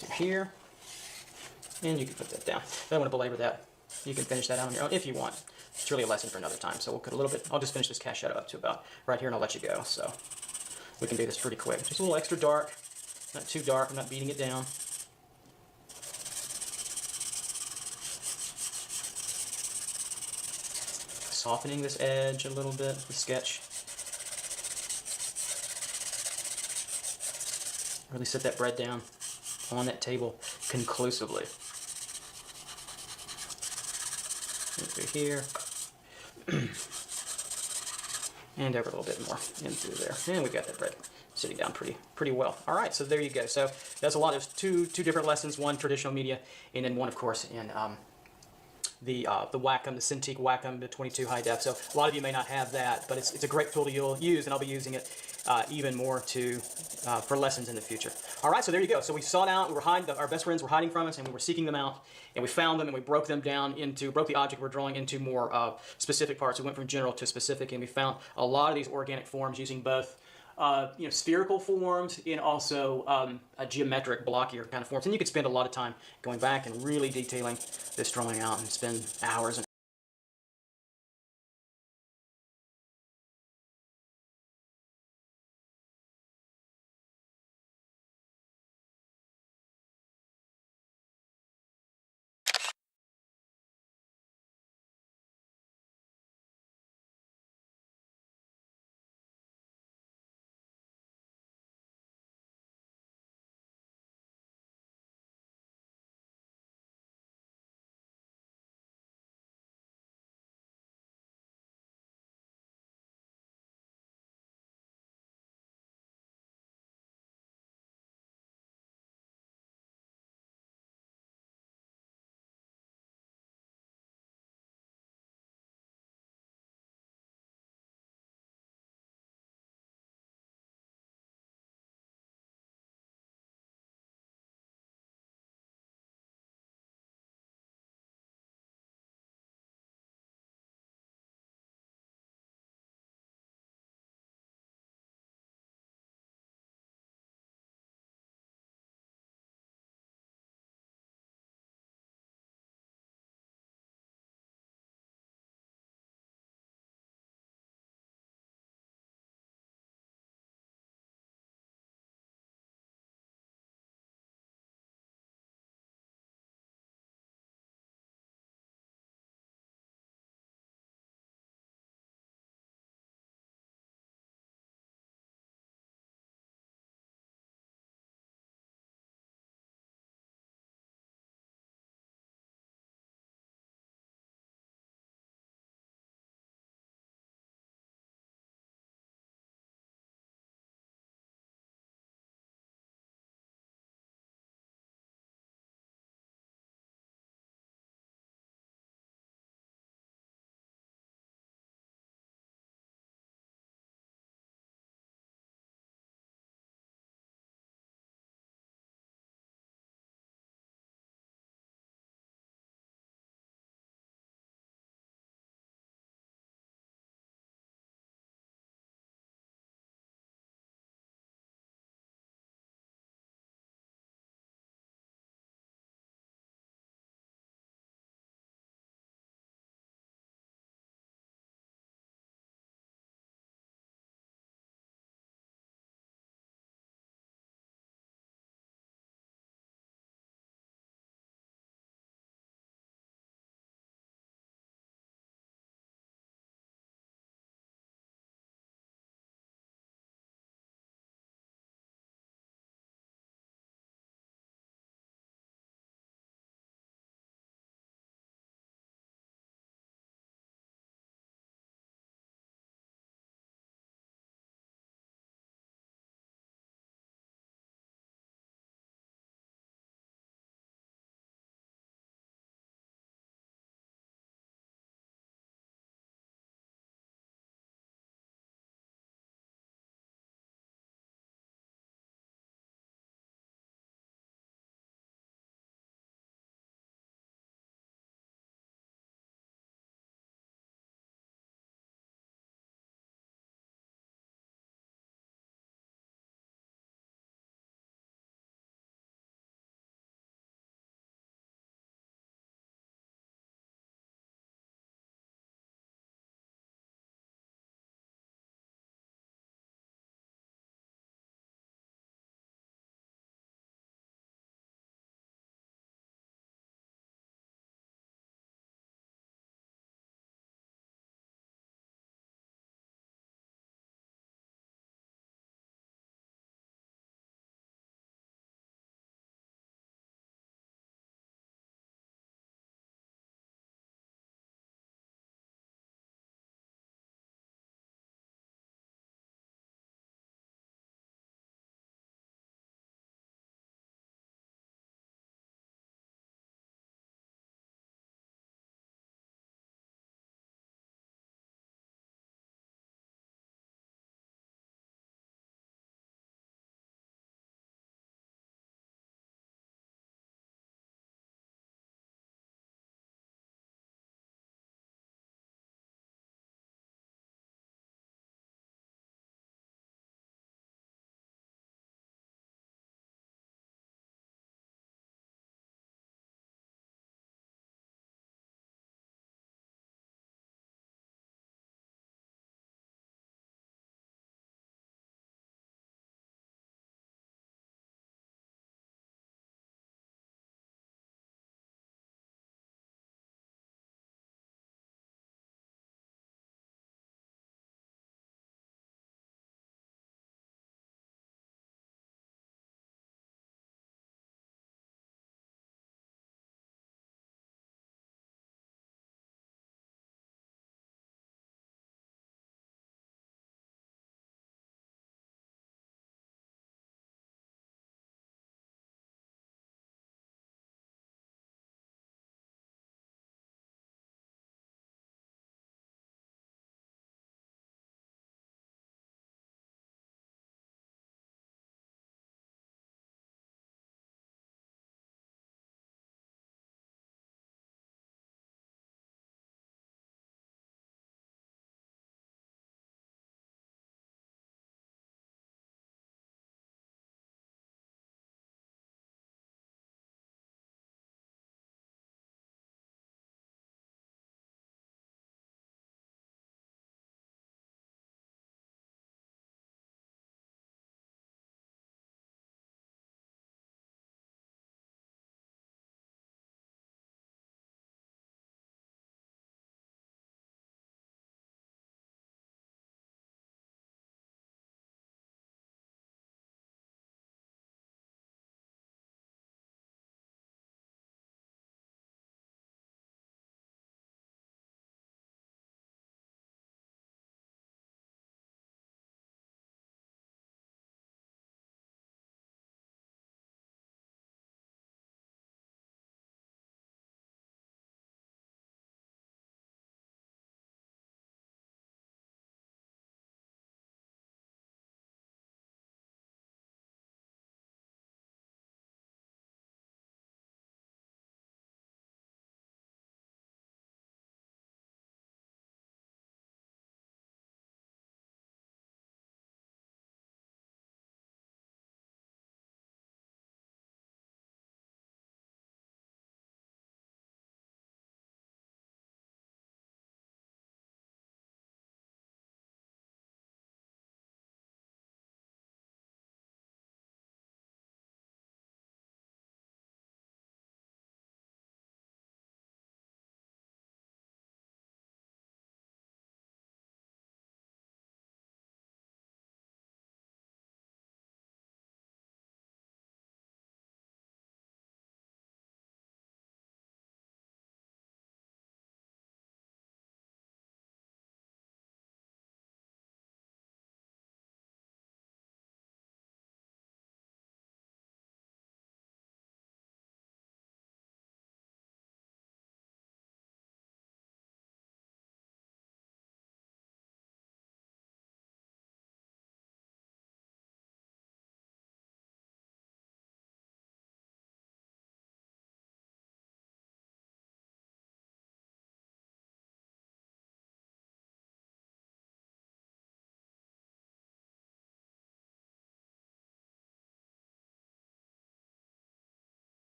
S1: Through here, and you can put that down. I don't want to belabor that. You can finish that out on your own if you want. It's really a lesson for another time. So we'll cut a little bit. I'll just finish this cast shadow up to about right here, and I'll let you go. So we can do this pretty quick. Just a little extra dark. Not too dark, I'm not beating it down. Softening this edge a little bit, the sketch. Really set that bread down on that table conclusively. In through here. And over a little bit more in through there. And we've got that bread sitting down pretty well. All right, so there you go. So that's a lot. There's two different lessons. One traditional media, and then one, of course, in the Wacom, the Cintiq Wacom, the 22 high def. So a lot of you may not have that, but it's a great tool to use, and I'll be using it even more for lessons in the future. All right, so there you go. So we sought out, our best friends were hiding from us, and we were seeking them out, and we found them, and we broke them down broke the object we're drawing into more specific parts. We went from general to specific, and we found a lot of these organic forms using both spherical forms and also a geometric blockier kind of forms. And you could spend a lot of time going back and really detailing this drawing out and spend hours and